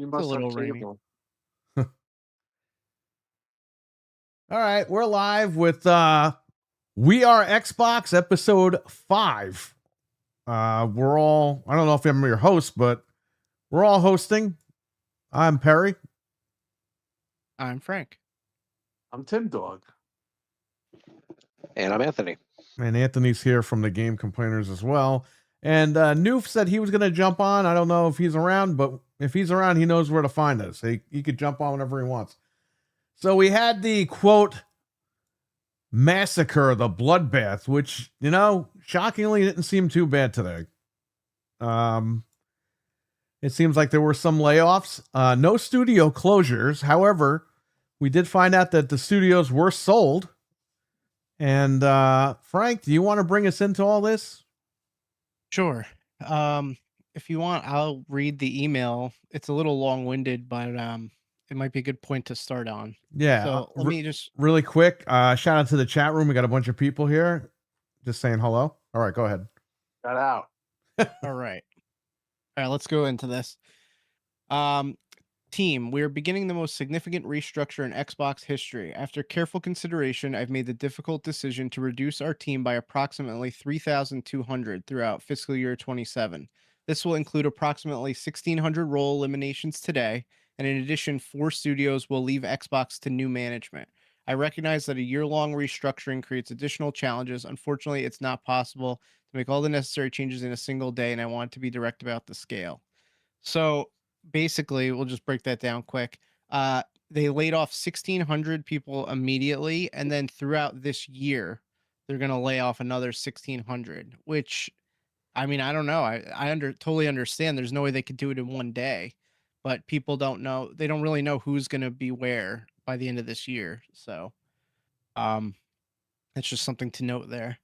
You It's a must have little rainy. cable. All right, we're live with We Are Xbox episode 5. We're all I don't know if I'm your host, but we're all hosting. I'm Perry. I'm Frank. I'm Timdog. And I'm Anthony. And Anthony's here from the Game Complainers as well. And Noof said he was gonna jump on. I don't know if he's around, but if he's around, he knows where to find us. He could jump on whenever he wants. So we had the quote massacre, the bloodbath, which, shockingly didn't seem too bad today. It seems like there were some layoffs, no studio closures. However, we did find out that the studios were sold. And Frank, do you want to bring us into all this? Sure. If you want, I'll read the email. It's a little long-winded, but it might be a good point to start on. Yeah. So let me just really quick. Shout out to the chat room. We got a bunch of people here just saying hello. All right, go ahead. Got out. All right. All right, let's go into this. Team, we are beginning the most significant restructure in Xbox history. After careful consideration, I've made the difficult decision to reduce our team by approximately 3,200 throughout fiscal year 27. This will include approximately 1,600 role eliminations today, and in addition, 4 studios will leave Xbox to new management. I recognize that a year-long restructuring creates additional challenges. Unfortunately, it's not possible to make all the necessary changes in a single day, and I want to be direct about the scale. So basically, we'll just break that down quick. They laid off 1,600 people immediately, and then throughout this year, they're going to lay off another 1,600. Which, I mean, I don't know. I totally understand. There's no way they could do it in one day, but people don't know. They don't really know who's going to be where by the end of this year. So, um, it's just something to note there.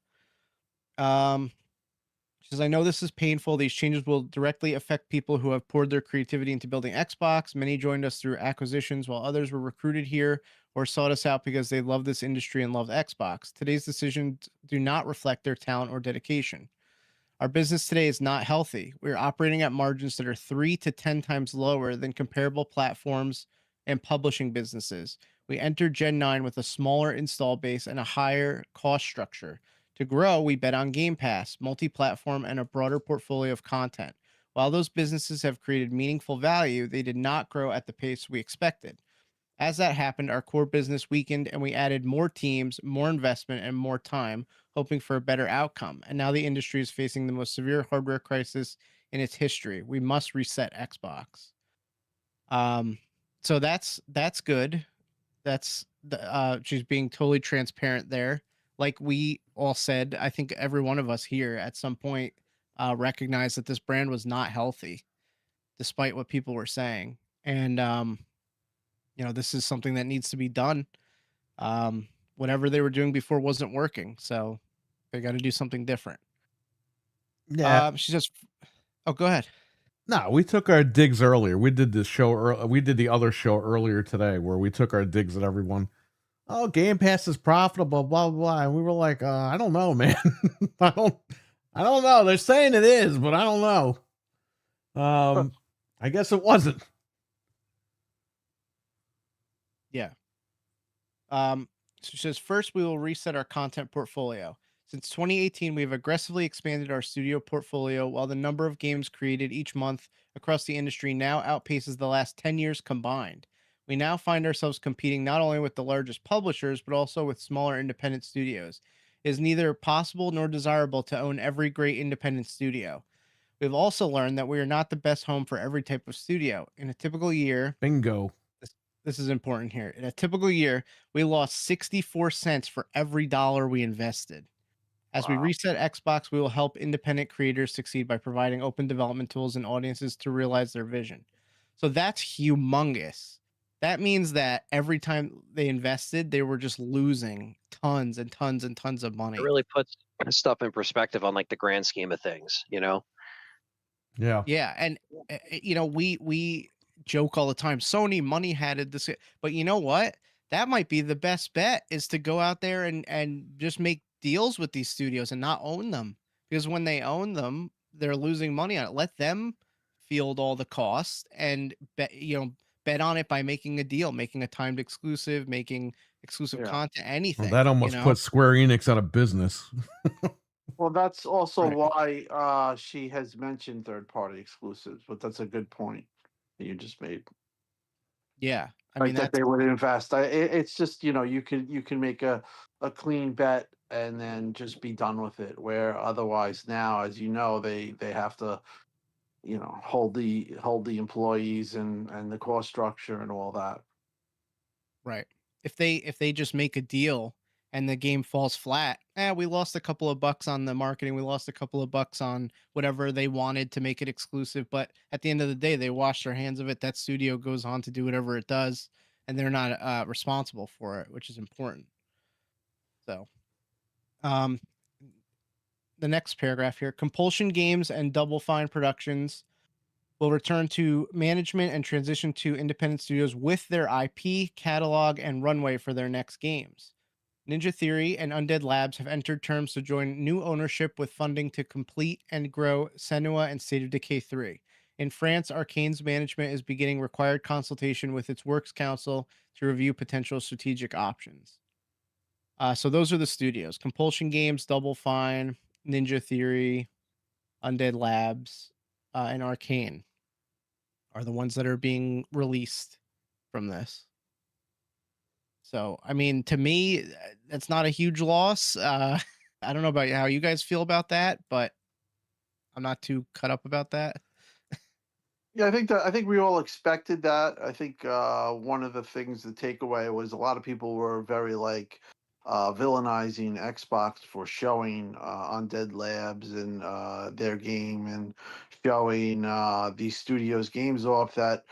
She says, I know this is painful. These changes will directly affect people who have poured their creativity into building Xbox. Many joined us through acquisitions, while others were recruited here or sought us out because they love this industry and love Xbox. Today's decisions do not reflect their talent or dedication. Our business today is not healthy. We're operating at margins that are 3 to 10 times lower than comparable platforms and publishing businesses. We entered Gen 9 with a smaller install base and a higher cost structure. To grow, we bet on Game Pass, multi-platform, and a broader portfolio of content. While those businesses have created meaningful value, they did not grow at the pace we expected. As that happened, our core business weakened and we added more teams, more investment, and more time, hoping for a better outcome. And now the industry is facing the most severe hardware crisis in its history. We must reset Xbox. So that's good. That's she's being totally transparent there. Like we all said, I think every one of us here at some point recognized that this brand was not healthy, despite what people were saying. And this is something that needs to be done. Whatever they were doing before wasn't working, so they got to do something different. Yeah. She says, "Oh, go ahead." No, we took our digs earlier. We did this show. We did the other show earlier today where we took our digs at everyone. Oh, Game Pass is profitable, blah blah blah. And we were like, I don't know, man. I don't know. They're saying it is, but I don't know. I guess it wasn't. Yeah. So she says, first, we will reset our content portfolio. Since 2018, we have aggressively expanded our studio portfolio while the number of games created each month across the industry now outpaces the last 10 years combined. We now find ourselves competing not only with the largest publishers, but also with smaller independent studios. It is neither possible nor desirable to own every great independent studio. We've also learned that we are not the best home for every type of studio. In a typical year, Bingo. this is important here. In a typical year, we lost 64 cents for every dollar we invested. As we reset Xbox, we will help independent creators succeed by providing open development tools and audiences to realize their vision. So that's humongous. That means that every time they invested, they were just losing tons and tons and tons of money. It really puts stuff in perspective on like the grand scheme of things, you know? Yeah. Yeah, and we joke all the time. Sony money had it this, but you know what? That might be the best bet is to go out there and just make deals with these studios and not own them, because when they own them, they're losing money on it. Let them field all the costs and bet on it by making a deal, making a timed exclusive, making exclusive Yeah. content, Well, anything. that almost put Square Enix out of business. Well, that's also Right. why she has mentioned third-party exclusives, but that's a good point that you just made. Yeah, I Like mean that that's they would invest. It's just, you can make a clean bet and then just be done with it. Where otherwise now, as you know, they have to, hold the employees and the cost structure and all that. right. If they just make a deal and the game falls flat, we lost a couple of bucks on the marketing, we lost a couple of bucks on whatever they wanted to make it exclusive, but at the end of the day, they wash their hands of it. That studio goes on to do whatever it does, and they're not responsible for it, which is important. So, um, the next paragraph here: compulsion games and Double Fine Productions will return to management and transition to independent studios with their IP, catalog, and runway for their next games. Ninja Theory and Undead Labs have entered terms to join new ownership with funding to complete and grow Senua and State of Decay 3. In France, Arcane's management is beginning required consultation with its Works Council to review potential strategic options. So those are the studios: Compulsion Games, Double Fine, Ninja Theory, Undead Labs, and Arcane are the ones that are being released from this. So, I mean, to me, that's not a huge loss. I don't know about how you guys feel about that, but I'm not too cut up about that. Yeah, I think we all expected that. I think one of the things the takeaway was a lot of people were very like villainizing Xbox for showing Undead Labs and their game and showing these studios games off that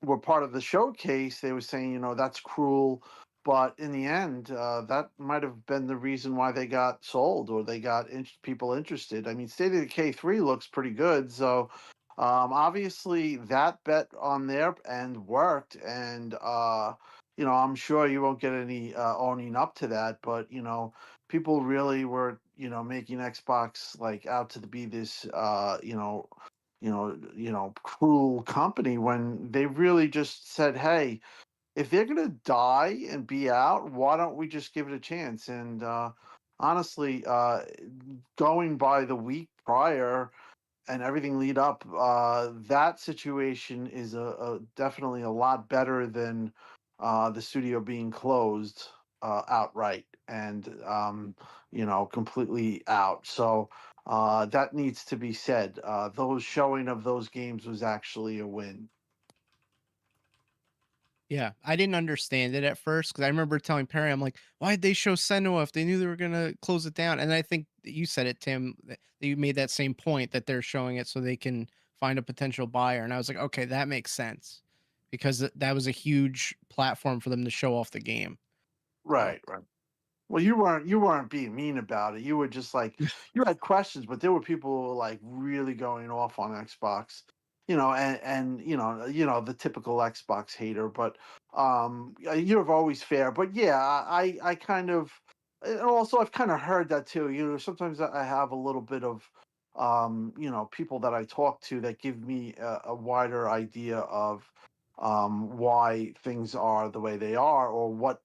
were part of the showcase. They were saying, that's cruel. But in the end, that might have been the reason why they got sold or they got people interested. I mean, State of Decay 3 looks pretty good. So obviously that bet on their end worked. And, I'm sure you won't get any owning up to that. But, people really were, making Xbox like out to be this, cruel company when they really just said, "Hey, if they're gonna die and be out, why don't we just give it a chance?" And honestly, going by the week prior and everything lead up, that situation is a definitely a lot better than the studio being closed outright and completely out. So that needs to be said. Those showing of those games was actually a win. Yeah, I didn't understand it at first because I remember telling Perry, I'm like, why'd they show Senua if they knew they were going to close it down? And I think that you said it, Tim, that you made that same point that they're showing it so they can find a potential buyer. And I was like, okay, that makes sense because that was a huge platform for them to show off the game. So, Right, right. Well, you weren't being mean about it. You were just like you had questions, but there were people who were like really going off on Xbox, and the typical Xbox hater. But you're always fair. But yeah, I kind of, and also I've kind of heard that too. Sometimes I have a little bit of people that I talk to that give me a wider idea of why things are the way they are, or what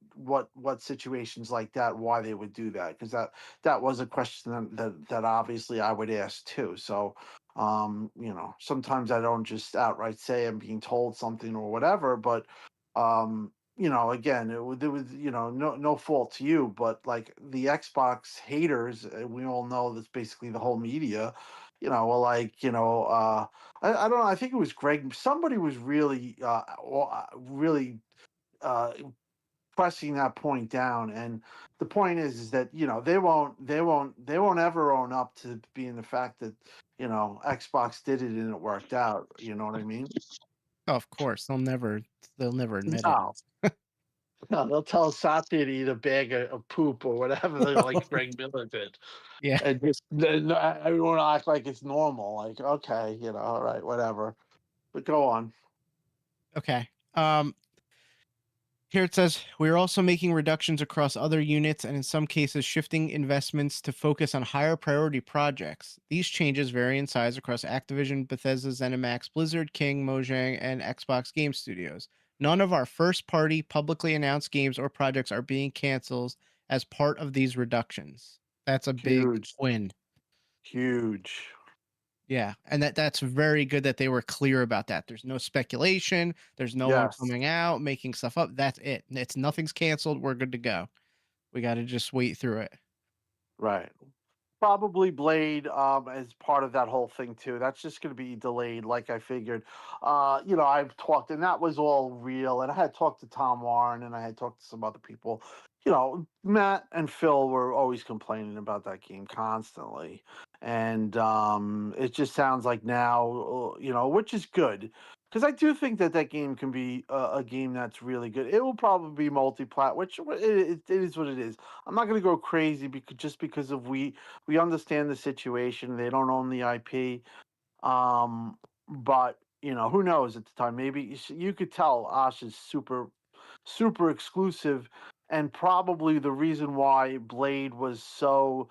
situations like that, why they would do that, because that was a question that obviously I would ask too. So sometimes I don't just outright say I'm being told something or whatever, but again, there was no fault to you, but like the Xbox haters, we all know that's basically the whole media, were like, I don't know. I think it was Greg. Somebody was really, really uh, pressing that point down. And the point is that they won't ever own up to being the fact that Xbox did it and it worked out. You know what I mean? oh, of course, they'll never admit it. No. No, they'll tell Satya to eat a bag of poop or whatever, like Greg Miller did, Yeah. and just everyone will act like it's normal. Like, okay, all right, whatever. But go on. Okay. Here it says, we're also making reductions across other units and in some cases shifting investments to focus on higher priority projects. These changes vary in size across Activision, Bethesda, ZeniMax, Blizzard, King, Mojang, and Xbox Game Studios. None of our first party publicly announced games or projects are being canceled as part of these reductions. That's a big Huge, win. huge. Yeah, and that's very good that they were clear about that. There's no speculation, there's no one Yes. coming out making stuff up. That's it. It's nothing's canceled. We're good to go. We got to just wait through it. Right. Probably Blade as part of that whole thing too. That's just going to be delayed, like I figured. I've talked, and that was all real. And I had talked to Tom Warren, and I had talked to some other people. Matt and Phil were always complaining about that game constantly, and it just sounds like now, which is good. Because I do think that game can be a game that's really good. It will probably be multi-plat, which it is what it is. I'm not going to go crazy because of we understand the situation. They don't own the IP. But who knows at the time? Maybe you could tell Osh is super, super exclusive, and probably the reason why Blade was so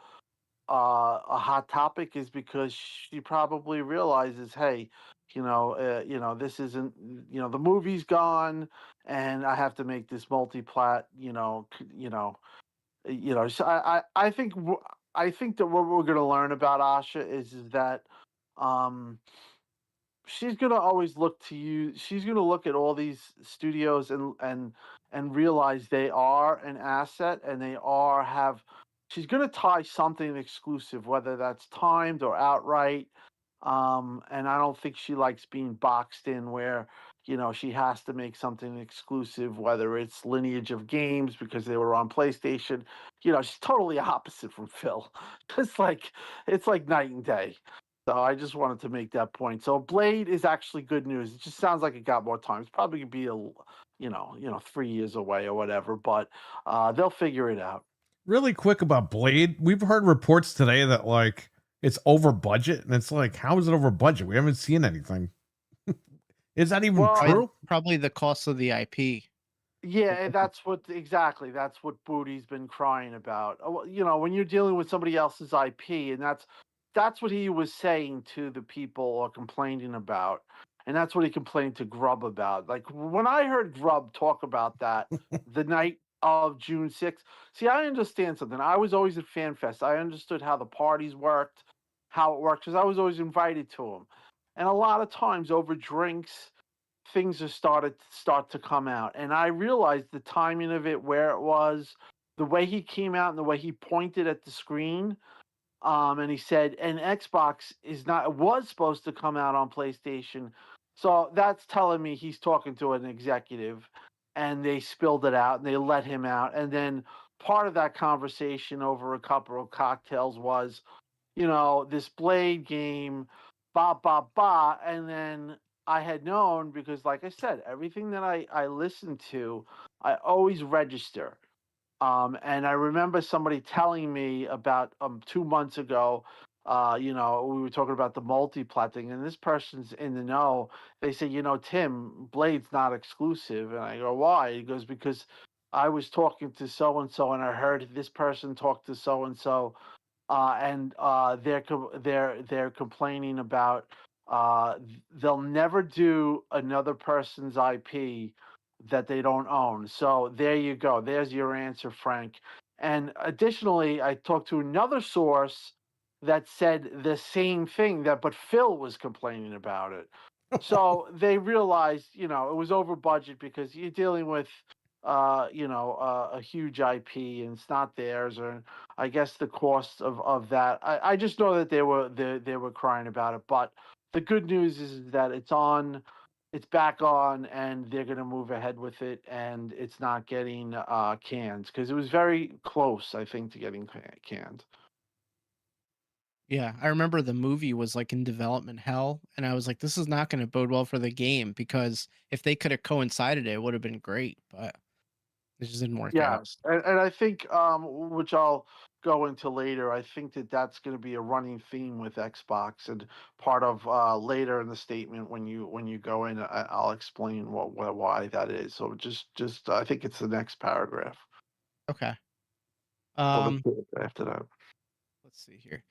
a hot topic is because she probably realizes, hey, this isn't, the movie's gone, and I have to make this multi-plat, so I think that what we're going to learn about Asha is that um, she's going to always look to you. She's going to look at all these studios and realize they are an asset and they are have. She's going to tie something exclusive, whether that's timed or outright. And I don't think she likes being boxed in where she has to make something exclusive, whether it's lineage of games because they were on PlayStation. She's totally opposite from Phil. It's like night and day. So I just wanted to make that point. So Blade is actually good news. It just sounds like it got more time. It's probably gonna be 3 years away or whatever, but they'll figure it out. Really quick about Blade, we've heard reports today that like it's over budget, and it's like, how is it over budget? We haven't seen anything. Is that even Well, true? Probably the cost of the IP. Yeah, that's what Booty's been crying about. When you're dealing with somebody else's IP, and that's what he was saying to the people or complaining about, and that's what he complained to Grub about. Like when I heard Grub talk about that the night of June 6th, see, I understand something. I was always at FanFest. I understood how the parties worked, how it worked, because I was always invited to them, and a lot of times over drinks things have start to come out, and I realized the timing of it, where it was, the way he came out, and the way he pointed at the screen. And he said, and Xbox was supposed to come out on PlayStation, so that's telling me he's talking to an executive, and they spilled it out, and they let him out, and then part of that conversation over a couple of cocktails was, this Blade game, ba ba ba, and then I had known because, like I said, everything that I listen to, I always register. And I remember somebody telling me about 2 months ago. We were talking about the multi-plat thing, and this person's in the know. They say, Tim, Blade's not exclusive, and I go, why? He goes, because I was talking to so and so, and I heard this person talk to so and so, and they're complaining about they'll never do another person's IP that they don't own. So there you go. There's your answer, Frank. And additionally, I talked to another source that said the same thing but Phil was complaining about it. So they realized, it was over budget because you're dealing with a huge IP and it's not theirs, or I guess the cost of that. I just know that they were crying about it. But the good news is that it's back on, and they're going to move ahead with it, and it's not getting canned because it was very close, I think, to getting canned. Yeah, I remember the movie was like in development hell, and I was like, this is not going to bode well for the game because if they could have coincided it would have been great. But It just didn't work out. Yes, and I think, which I'll go into later, I think that that's gonna be a running theme with Xbox, and part of, later in the statement when you go in, I'll explain why that is. So just I think it's the next paragraph Okay. or the Um, paragraph after that. let's see here.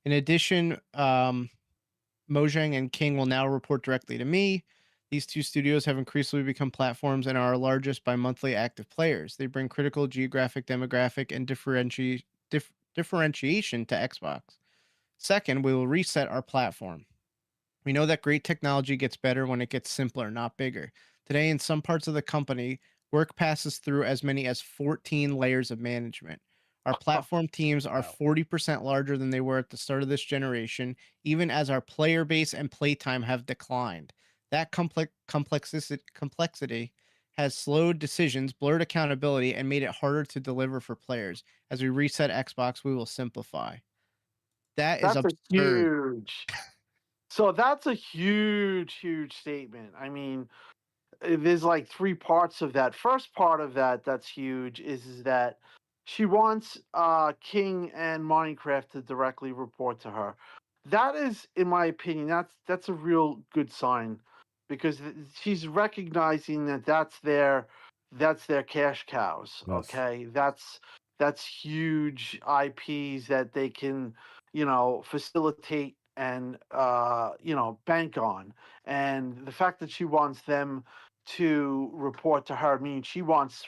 In addition, Mojang and King will now report directly to me. These two studios have increasingly become platforms and are our largest by monthly active players. They bring critical geographic, demographic, and differentiation to Xbox. Second, we will reset our platform. We know that great technology gets better when it gets simpler, not bigger. Today, in some parts of the company, work passes through as many as 14 layers of management. Our platform teams are Wow. 40% larger than they were at the start of this generation, even as our player base and playtime have declined. That complexity has slowed decisions, blurred accountability, and made it harder to deliver for players. As we reset Xbox, we will simplify. That is That's a absurd. huge so that's a huge, huge statement. I mean, there's like three parts of that. First part of that that's huge is that she wants King and Minecraft to directly report to her. That is, in my opinion, that's a real good sign because she's recognizing that that's their cash cows. Yes. Okay, that's huge IPs that they can facilitate and bank on, and the fact that she wants them to report to her means she wants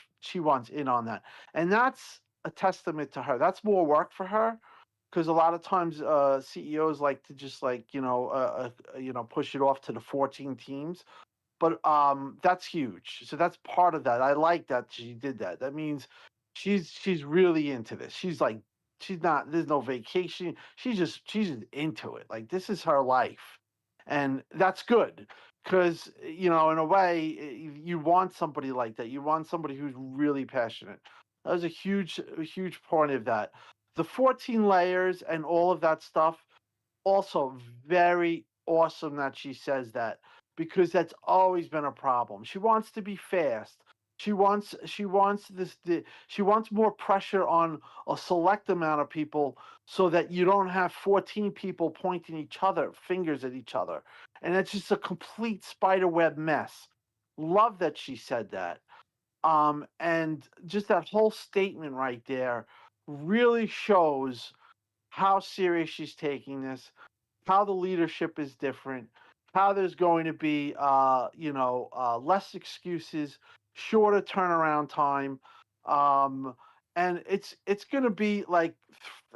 in on that, and that's a testament to her. That's more work for her because a lot of times CEOs like to just push it off to the 14 teams, but that's huge. So that's part of that. I like that she did that. That means she's really into this. She's like she's not there's no vacation. She's just into it. Like this is her life. And that's good because in a way you want somebody like that. You want somebody who's really passionate. That was a huge point of that. The 14 layers and all of that stuff also very awesome that she says that because that's always been a problem. She wants to be fast. She wants more pressure on a select amount of people so that you don't have 14 people pointing fingers at each other. And it's just a complete spiderweb mess. Love that she said that. And just that whole statement right there really shows how serious she's taking this, how the leadership is different, how there's going to be less excuses, shorter turnaround time, um, and it's going to be like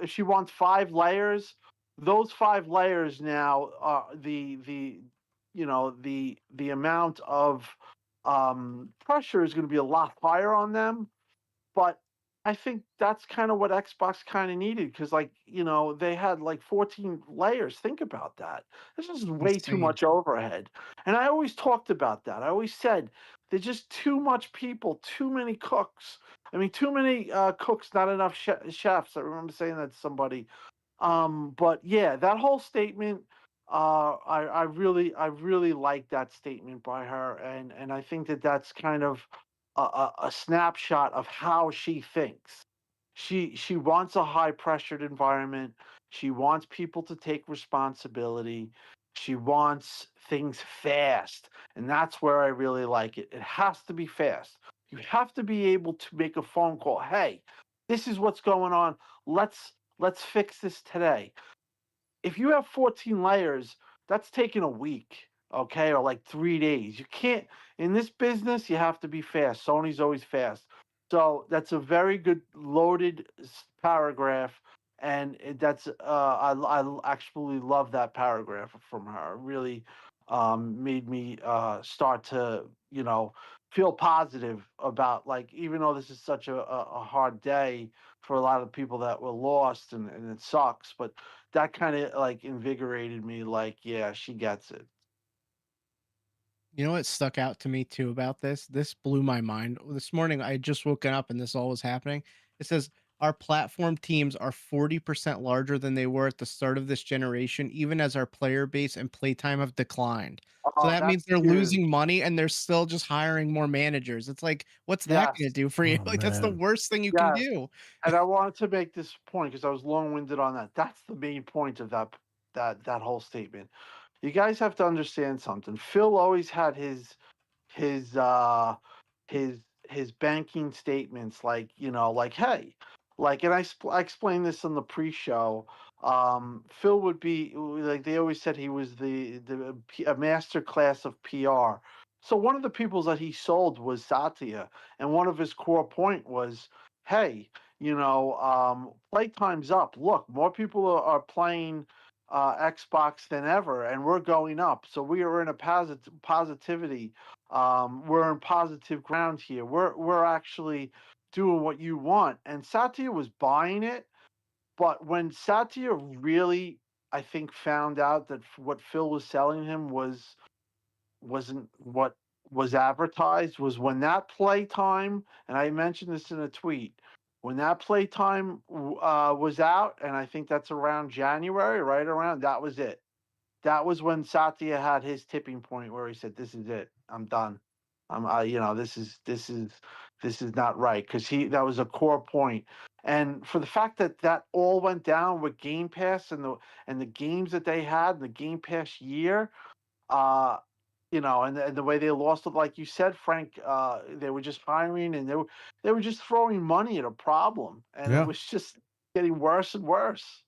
if she wants 5 layers, those 5 layers now are the amount of pressure is going to be a lot higher on them, but I think that's kind of what Xbox kind of needed because, they had like 14 layers. Think about that. This is way too Insane. much overhead. And I always talked about that. I always said there's just too much people, too many cooks. I mean, too many cooks, not enough chefs. I remember saying that to somebody. But yeah, that whole statement, I really like that statement by her, and I think that that's kind of a snapshot of how she thinks. She wants a high pressured environment. She wants people to take responsibility. She wants things fast, and that's where I really like it. It has to be fast. You have to be able to make a phone call. Hey, this is what's going on. Let's fix this today. If you have 14 layers, that's taking a week, okay, or like 3 days. You can't in this business. You have to be fast. Sony's always fast, so that's a very good loaded paragraph, and I actually love that paragraph from her. It really made me start to feel positive about, like, even though this is such a hard day for a lot of people that were lost, and it sucks, but that kind of like invigorated me. Like, yeah, she gets it. You know what stuck out to me too about this? This blew my mind. This morning I had just woken up and this all was happening. It says Our platform teams are 40% larger than they were at the start of this generation, even as our player base and playtime have declined. So Oh, that means that's they're huge. losing money and they're still just hiring more managers. It's like, what's that Yes, going to do for you? Oh Like, that's the man. worst thing you can yes. do. And I wanted to make this point because I was long-winded on that. That's the main point of that whole statement. You guys have to understand something. Phil always had his uh his his banking statements like, like, hey, like, and I explained this in the pre-show. Phil would be like, they always said he was a master class of PR. So one of the people that he sold was Satya, and one of his core point was, hey, playtime's up. Look, more people are playing Xbox than ever, and we're going up. So we are in a positivity. We're in positive ground here. We're actually doing what you want. And Satya was buying it, but when Satya really, I think, found out that what Phil was selling him wasn't what was advertised, was when that playtime, and I mentioned this in a tweet, when that playtime was out, and I think that's around January, right around, that was it. That was when Satya had his tipping point where he said, "This is it. I'm done. This is not right," because that was a core point. And for the fact that that all went down with Game Pass and the games that they had, the Game Pass year, uh, and the way they lost it, like you said, Frank, they were just hiring and they were just throwing money at a problem, and it Yeah. was just getting worse and worse.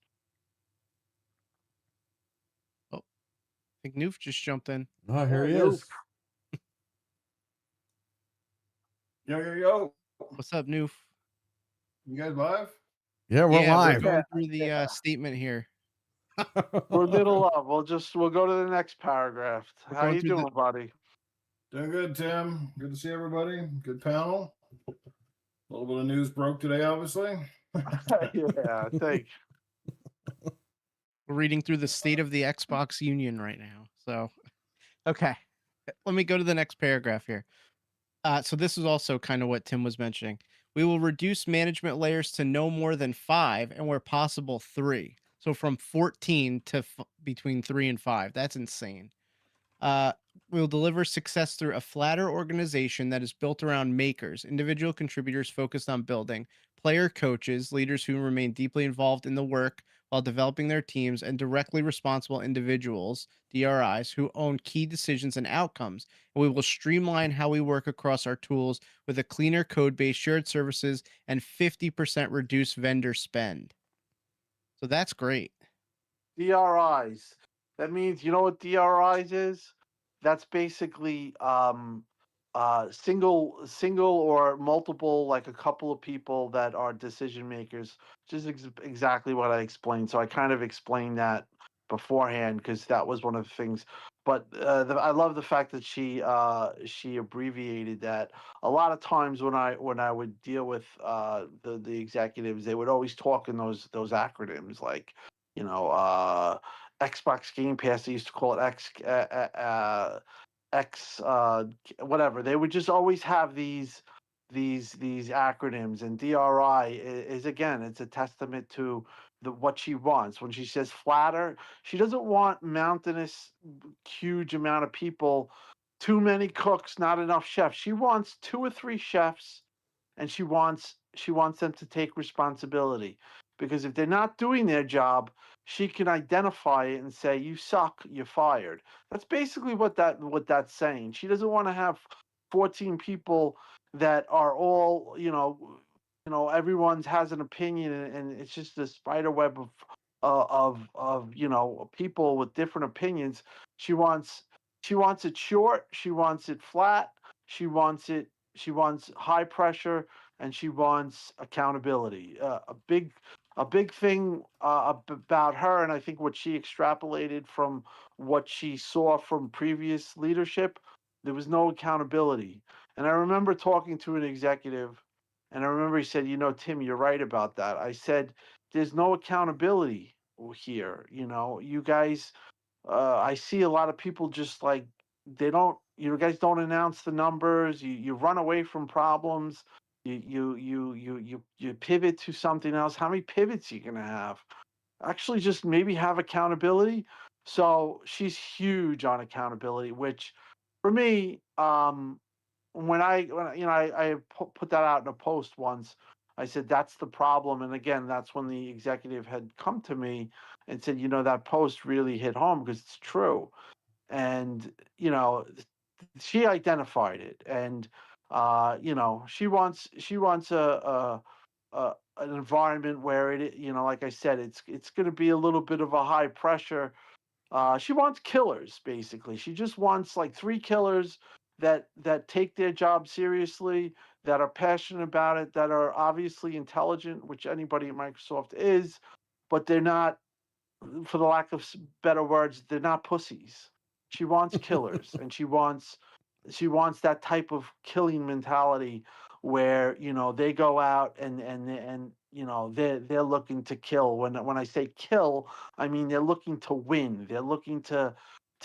Oh, I think Noof just jumped in. Oh, here Yeah, he no. is. Yo, yo, yo. What's up, Noof? You guys live? Yeah, we're Yeah, we're live. Yeah, going through the yeah. statement here. We're middle of. We'll go to the next paragraph. We're How going you through the doing, buddy? Doing good, Tim. Good to see everybody. Good panel. A little bit of news broke today, obviously. Yeah, thanks. we're reading through the state of the Xbox Union right now. So, okay, let me go to the next paragraph here. So this is also kind of what Tim was mentioning. We will reduce management layers to no more than 5, and where possible 3. So from 14 to between 3 and 5. That's insane. Uh, we'll deliver success through a flatter organization that is built around makers, individual contributors focused on building, player coaches, leaders who remain deeply involved in the work while developing their teams, and directly responsible individuals, DRIs, who own key decisions and outcomes. And we will streamline how we work across our tools with a cleaner code base, shared services, and 50% reduced vendor spend. So that's great. DRIs. That means, you know what DRIs is? That's basically single or multiple, like a couple of people that are decision makers. Just exactly what I explained. So I kind of explained that beforehand because that was one of the things. But I love the fact that she abbreviated that. A lot of times when I would deal with the executives, they would always talk in those acronyms like, you know, Xbox Game Pass. They used to call it X, whatever. They would just always have these acronyms, and DRI is, again, it's a testament to what she wants. When she says flatter, she doesn't want mountainous, huge amount of people, too many cooks, not enough chefs. She wants 2 or 3 chefs, and she wants them to take responsibility, because if they're not doing their job, she can identify it and say, you suck, you're fired. That's basically what that's saying. She doesn't want to have 14 people that are all, everyone's has an opinion, and it's just a spider web of people with different opinions. She wants it short, she wants it flat, she wants high pressure, and she wants accountability. A big thing about her, and I think what she extrapolated from what she saw from previous leadership, there was no accountability. And I remember talking to an executive, and I remember he said, Tim, you're right about that. I said, there's no accountability here. You guys, I see a lot of people just like, they don't, you guys don't announce the numbers. You run away from problems. You pivot to something else. How many pivots are you gonna have? Actually, just maybe have accountability. So she's huge on accountability, which for me, when I put that out in a post once, I said that's the problem. And again, that's when the executive had come to me and said, that post really hit home because it's true. And she identified it, and she wants an environment where like I said, it's going to be a little bit of a high pressure. She wants killers, basically. She just wants like three killers that take their job seriously, that are passionate about it, that are obviously intelligent, which anybody at Microsoft is, but they're not, for the lack of better words, they're not pussies. She wants killers, and she wants that type of killing mentality where they go out and they're looking to kill. When I say kill, I mean they're looking to win. They're looking to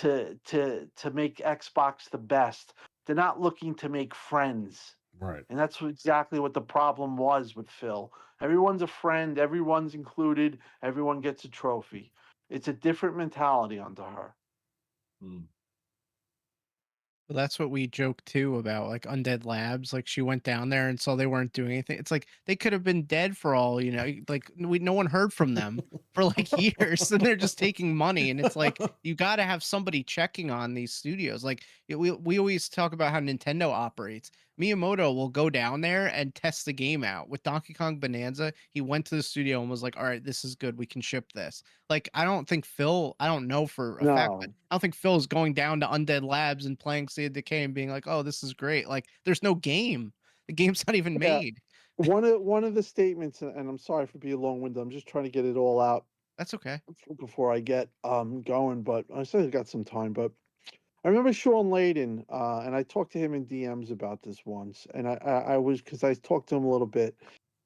make Xbox the best. They're not looking to make friends. Right. And that's exactly what the problem was with Phil. Everyone's a friend, everyone's included, everyone gets a trophy. It's a different mentality onto her. Hmm. Well, that's what we joke too about, like Undead Labs. Like she went down there and saw they weren't doing anything. It's like they could have been dead for all, like no one heard from them for like years, and they're just taking money. And it's like you got to have somebody checking on these studios. Like we always talk about how Nintendo operates. Miyamoto will go down there and test the game out. With Donkey Kong Bonanza, he went to the studio and was like, "All right, this is good. We can ship this." Like I don't think Phil. I don't know for a fact, but No. I don't think Phil is going down to Undead Labs and playing State of Decay and being like, "Oh, this is great." Like, there's no game. The game's not even Yeah. made. One of the statements, and I'm sorry for being long-winded. I'm just trying to get it all out That's okay. before I get going, but I still got some time. But I remember Sean Layden, and I talked to him in DMs about this once, and I was, because I talked to him a little bit,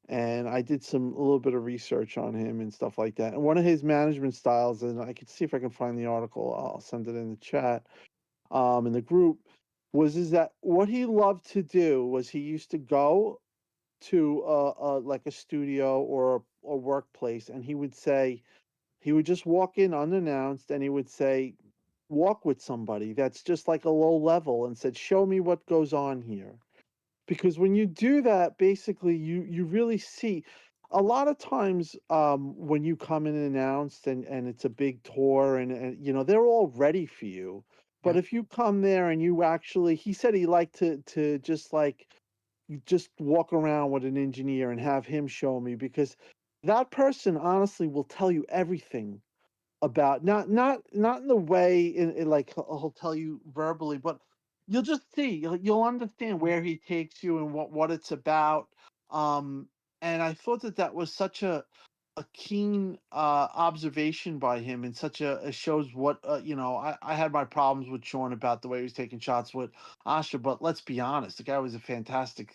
and I did a little bit of research on him and stuff like that. And one of his management styles, and I could see if I can find the article. I'll send it in the chat, in the group, is that what he loved to do was he used to go to like a studio or a workplace, and he would just walk in unannounced, and he would say, walk with somebody that's just like a low level, and said, show me what goes on here. Because when you do that, basically you really see a lot of times, when you come in announced, and it's a big tour, and they're all ready for you. But Yep. if you come there and you actually, he said he liked to just like, you just walk around with an engineer and have him show me, because that person honestly will tell you everything about, not in the way in like he'll tell you verbally, but you'll just see, you'll understand where he takes you and what it's about. um and I thought that was such a keen observation by him, and such a shows what, I had my problems with Sean about the way he was taking shots with Asha, but let's be honest, the guy was a fantastic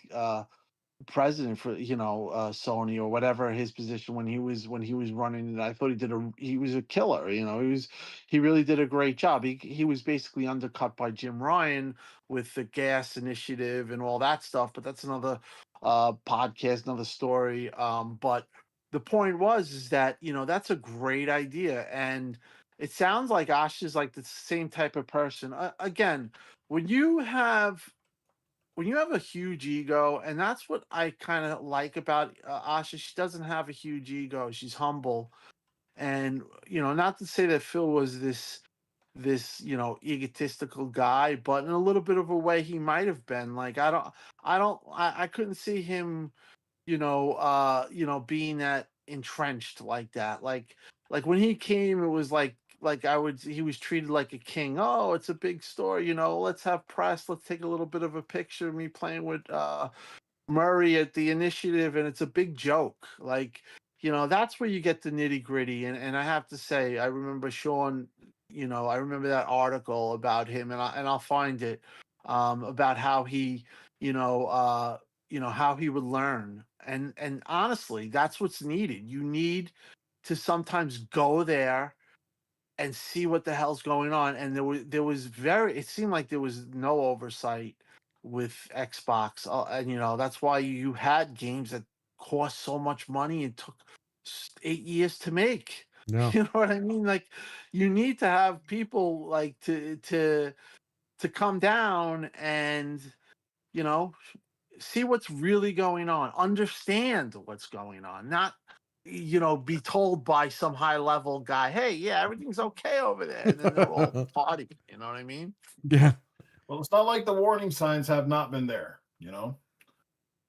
president for Sony, or whatever his position when he was running it. I thought he was a killer. He really did a great job. He was basically undercut by Jim Ryan with the gas initiative and all that stuff, but that's another podcast, another story. But the point is that that's a great idea, and it sounds like Ash is like the same type of person. Again, when you have a huge ego, and that's what I kind of like about Asha. She doesn't have a huge ego. She's humble, and not to say that Phil was this egotistical guy, but in a little bit of a way he might have been. Like I couldn't see him being that entrenched like that. Like when he came, it was like he was treated like a king. Oh, it's a big story, let's have press, let's take a little bit of a picture of me playing with Murray at the initiative, and it's a big joke. Like, that's where you get the nitty gritty. And I have to say, I remember Sean, I remember that article about him, and I'll find it, about how he, how he would learn. And honestly, that's what's needed. You need to sometimes go there and see what the hell's going on. And it seemed like there was no oversight Xbox, and that's why you had games that cost so much money and took 8 years to make. Yeah. You know what I mean? Like, you need to have people like to come down and you know see what's really going on, understand what's going on, not be told by some high level guy, hey, yeah, everything's okay over there, and then they're all party. You know what I mean? Yeah. Well, it's not like the warning signs have not been there, you know?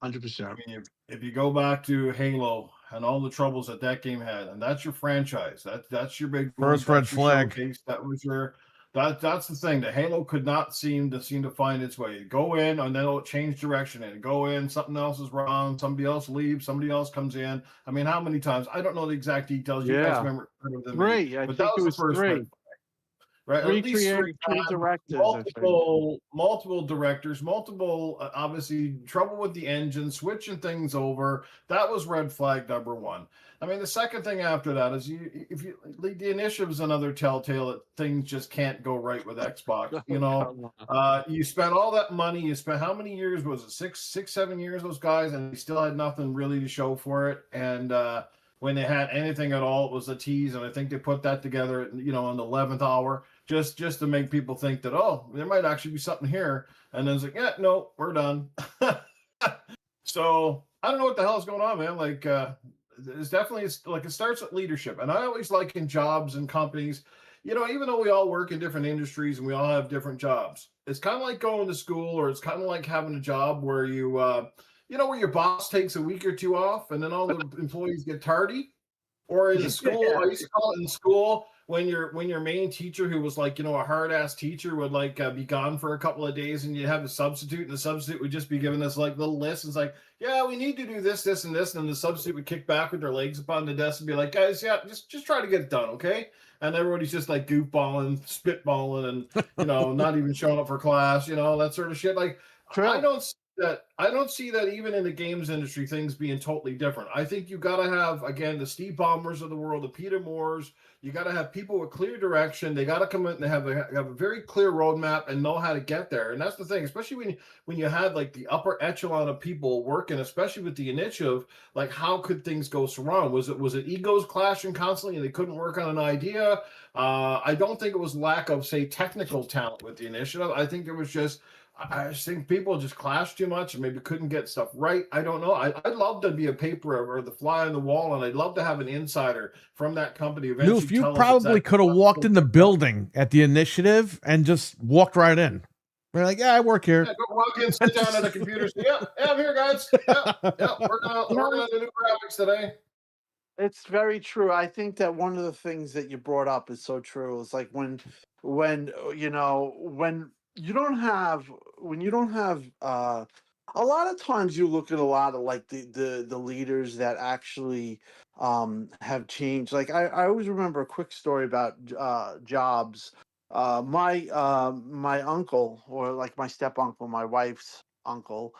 I 100%. mean, if you go back to Halo and all the troubles that that game had, and that's your franchise, that's your big one, First red that's your flag. showcase, that was your that's the thing. The Halo could not seem to find its way. Go in and then it'll change direction and go in, something else is wrong, somebody else leaves, somebody else comes in. I mean, how many times? I don't know the exact details. You guys Yeah. remember better than me, 3. I but that think it was the was first red 3. right? At least Three had directors, I think. multiple directors, multiple obviously trouble with the engine, switching things over. That was red flag number one. I mean, the second thing after that is the initiative is another telltale that things just can't go right with Xbox. Come on. You spent all that money. You spent how many years? Was it 6, 7 years? Those guys, and they still had nothing really to show for it. And when they had anything at all, it was a tease. And I think they put that together, in the 11th hour, just to make people think that, oh, there might actually be something here. And then it's like, yeah, no, we're done. So I don't know what the hell is going on, man. Like, it's definitely like it starts with leadership. And I always like in jobs and companies, even though we all work in different industries and we all have different jobs, it's kind of like going to school, or it's kind of like having a job where where your boss takes a week or two off and then all the employees get tardy. Or in school, Yeah. I used to call it in school when your main teacher, who was like a hard ass teacher, would like be gone for a couple of days, and you'd have a substitute, and the substitute would just be giving us like little lists. It's like, yeah, we need to do this, this, and this, and then the substitute would kick back with their legs up on the desk and be like, guys, yeah, just try to get it done, okay? And everybody's just like goofballing, spitballing, and not even showing up for class, that sort of shit. Like, True. I don't see that even in the games industry, things being totally different. I think you got to have, again, the Steve Ballmers of the world, the Peter Moores. You got to have people with clear direction. They got to come in and have a very clear roadmap and know how to get there. And that's the thing, especially when you had like the upper echelon of people working, especially with the initiative. Like, how could things go so wrong? Was it egos clashing constantly and they couldn't work on an idea? I don't think it was lack of, say, technical talent with the initiative. I think it was just. I just think people just clashed too much and maybe couldn't get stuff right. I don't know. I'd love to be a paper or the fly on the wall, and I'd love to have an insider from that company eventually. Noof, you probably could have walked in the building at the initiative and just walked right in. We're like, yeah, I work here. Yeah, go walk in, sit down at a computer. Say, yeah, I'm here, guys. Yeah, working on the new graphics today. It's very true. I think that one of the things that you brought up is so true. It's like when you don't have a lot of times you look at a lot of like the leaders that actually have changed. Like I always remember a quick story about Jobs. My uncle, or like my step uncle, my wife's uncle,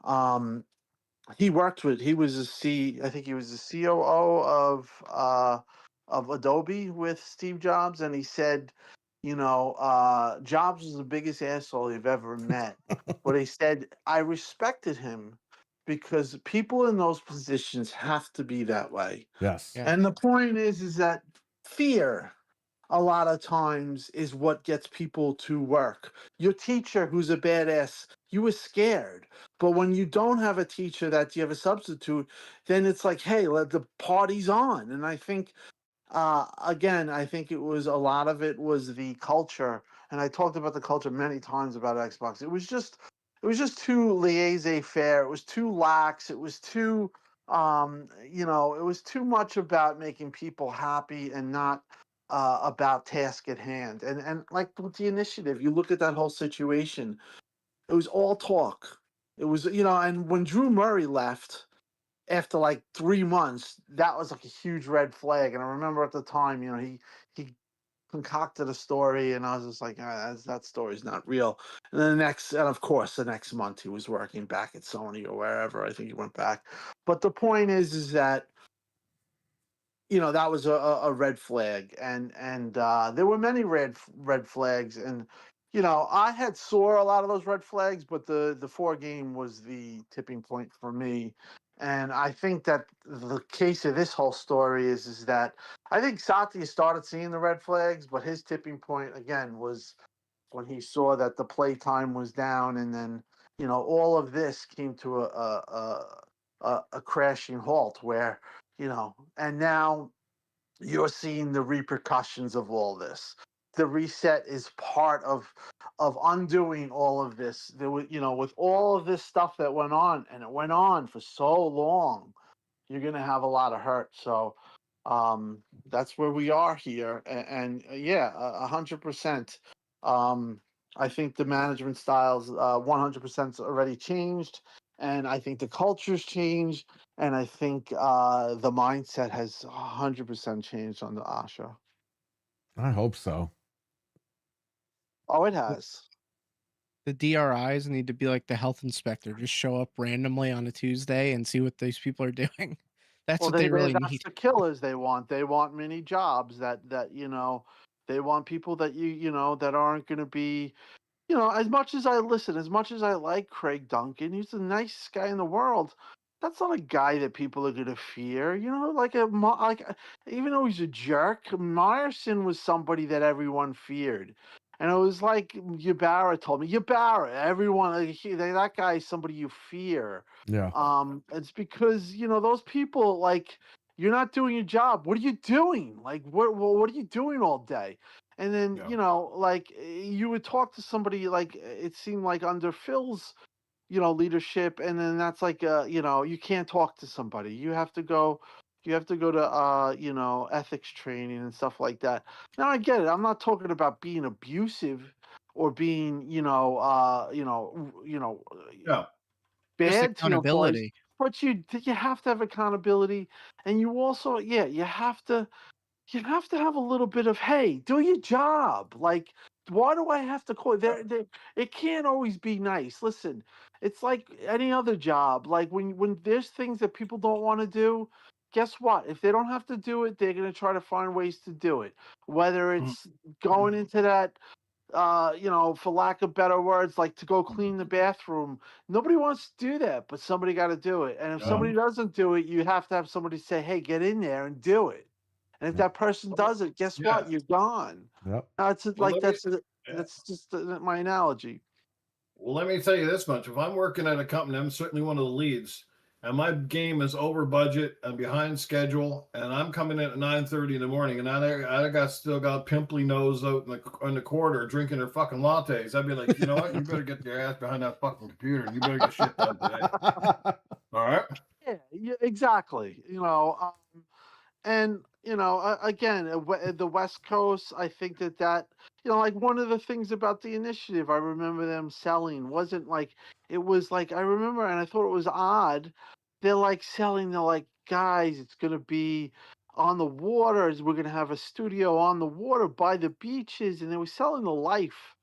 um he was I think he was the COO of Adobe with Steve Jobs, and he said, Jobs was the biggest asshole you've ever met. But he said, I respected him because people in those positions have to be that way. Yes. Yeah. And the point is that fear a lot of times is what gets people to work. Your teacher who's a badass, you were scared. But when you don't have a teacher that you have a substitute, then it's like, hey, let the party's on. And I think again, I think it was a lot of it was the culture. And I talked about the culture many times about Xbox. It was just too laissez-faire. It was too lax. It was too it was too much about making people happy and not about task at hand. And like with the initiative, you look at that whole situation. It was all talk. It was and when Drew Murray left after like 3 months, that was like a huge red flag. And I remember at the time, he concocted a story, and I was just like, that story's not real. And then of course, the next month he was working back at Sony or wherever. I think he went back. But the point is that that was a red flag, and there were many red flags, and I had saw a lot of those red flags, but the 4 game was the tipping point for me. And I think that the case of this whole story is that I think Satya started seeing the red flags, but his tipping point again was when he saw that the play time was down, and then all of this came to a crashing halt where and now you're seeing the repercussions of all this. The reset is part of undoing all of this. There was, with all of this stuff that went on, and it went on for so long, you're going to have a lot of hurt. So that's where we are here, and yeah, 100%. I think the management styles 100% already changed, and I think the culture's changed, and I think the mindset has 100% changed on the Asha. I hope so. Oh, it has. The DRIs need to be like the health inspector. Just show up randomly on a Tuesday and see what these people are doing. That's Well, what they really that's need. the killers they want. They want mini jobs that they want people that that aren't going to be as much as as much as I like Craig Duncan, he's the nicest guy in the world. That's not a guy that people are gonna fear. Even though he's a jerk, Myerson was somebody that everyone feared. And it was like Ybarra told me, Ybarra, everyone, that guy is somebody you fear. Yeah. It's because those people, like, you're not doing your job. What are you doing? Like, what are you doing all day? And then, Yeah. like you would talk to somebody, like it seemed like under Phil's, leadership, and then that's like you can't talk to somebody. You have to go to ethics training and stuff like that. Now I get it. I'm not talking about being abusive or being, Yeah. Just bad to your employees, accountability. but you have to have accountability, and you also, you have to have a little bit of, hey, do your job. Like, why do I have to call it can't always be nice. Listen, it's like any other job. Like when there's things that people don't want to do, guess what? If they don't have to do it, they're gonna try to find ways to do it. Whether it's going into that for lack of better words, like to go clean the bathroom. Nobody wants to do that, but somebody got to do it. And if somebody doesn't do it, you have to have somebody say, hey, get in there and do it. And if that person does it, guess Yeah. what? You're gone. Yep. It's Well, like let me- that's just my analogy. Well, let me tell you this much. If I'm working at a company, I'm certainly one of the leads, and my game is over budget and behind schedule, and I'm coming in at 9:30 in the morning, and I still got pimply nose out in the corridor drinking their fucking lattes. I'd be like, you know what? You better get your ass behind that fucking computer, and you better get shit done today. All right? Yeah, exactly. And again, the West Coast, I think that like one of the things about the initiative I remember them selling wasn't like, it was like, I remember, and I thought it was odd, they're like selling, they're like, guys, it's going to be on the waters, we're going to have a studio on the water by the beaches, and they were selling the life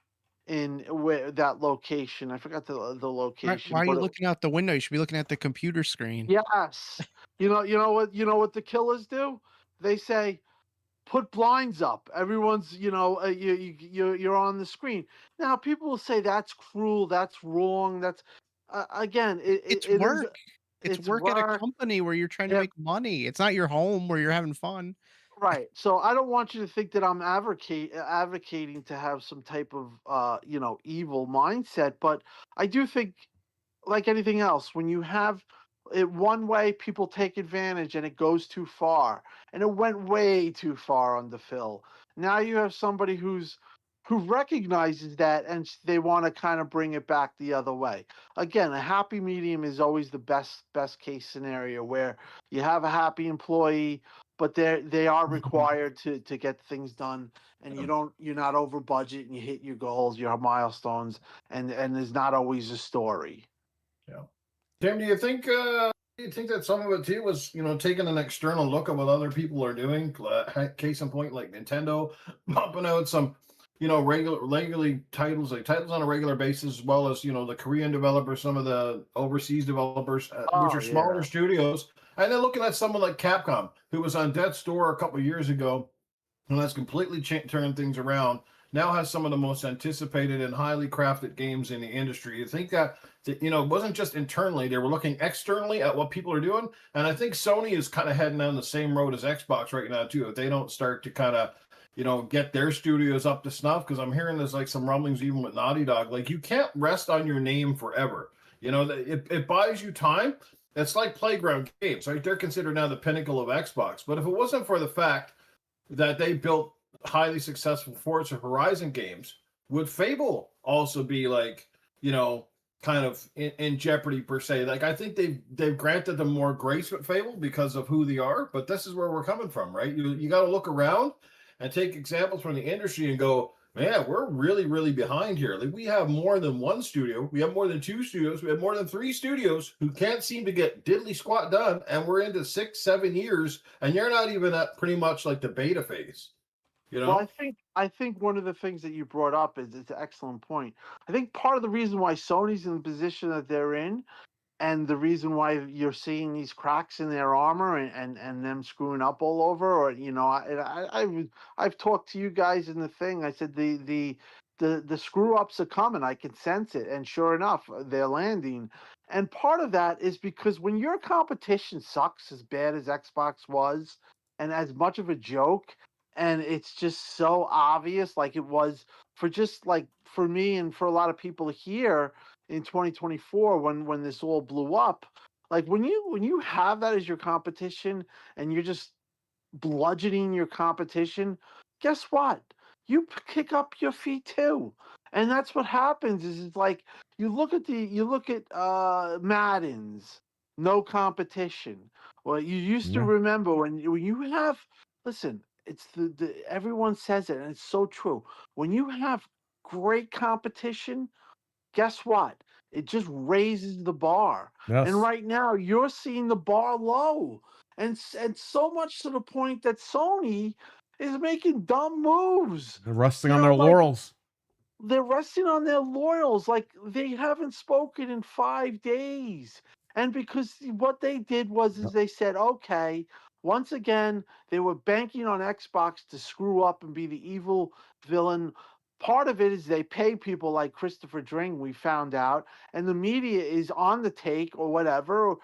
in where that location. I forgot the location, Why are you but looking out the window? You should be looking at the computer screen. yes. You know what the killers do? They say, put blinds up. Everyone's, you're on the screen. Now people will say that's cruel, that's wrong, that's again, It's it is, work. It's it's work at a work. company where you're trying to Yeah, make money. It's not your home where you're having fun. right. So I don't want you to think that I'm advocating to have some type of evil mindset, but I do think, like anything else, when you have it one way, people take advantage and it goes too far. And it went way too far on the Phil. Now you have somebody who recognizes that, and they want to kind of bring it back the other way. Again, a happy medium is always the best case scenario, where you have a happy employee, but they are required to get things done, and you're not over budget, and you hit your goals, your milestones, and there's not always a story. Yeah. Tim, do you think that some of it too was, taking an external look at what other people are doing? Case in point, like Nintendo pumping out some, regularly titles on a regular basis, as well as the Korean developers, some of the overseas developers, which are smaller studios, and then looking at someone like Capcom, who was on death's door a couple of years ago, and that's completely turned things around. now has some of the most anticipated and highly crafted games in the industry. You think that you know, it wasn't just internally, they were looking externally at what people are doing. And I think Sony is kind of heading down the same road as Xbox right now, too. If they don't start to kind of, you know, get their studios up to snuff, because I'm hearing there's like some rumblings even with Naughty Dog. Like, you can't rest on your name forever. You know, it buys you time. It's like Playground Games, right? They're considered now the pinnacle of Xbox. But if it wasn't for the fact that they built highly successful Forza Horizon games, would Fable also be like, you know, kind of in jeopardy per se? Like, I think they've granted them more grace with Fable because of who they are, but this is where we're coming from, right? You got to look around and take examples from the industry and go, man, we're really behind here. Like, we have more than one studio, we have more than two studios, we have more than three studios who can't seem to get diddly squat done, and we're into 6-7 years, and you're not even at pretty much like the beta phase. You know? Well, I think one of the things that you brought up is it's an excellent point. I think part of the reason why Sony's in the position that they're in, and the reason why you're seeing these cracks in their armor and them screwing up all over, or you know, I've talked to you guys in the thing. I said the screw ups are coming. I can sense it, and sure enough, they're landing. And part of that is because when your competition sucks as bad as Xbox was, and as much of a joke, and it's just so obvious, like it was for just like for me and for a lot of people here in 2024 when this all blew up. Like when you have that as your competition and you're just bludgeoning your competition, guess what? You kick up your feet too. And that's what happens is it's like you look at Madden's no competition. Well, you used to Yeah. remember when you have, listen, it's the everyone says it and it's so true. When you have great competition, guess what? It just raises the bar. And Yes. right now, you're seeing the bar low, and so much to the point that Sony is making dumb moves. They're resting You on know, their like laurels. they're resting on their laurels. Like they haven't spoken in 5 days. And because what they did was is Yep. they said, okay, once again, they were banking on Xbox to screw up and be the evil villain. Part of it is they pay people like Christopher Dring, we found out, and the media is on the take or whatever.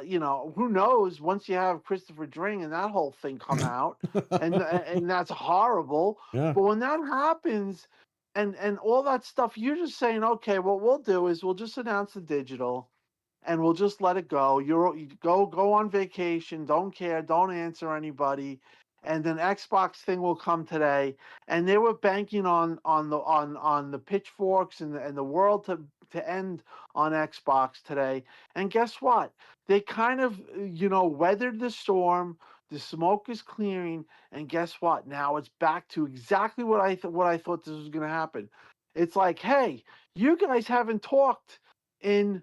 You know, who knows? Once you have Christopher Dring and that whole thing come out, and that's horrible. Yeah. But when that happens, and all that stuff, you're just saying, okay, what we'll do is we'll just announce the digital and we'll just let it go. You go on vacation, don't care, don't answer anybody, and then Xbox thing will come today. And they were banking on the pitchforks and the world to end on Xbox today. And guess what? They kind of weathered the storm. The smoke is clearing, and guess what? Now it's back to exactly what I thought this was going to happen. It's like, hey, you guys haven't talked in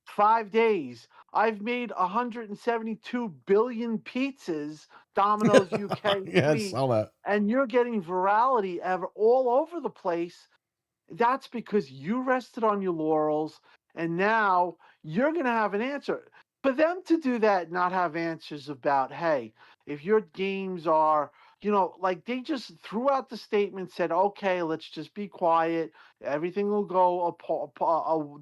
5 days. I've made 172 billion pizzas, Domino's UK Yeah, I fleet, saw that. and you're getting virality all over the place. That's because you rested on your laurels, and now you're going to have an answer. For them to do that, not have answers about, hey, if your games are, like they just threw out the statement, said, okay, let's just be quiet. Everything will go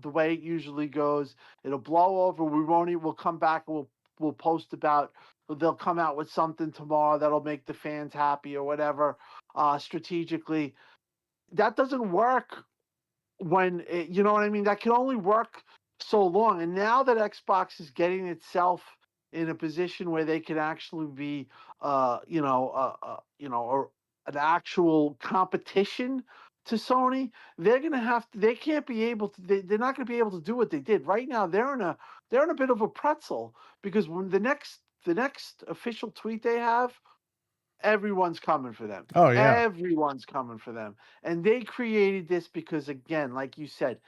the way it usually goes. It'll blow over. We'll come back and we'll post about, they'll come out with something tomorrow that'll make the fans happy or whatever, strategically. That doesn't work you know what I mean? That can only work so long. And now that Xbox is getting itself in a position where they can actually be, or an actual competition to Sony, they're gonna have to. They can't be able to. They're not gonna be able to do what they did right now. They're in a bit of a pretzel because when the next official tweet they have, everyone's coming for them. Oh yeah. Everyone's coming for them. And they created this because, again, like you said,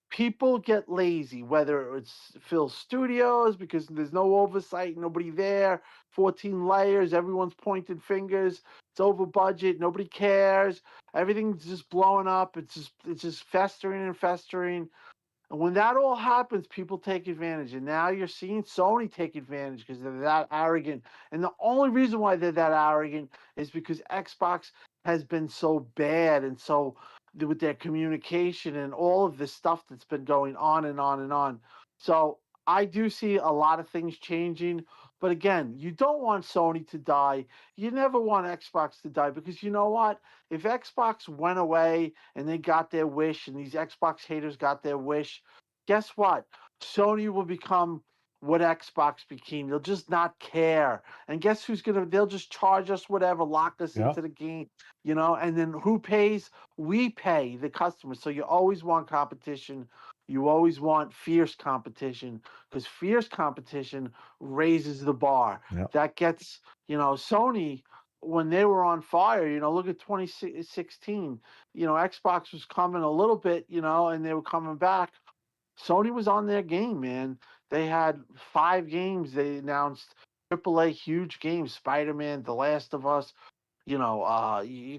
people get lazy, whether it's Phil Studios because there's no oversight, nobody there, 14 layers, everyone's pointing fingers, it's over budget, nobody cares, everything's just blowing up, it's just festering and festering. And when that all happens, people take advantage. And now you're seeing Sony take advantage because they're that arrogant. And the only reason why they're that arrogant is because Xbox has been so bad, and so with their communication and all of this stuff that's been going on and on and on. So I do see a lot of things changing. But again, you don't want Sony to die. You never want Xbox to die, because you know what? If Xbox went away and they got their wish, and these Xbox haters got their wish, guess what? Sony will become what Xbox became. They'll just not care. And guess who's they'll just charge us whatever, lock us Yeah. into the game, and then who pays? We pay, the customer. So you always want competition. You always want fierce competition, because fierce competition raises the bar. Yeah. That gets, Sony, when they were on fire, look at 2016, Xbox was coming a little bit, and they were coming back. Sony was on their game, man. They had 5 games they announced, AAA huge games, Spider-Man, The Last of Us, you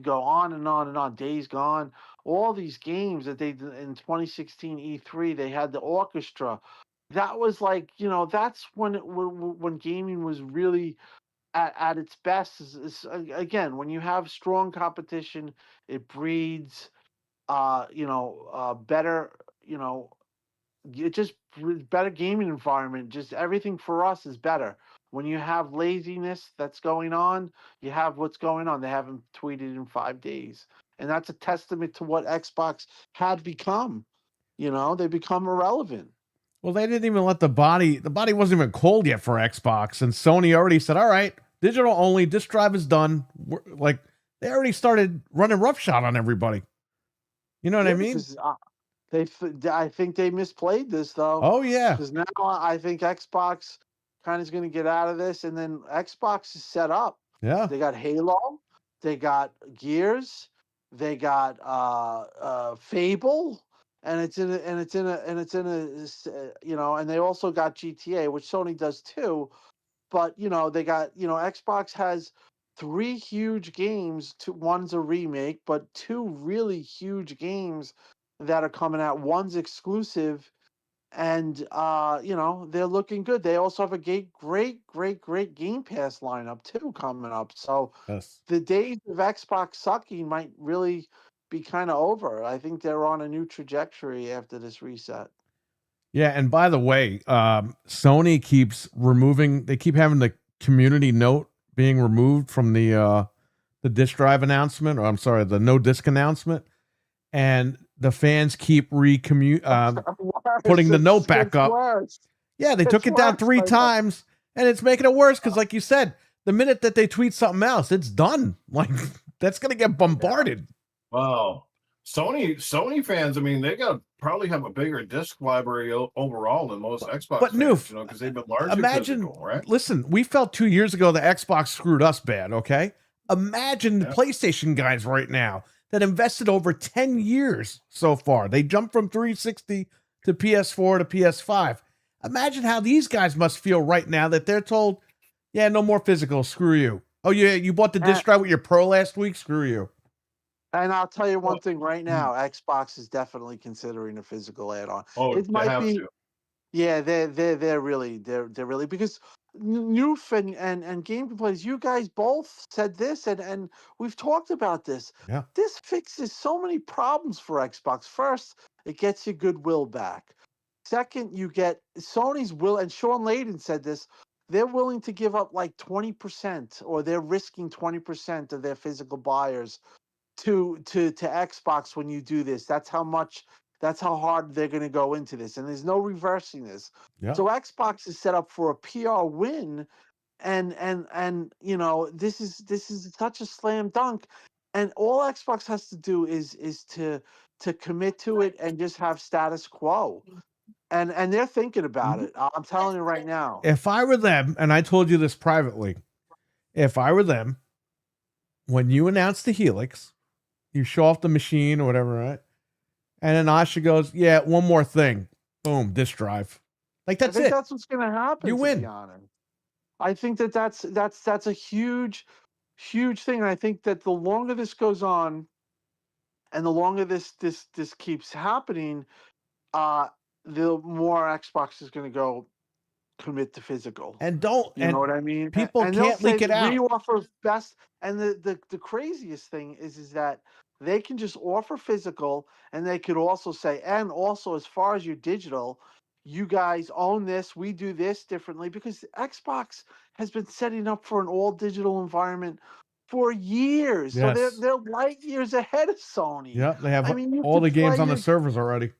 go on and on and on, Days Gone, all these games that they did in 2016 E3, they had the orchestra. That was like, that's when gaming was really at its best. Again, when you have strong competition, it breeds, better, it just better gaming environment. Just everything for us is better. When you have laziness that's going on, you have what's going on. They haven't tweeted in 5 days, and that's a testament to what Xbox had become. They become irrelevant. Well, they didn't even let the body wasn't even cold yet for Xbox, and Sony already said, all right, digital only, disk drive is done. Like, they already started running roughshod on everybody. You know what I mean? Because, I think they misplayed this, though. Oh yeah. Because now I think Xbox kind of is going to get out of this, and then Xbox is set up. Yeah. They got Halo, they got Gears, they got Fable, and it's in a, and they also got GTA, which Sony does too. But they got, Xbox has 3 huge games. One's a remake, but 2 really huge games that are coming out. One's exclusive, and they're looking good. They also have a great Game Pass lineup too coming up. So Yes. the days of Xbox sucking might really be kind of over. I think they're on a new trajectory after this reset. Yeah, and by the way, Sony keeps removing. They keep having the community note being removed from the disk drive announcement, or I'm sorry, the no disk announcement, and the fans keep putting the note back up. Worse. Yeah, they took it down 3 times, and it's making it worse because, like you said, the minute that they tweet something else, it's done. Like, that's gonna get bombarded. Wow. Sony fans, I mean, they got probably have a bigger disc library overall than most Xbox but fans, Noof, because they've been largely imagine, physical, right? Listen, we felt 2 years ago that Xbox screwed us bad, okay? Imagine the PlayStation guys right now that invested over 10 years so far. They jumped from 360 to PS4 to PS5. Imagine how these guys must feel right now that they're told, yeah, no more physical, screw you. Oh, yeah, you bought the disc drive with your Pro last week, screw you. And I'll tell you one thing right now: Xbox is definitely considering a physical add-on. Oh, it might be, to. Yeah, they're really because Noof and Game Complaints, you guys both said this, and we've talked about this. Yeah. This fixes so many problems for Xbox. First, it gets your goodwill back. Second, you get Sony's will, and Sean Layden said this. They're willing to give up like 20%, or they're risking 20% of their physical buyers to Xbox when you do this. That's how hard they're going to go into this, and there's no reversing this. Yeah. So Xbox is set up for a PR win, and this is such a slam dunk, and all Xbox has to do is to commit to it and just have status quo, and they're thinking about it. I'm telling you right now. If I were them, and I told you this privately, if I were them, when you announce the Helix, you show off the machine or whatever, right? And then Asha goes, yeah, one more thing. Boom, disk drive. Like, that's I think it. that's what's going to happen. You win. To be honest, I think that's a huge thing. And I think that the longer this goes on, and the longer this keeps happening, the more Xbox is going to go commit to physical. And don't You know and what I mean? people And they'll can't say leak it we out. offer best. And the craziest thing is that they can just offer physical, and they could also say, and also as far as your digital, you guys own this. We do this differently because Xbox has been setting up for an all digital environment for years. So Yes. they're light years ahead of Sony. Yep, they have I mean, you all could the games play on the your servers already.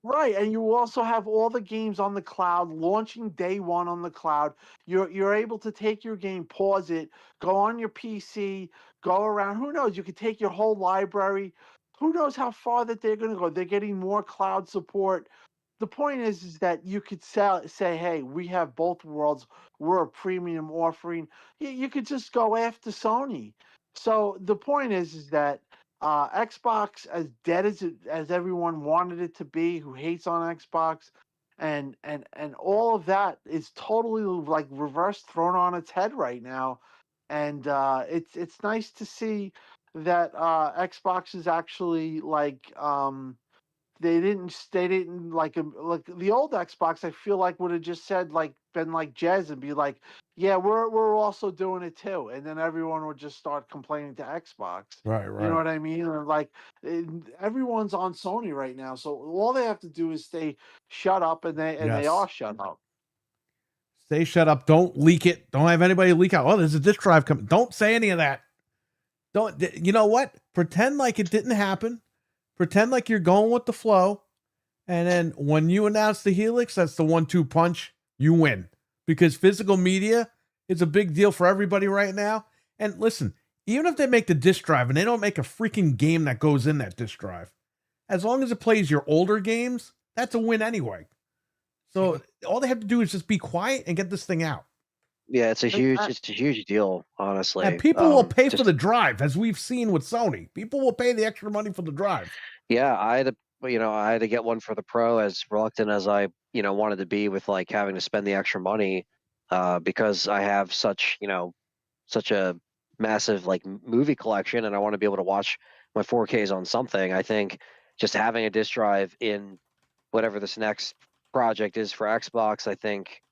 right, and you also have all the games on the cloud, launching day one on the cloud. You're able to take your game, pause it, go on your PC, go around. Who knows? You could take your whole library. Who knows how far that they're going to go? They're getting more cloud support. The point is that you could say, hey, we have both worlds. We're a premium offering. You could just go after Sony. So the point is that Xbox, as dead as everyone wanted it to be, who hates on Xbox, and all of that is totally like reverse thrown on its head right now, and it's nice to see that Xbox is actually they didn't like the old Xbox. I feel like would have just said like been like Jez and be like, yeah, we're also doing it too, and then everyone would just start complaining to Xbox. Right, You know right. what I mean? Or like everyone's on Sony right now, so all they have to do is stay shut up, and they Yes. are shut up. Stay shut up. Don't leak it. Don't have anybody leak out. Oh, there's a disk drive coming. Don't say any of that. Don't. You know what? Pretend like it didn't happen. Pretend like you're going with the flow. And then when you announce the Helix, that's the 1-2 punch. You win because physical media is a big deal for everybody right now. And listen, even if they make the disk drive and they don't make a freaking game that goes in that disk drive, as long as it plays your older games, that's a win anyway. So all they have to do is just be quiet and get this thing out. Yeah, it's a I- huge deal, honestly. And people will pay for Just the drive, as we've seen with Sony. People will pay the extra money for the drive. yeah, I had to get one for the Pro, as reluctant as I wanted to be with like having to spend the extra money, because I have such a massive like movie collection, and I want to be able to watch my 4Ks on something. I think just having a disk drive in whatever this next project is for Xbox, I think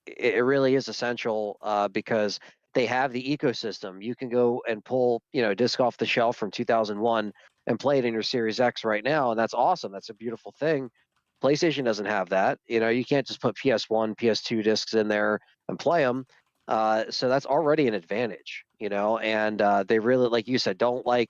it really is essential, because they have the ecosystem. You can go and pull, a disc off the shelf from 2001 and play it in your Series X right now, and that's awesome. That's a beautiful thing. PlayStation doesn't have that. You can't just put PS1, PS2 discs in there and play them. So that's already an advantage, and they really, like you said, don't like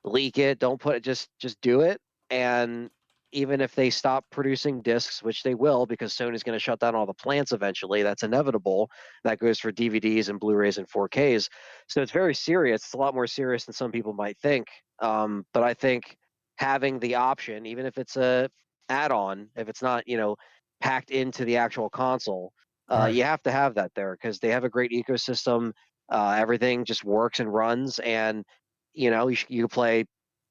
leak it. Don't put it. Just do it. And even if they stop producing discs, which they will, because Sony's going to shut down all the plants eventually, that's inevitable. That goes for DVDs and Blu-rays and 4Ks. So it's very serious. It's a lot more serious than some people might think. But I think having the option, even if it's a add-on, if it's not packed into the actual console, Right. you have to have that there because they have a great ecosystem. Everything just works and runs, and you play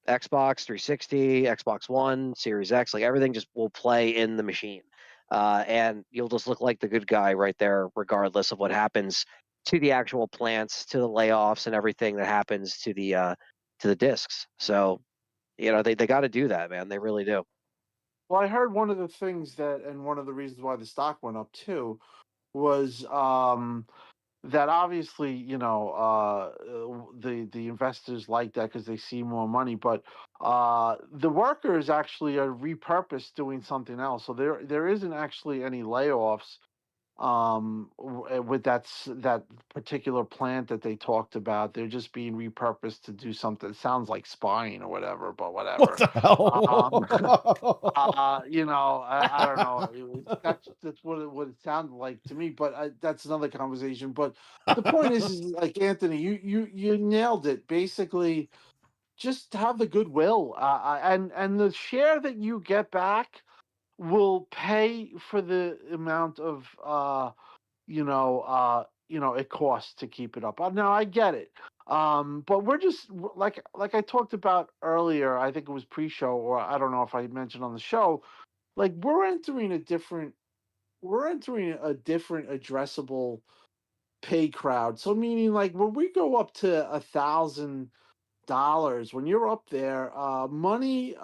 Xbox 360, Xbox One, Series X, like everything just will play in the machine. And you'll just look like the good guy right there, regardless of what happens to the actual plants, to the layoffs, and everything that happens to the discs. So, they got to do that, man. They really do. Well, I heard one of the things that, and one of the reasons why the stock went up too, was that obviously the investors like that because they see more money, but the workers actually are repurposed doing something else, so there isn't actually any layoffs with that particular plant that they talked about. They're just being repurposed to do something. It sounds like spying or whatever, but What whatever. the um hell? I don't know. That's what it sounded like to me, but that's another conversation. But the point is like Anthony, you nailed it. Basically, just have the goodwill, and the share that you get back will pay for the amount of it costs to keep it up. Now I get it. But we're just like I talked about earlier, I think it was pre-show, or I don't know if I mentioned on the show, like we're entering a different addressable pay crowd. So meaning like when we go up to $1,000, when you're up there, money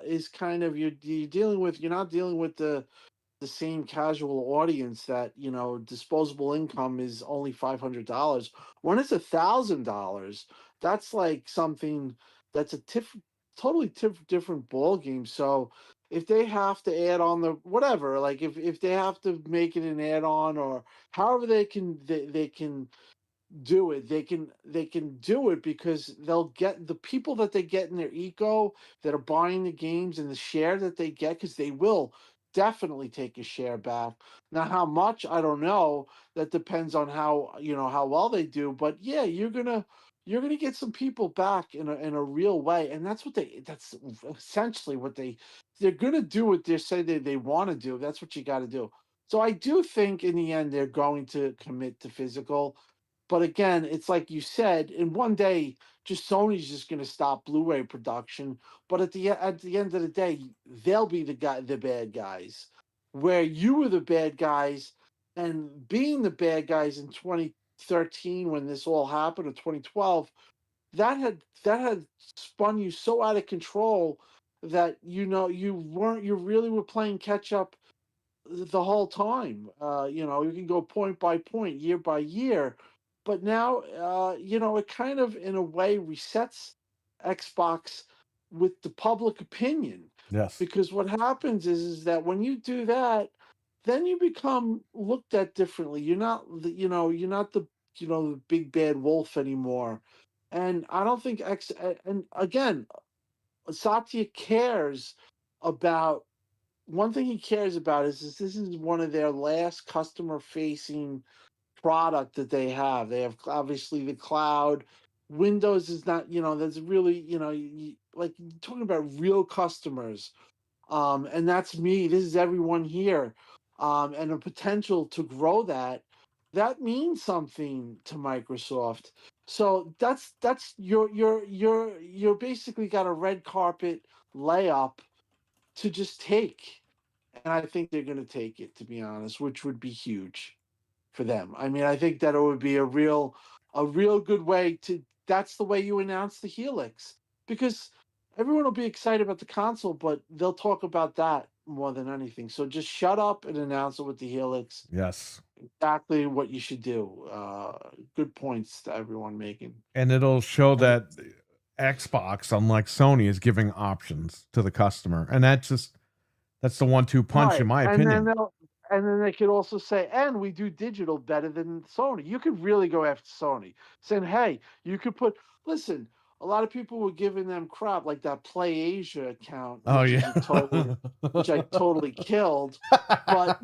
is kind of you're not dealing with the same casual audience that, you know, disposable income is only $500. When it's $1,000, that's like something that's a totally different ball game. So if they have to add on the whatever, like if they have to make it an add-on, or however they can do it, they can do it, because they'll get the people that they get in their eco that are buying the games, and the share that they get, because they will definitely take a share back. Now how much, I don't know. That depends on how, you know, how well they do, but yeah, you're gonna get some people back in a real way. And that's essentially what they're gonna do, what they say they want to do. That's what you got to do. So I do think in the end they're going to commit to physical. But again, it's like you said, in one day, just Sony's just going to stop Blu-ray production. But at the end of the day, they'll be the bad guys. Where you were the bad guys, and being the bad guys in 2013 when this all happened, or 2012, that had spun you so out of control that, you know, you really were playing catch up the whole time. You know, you can go point by point, year by year, but now, you know, it kind of, in a way, resets Xbox with the public opinion, Yes. because what happens is that when you do that, then you become looked at differently. You're not the, the big bad wolf anymore. And I don't think and again, Satya cares about one thing he cares about is this is one of their last customer facing product that they have. They have obviously the cloud. Windows is not, that's really, like you're talking about real customers. And that's me. This is everyone here. And the potential to grow that means something to Microsoft. So that's you're basically got a red carpet layup to just take. And I think they're going to take it, to be honest, which would be huge for them. I mean, I think that it would be a real good way to. That's the way you announce the Helix, because everyone will be excited about the console, but they'll talk about that more than anything. So just shut up and announce it with the Helix. Yes. Exactly what you should do. Good points to everyone making. And it'll show And that Xbox, unlike Sony, is giving options to the customer. And that's the 1-2 punch, in right, my and then opinion. they could also say, and we do digital better than Sony. You could really go after Sony, saying, hey, you could put. Listen, a lot of people were giving them crap, like that Play Asia account, Oh which yeah. is which I totally killed. But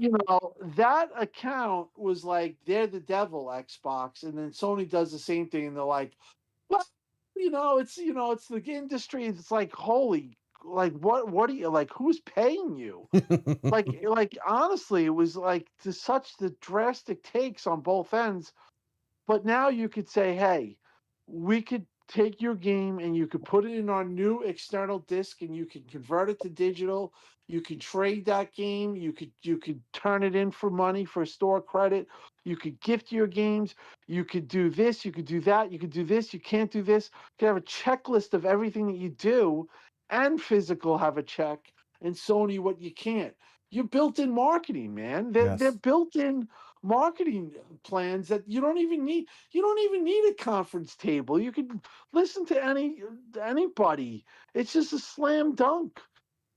that account was like they're the devil, Xbox, and then Sony does the same thing, and they're like, well, it's the industry. It's like, holy, like what do you like? Who's paying you? Like honestly, it was like to such the drastic takes on both ends. But now you could say, hey, we could take your game and you could put it in our new external disc, and you can convert it to digital. You can trade that game. You could turn it in for money, for store credit. You could gift your games. You could do this. You could do that. You could do this. You can't do this. You could have a checklist of everything that you do, and physical have a check. And Sony, what you can't. You're built-in marketing, man. They're Yes. built-in marketing plans that you don't even need. You don't even need a conference table. You could listen to anybody. It's just a slam dunk.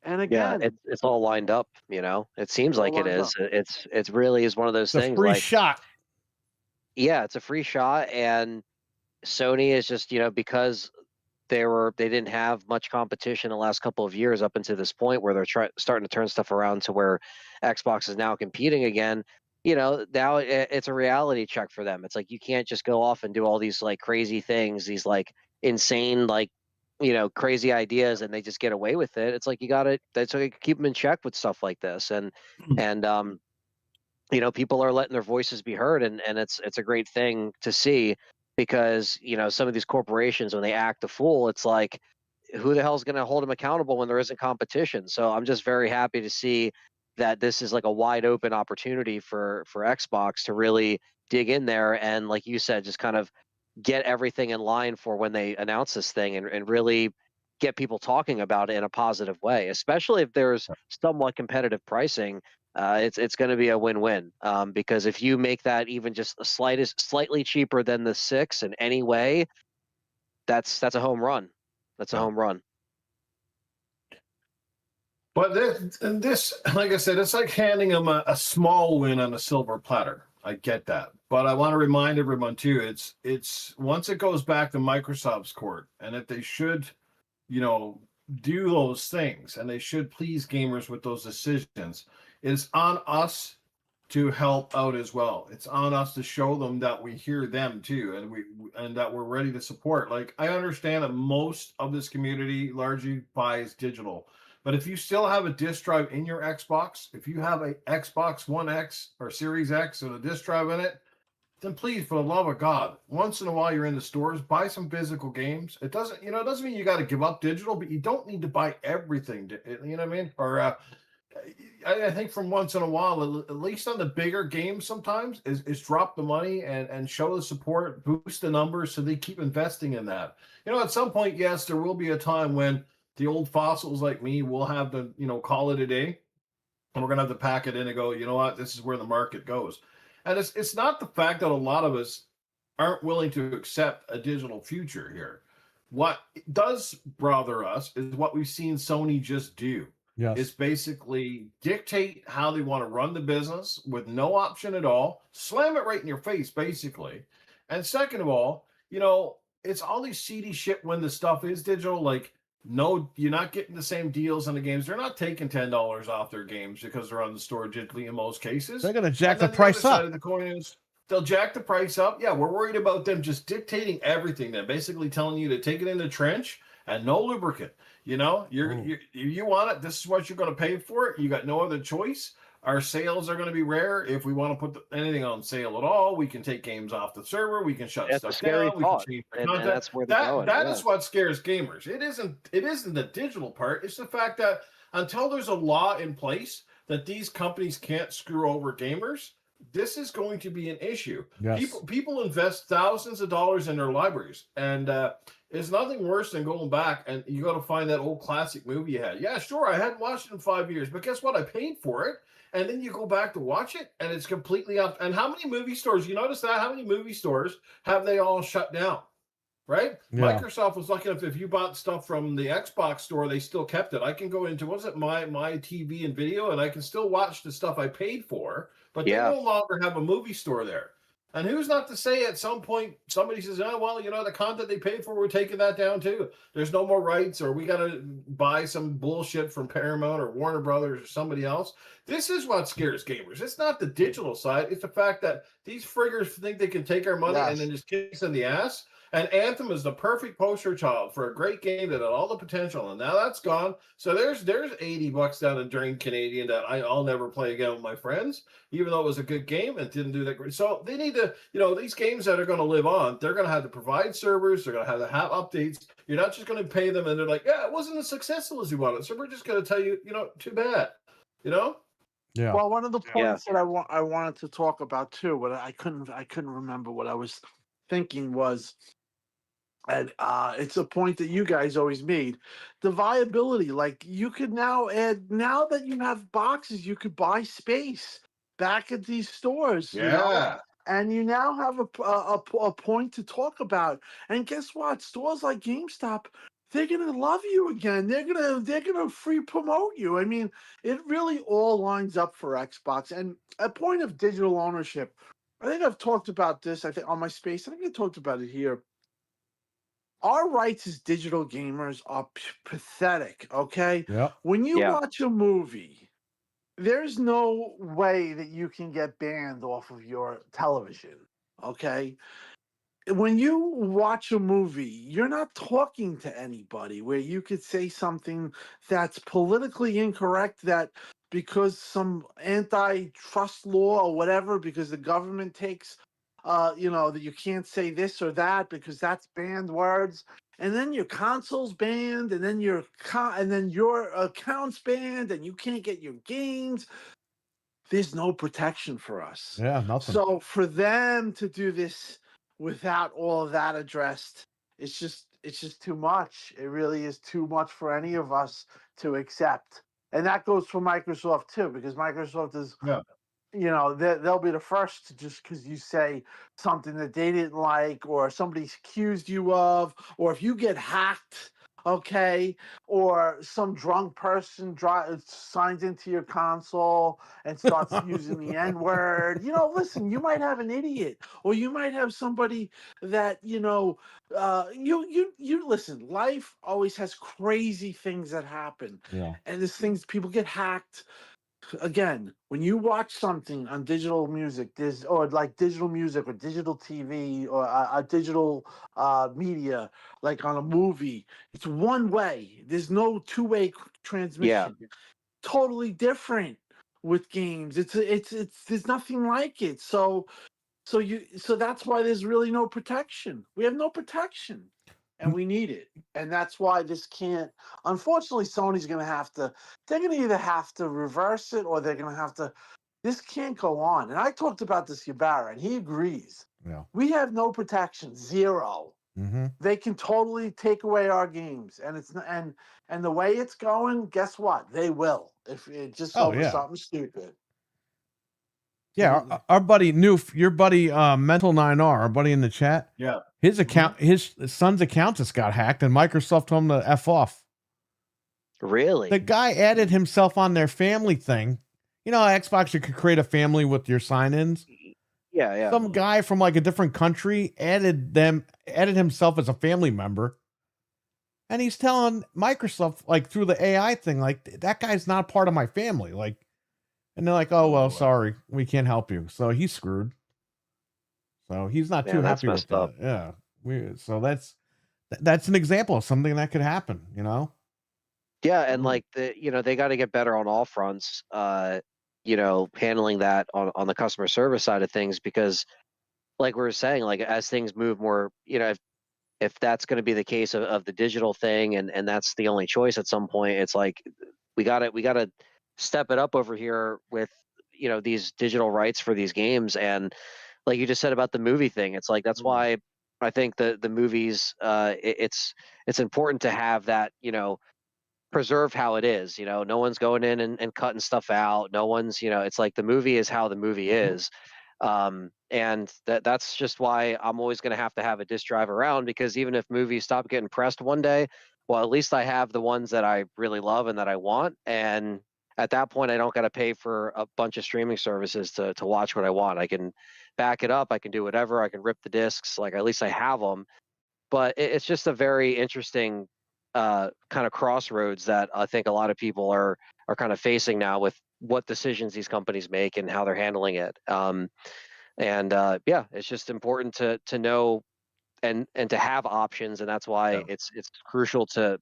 And Yeah, again, it's all lined up. It seems it's all like it lined is. up. It's really is one of those It's a things. free Like, shot. yeah, it's a free shot, and Sony is just because they didn't have much competition the last couple of years up until this point where they're starting to turn stuff around to where Xbox is now competing again. Now it's a reality check for them. It's like you can't just go off and do all these like crazy things, these like insane like crazy ideas, and they just get away with it. It's like you got to that's why you keep them in check with stuff like this, and people are letting their voices be heard, and it's a great thing to see, because some of these corporations, when they act a fool, it's like, who the hell's going to hold them accountable when there isn't competition? So I'm just very happy to see that this is like a wide open opportunity for Xbox to really dig in there, and like you said, just kind of get everything in line for when they announce this thing, and really get people talking about it in a positive way, especially if there's somewhat competitive pricing. it's going to be a win-win. Because if you make that even just the slightly cheaper than the 6 in any way, that's a home run. That's a home run. But this, like I said, it's like handing them a small win on a silver platter. I get that, but I want to remind everyone too. It's once it goes back to Microsoft's court, and if they should, do those things, and they should please gamers with those decisions, it's on us to help out as well. It's on us to show them that we hear them too, and that we're ready to support. Like, I understand that most of this community largely buys digital. But if you still have a disk drive in your Xbox, if you have a Xbox One X or Series X and a disk drive in it, then please, for the love of God, once in a while you're in the stores, buy some physical games. It doesn't mean you got to give up digital, but you don't need to buy everything. You know what I mean? Or I think from once in a while, at least on the bigger games, sometimes is drop the money and show the support, boost the numbers, so they keep investing in that. At some point, yes, there will be a time when the old fossils like me will have to, call it a day, and we're gonna have to pack it in and go, you know what, this is where the market goes. And it's not the fact that a lot of us aren't willing to accept a digital future here. What does bother us is what we've seen Sony just do. Yes. Is basically dictate how they want to run the business with no option at all, slam it right in your face, basically. And second of all, it's all these seedy shit when the stuff is digital. Like, no, you're not getting the same deals on the games. They're not taking $10 off their games because they're on the store digitally in most cases. They're going to jack the The price other up. side of the coin is they'll jack the price up. Yeah, we're worried about them just dictating everything. Then basically telling you to take it in the trench and no lubricant. You want it. This is what you're going to pay for it. You got no other choice. Our sales are going to be rare. If we want to put anything on sale at all, we can take games off the server. We can shut stuff down. We can change the content. That's where they're going. That is what scares gamers. It isn't the digital part. It's the fact that until there's a law in place that these companies can't screw over gamers, this is going to be an issue. Yes. People invest thousands of dollars in their libraries, and there's nothing worse than going back and you got to find that old classic movie you had. Yeah, sure, I hadn't watched it in 5 years, but guess what? I paid for it. And then you go back to watch it, and it's completely up. And how many movie stores, you notice that? How many movie stores have they all shut down? Right? Yeah. Microsoft was lucky enough, if you bought stuff from the Xbox store, they still kept it. I can go into, my TV and video, and I can still watch the stuff I paid for, but they no longer have a movie store there. And who's not to say at some point somebody says, oh, well, the content they paid for, we're taking that down too. There's no more rights, or we got to buy some bullshit from Paramount or Warner Brothers or somebody else. This is what scares gamers. It's not the digital side. It's the fact that these friggers think they can take our money and then just kick us in the ass. And Anthem is the perfect poster child for a great game that had all the potential, and now that's gone. So there's $80 down the drain Canadian that I'll never play again with my friends, even though it was a good game and didn't do that great. So they need to, these games that are going to live on, they're going to have to provide servers. They're going to have updates. You're not just going to pay them and they're like, yeah, it wasn't as successful as you wanted, so we're just going to tell you, too bad, Yeah. Well, one of the points that I wanted to talk about too, but I couldn't remember what I was thinking was. And it's a point that you guys always made, the viability. Like, you could now add, now that you have boxes, you could buy space back at these stores. Yeah. And you now have a point to talk about. And guess what? Stores like GameStop, they're gonna love you again. They're gonna free promote you. I mean, it really all lines up for Xbox. And a point of digital ownership. I think I've talked about this. I think on my space. I think I talked about it here. Our rights as digital gamers are pathetic, okay? Yeah. When you watch a movie, there's no way that you can get banned off of your television, okay? When you watch a movie, you're not talking to anybody where you could say something that's politically incorrect, that because some antitrust law or whatever, because the government takes that you can't say this or that because that's banned words, and then your console's banned, and then your account's banned, and you can't get your games. There's no protection for us. Yeah, nothing. So for them to do this without all of that addressed, it's just too much. It really is too much for any of us to accept. and that goes for Microsoft too, because Microsoft is, Yeah. you know, they'll be the first to, just because you say something that they didn't like or somebody's accused you of, or if you get hacked, okay, or some drunk person signs into your console and starts using the N word. You know, listen, you might have an idiot, or you might have somebody that, you know, you listen. Life always has crazy things that happen, Yeah. and there's things, people get hacked. Again, when you watch something on digital music, or like digital music or digital TV or a digital media, like on a movie, it's one way. There's no two-way Yeah. transmission. Totally different with games. It's there's nothing like it. So that's why there's really no protection. We have no protection, and we need it. And that's why this can't. Unfortunately, Sony's going to have to. They're going to either have to reverse it, or they're going to have to. This can't go on. And I talked about this with Ybarra, and he agrees. Yeah. We have no protection, zero. Mm-hmm. They can totally take away our games, and it's not, and the way it's going, guess what? They will, if it just Oh over yeah. something stupid. Yeah, our buddy Noof, your buddy Mental 9R, our buddy in the chat, Yeah. his account, his son's account just got hacked, and Microsoft told him to F off. Really? The guy added himself on their family thing. You know, Xbox, you could create a family with your sign-ins. Yeah, yeah. Some guy from like a different country added himself as a family member. And he's telling Microsoft, like through the AI thing, like, that guy's not part of my family. Like, and they're like, oh, well, sorry, we can't help you. So he's screwed. So he's not too Man, that's happy with messed up. that. Yeah. So that's an example of something that could happen, you know? Yeah, and like they got to get better on all fronts. Handling that on the customer service side of things, because like we were saying, like as things move more, if that's going to be the case of the digital thing, and that's the only choice at some point, it's like we gotta step it up over here with these digital rights for these games. And like you just said about the movie thing, it's like that's why I think the movies, it's important to have that, preserved how it is. No one's going in and cutting stuff out. No one's, it's like the movie is how the movie is. And that's just why I'm always going to have a disk drive around, because even if movies stop getting pressed one day, well, at least I have the ones that I really love and that I want. And at that point, I don't got to pay for a bunch of streaming services to watch what I want. I can back it up. I can do whatever. I can rip the discs. Like, at least I have them. But it's just a very interesting kind of crossroads that I think a lot of people are kind of facing now with what decisions these companies make and how they're handling it. Yeah, it's just important to know and to have options, and that's why it's crucial to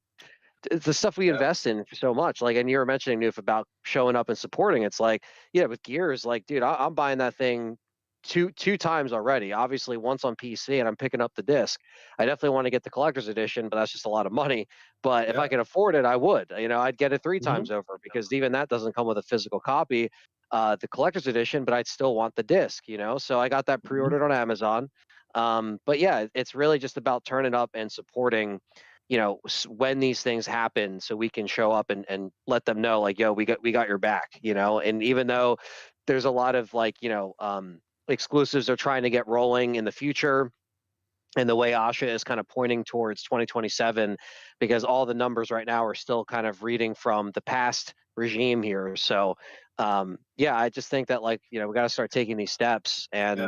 it's the stuff we invest in so much. Like, and you were mentioning, Noof, about showing up and supporting. It's like, yeah, with Gears, like, dude, I'm buying that thing two times already. Obviously, once on PC, and I'm picking up the disc. I definitely want to get the collector's edition, but that's just a lot of money. But if I could afford it, I would. I'd get it 3 times over, because even that doesn't come with a physical copy, the collector's edition. But I'd still want the disc. So I got that pre-ordered on Amazon. But yeah, it's really just about turning up and supporting, when these things happen, so we can show up and let them know, like, yo, we got your back. And even though there's a lot of, like, exclusives are trying to get rolling in the future, and the way Asha is kind of pointing towards 2027, because all the numbers right now are still kind of reading from the past regime here. So yeah, I just think that, like, we got to start taking these steps. And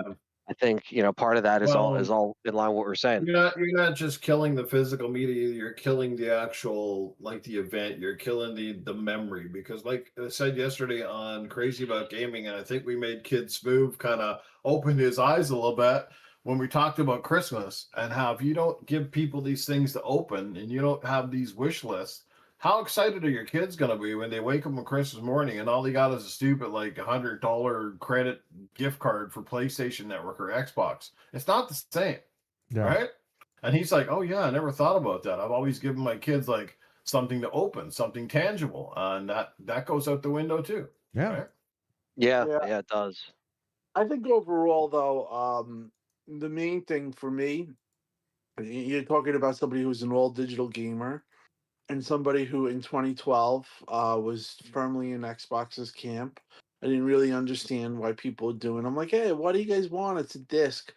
I think, part of that is all in line with what we're saying. You're not just killing the physical media, you're killing the actual, like, the event. You're killing the memory, because like I said yesterday on Crazy About Gaming, and I think we made Kid Smooth kind of opened his eyes a little bit when we talked about Christmas, and how if you don't give people these things to open and you don't have these wish lists, how excited are your kids going to be when they wake up on Christmas morning and all they got is a stupid, like, $100 credit gift card for PlayStation Network or Xbox? It's not the same, right? And he's like, oh yeah, I never thought about that. I've always given my kids, like, something to open, something tangible, and that goes out the window too. Yeah. Right? Yeah, it does. I think overall, though, the main thing for me, you're talking about somebody who's an all digital gamer. and somebody who in 2012 was firmly in Xbox's camp. I didn't really understand why people were doing. I'm like, hey, what do you guys want? It's a disc.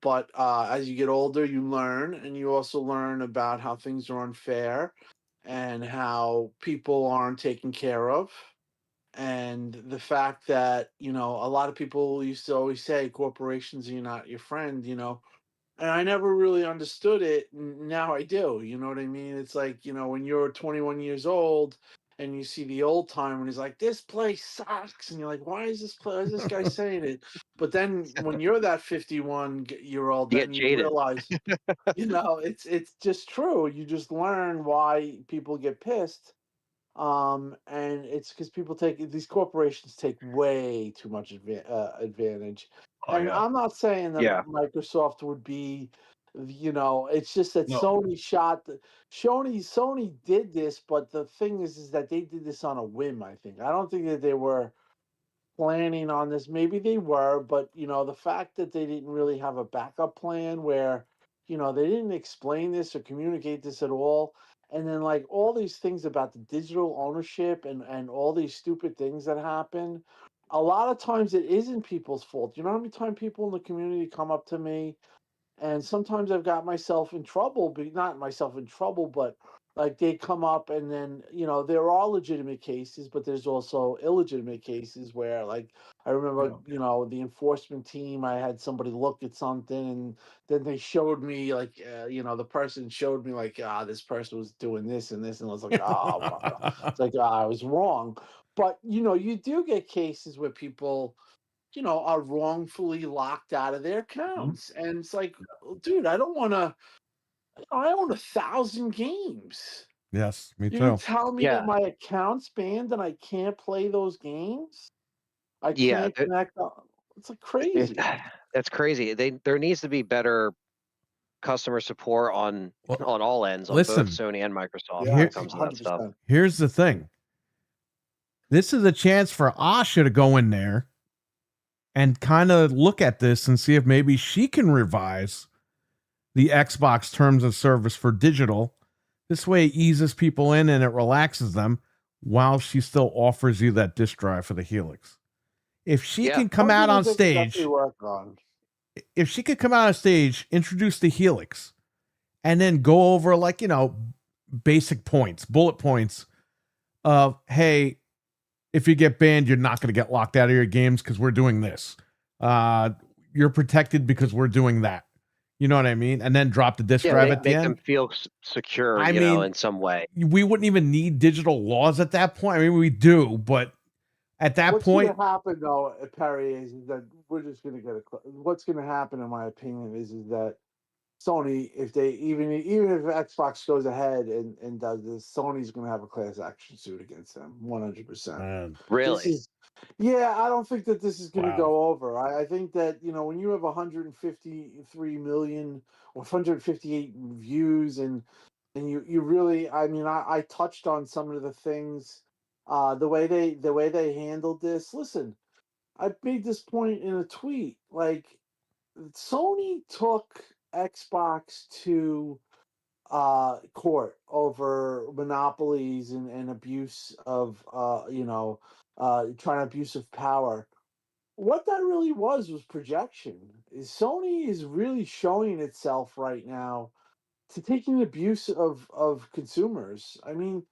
But as you get older, you learn, and you also learn about how things are unfair and how people aren't taken care of. And the fact that, a lot of people used to always say corporations are not your friend, and I never really understood it. Now I do. You know what I mean? It's like, when you're 21 years old and you see the old time and he's like, this place sucks. And you're like, why is this guy saying it? But then when you're that 51-year old, You then get you jaded. realize, it's just true. You just learn why people get pissed. And it's because these corporations take way too much advantage. Oh And yeah. I'm not saying that Yeah. Microsoft would be, it's just that No. Sony did this, but the thing is that they did this on a whim. I think. I don't think that they were planning on this. Maybe they were, but the fact that they didn't really have a backup plan where, they didn't explain this or communicate this at all. And then like all these things about the digital ownership and all these stupid things that happen, a lot of times it isn't people's fault. You know how many times people in the community come up to me and sometimes I've got myself in trouble, but not myself in trouble, but like they come up and then, there are legitimate cases, but there's also illegitimate cases where like I remember, Yeah. the enforcement team, I had somebody look at something and then they showed me like, the person showed me like, this person was doing this and this. And I was like, it's like, I was wrong. But, you do get cases where people, are wrongfully locked out of their Mhm. accounts. And it's like, well, dude, I don't want to, I own 1,000 games. Yes, me You can too. tell me that Yeah. my account's banned and I can't play those games. I Yeah. can't connect. It's like It, crazy. that's crazy. There needs to be better customer support on Well, on all ends, on both listen, Sony and Microsoft when Yeah, it here comes to that stuff. 100%. here's the thing. This is a chance for Asha to go in there and kind of look at this and see if maybe she can revise the Xbox terms of service for digital. This way it eases people in and it relaxes them while she still offers you that disk drive for the Helix. If she Yeah. can come out Something on that they could definitely stage, work on. if she could come out on stage, introduce the Helix, and then go over like, basic points, bullet points of, hey, if you get banned, you're not going to get locked out of your games because we're doing this. You're protected because we're doing that. You know what I mean? And then drop the disk Yeah. drive at the Make them end. feel secure, I mean, in some way. we wouldn't even need digital laws at that point. I mean, we do, but at that What's going point, to happen though, Perry, is that we're just going to get what's going to happen, in my opinion, is that Sony, if they even if Xbox goes ahead and does this, Sony's going to have a class action suit against them, 100%. This Really. is, yeah, I don't think that this is going to wow. go over. I think that when you have 153 million or 158 views, and you really, I mean, I touched on some of the things, the way they handled this. Listen, I made this point in a tweet, like Sony took Xbox to court over monopolies and abuse of trying abuse of power. What that really was projection. Sony is really showing itself right now to taking abuse of consumers. I mean,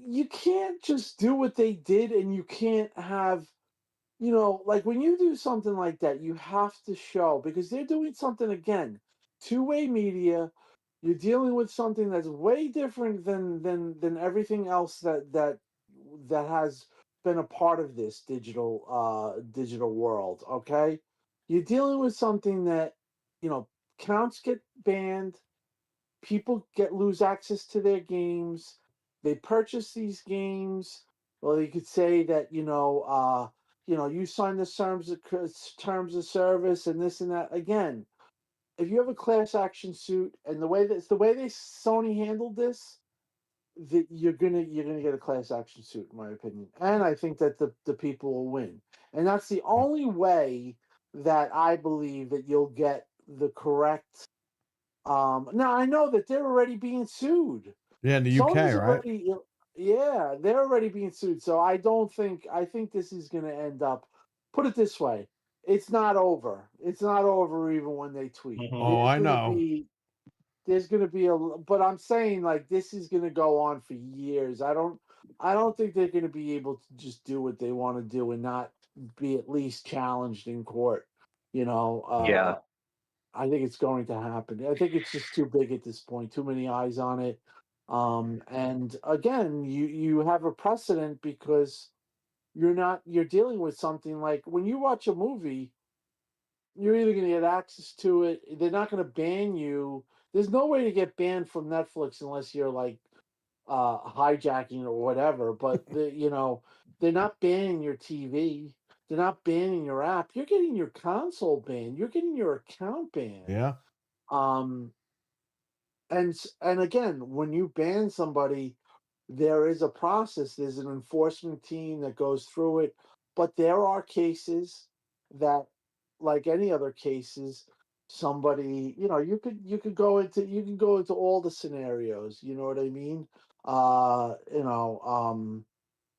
you can't just do what they did and you can't have, like when you do something like that, you have to show, because they're doing something again, two-way media. You're dealing with something that's way different than everything else that has been a part of this digital world. Okay, you're dealing with something that, you know, accounts get banned, people lose access to their games, they purchase these games. Well, you could say that, you sign the terms of service and this and that. Again, if you have a class action suit, and the way they Sony handled this, that you're gonna get a class action suit, in my opinion. And I think that the people will win. And that's the only way that I believe that you'll get the correct. Now I know that they're already being sued. Yeah, in the UK, Sony's right? already, yeah, they're already being sued. So I don't think I think this is going to end up. Put it this way, it's not over. It's not over even when they tweet. Oh, I know. There's going to be but I'm saying like this is going to go on for years. I don't think they're going to be able to just do what they want to do and not be at least challenged in court. You know, Yeah. I think it's going to happen. I think it's just too big at this point, too many eyes on it. And again, you have a precedent because you're dealing with something like when you watch a movie, you're either going to get access to it. They're not going to ban you. There's no way to get banned from Netflix unless you're like hijacking or whatever. But they're not banning your TV. They're not banning your app. You're getting your console banned. You're getting your account banned. Yeah. Um, and again, when you ban somebody, there is a process. There's an enforcement team that goes through it. But there are cases that, like any other cases, somebody, you could go into all the scenarios. You know what I mean?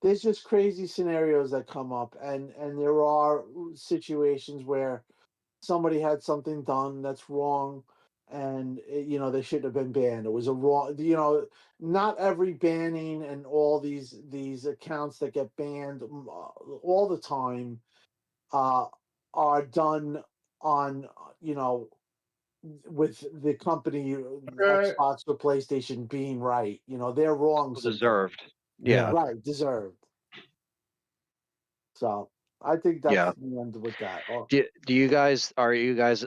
There's just crazy scenarios that come up, and there are situations where somebody had something done that's wrong, and they shouldn't have been banned. It was a wrong. Not every banning and all these accounts that get banned all the time uh, are done on with the company Okay. Xbox or PlayStation being right. They're wrong sometimes. Deserved. Yeah. Yeah. Right, deserved. So I think that's Yeah. the end with that. Oh, Are you guys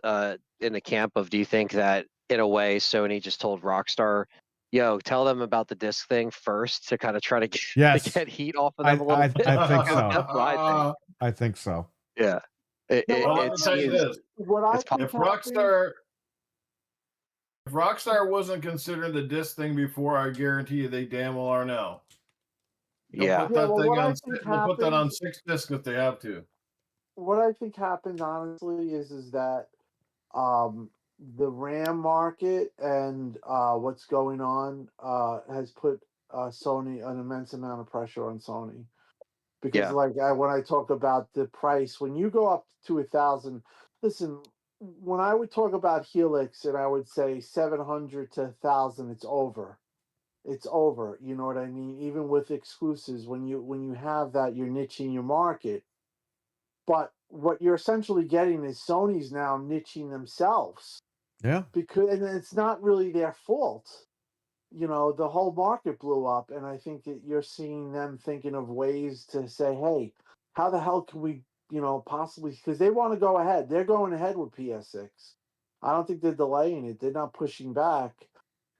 in the camp of, do you think that in a way Sony just told Rockstar, yo, tell them about the disc thing first to kind of try to Yes. get heat off of them a little bit? I think so. That's what I think. I think so. Yeah. It, No, it, Well, let it me tell you seems this: what I it's think if happened. Rockstar wasn't considering the disc thing before, I guarantee you they damn well are now. They'll yeah. put Yeah, that well, thing what I on. think They'll put that on happened. 6 discs if they have to. What I think happened, honestly, is that um, the RAM market and what's going on has put Sony an immense amount of pressure on Sony because, Yeah. like, when I talk about the price, when you go up to 1,000, listen. When I would talk about Helix and I would say 700 to 1,000, it's over. It's over. You know what I mean? Even with exclusives, when you have that, you're niching your market. But what you're essentially getting is Sony's now niching themselves Yeah. because, and it's not really their fault. The whole market blew up, and I think that you're seeing them thinking of ways to say, "Hey, how the hell can we, possibly?" Because they want to go ahead. They're going ahead with PS6. I don't think they're delaying it. They're not pushing back,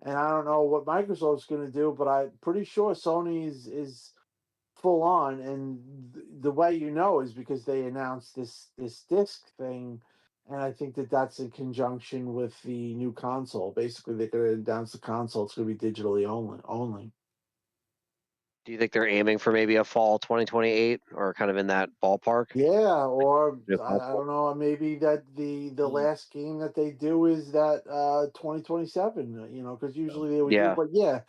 and I don't know what Microsoft's going to do, but I'm pretty sure Sony is full on, and the way is because they announced this disc thing, and I think that that's in conjunction with the new console. Basically, they're going to announce the console. It's going to be digitally only. Do you think they're aiming for maybe a fall 2028 or kind of in that ballpark? Yeah, or Yeah. I don't know. Maybe that the last game that they do is that 2027. Because usually they would do. Yeah. But yeah,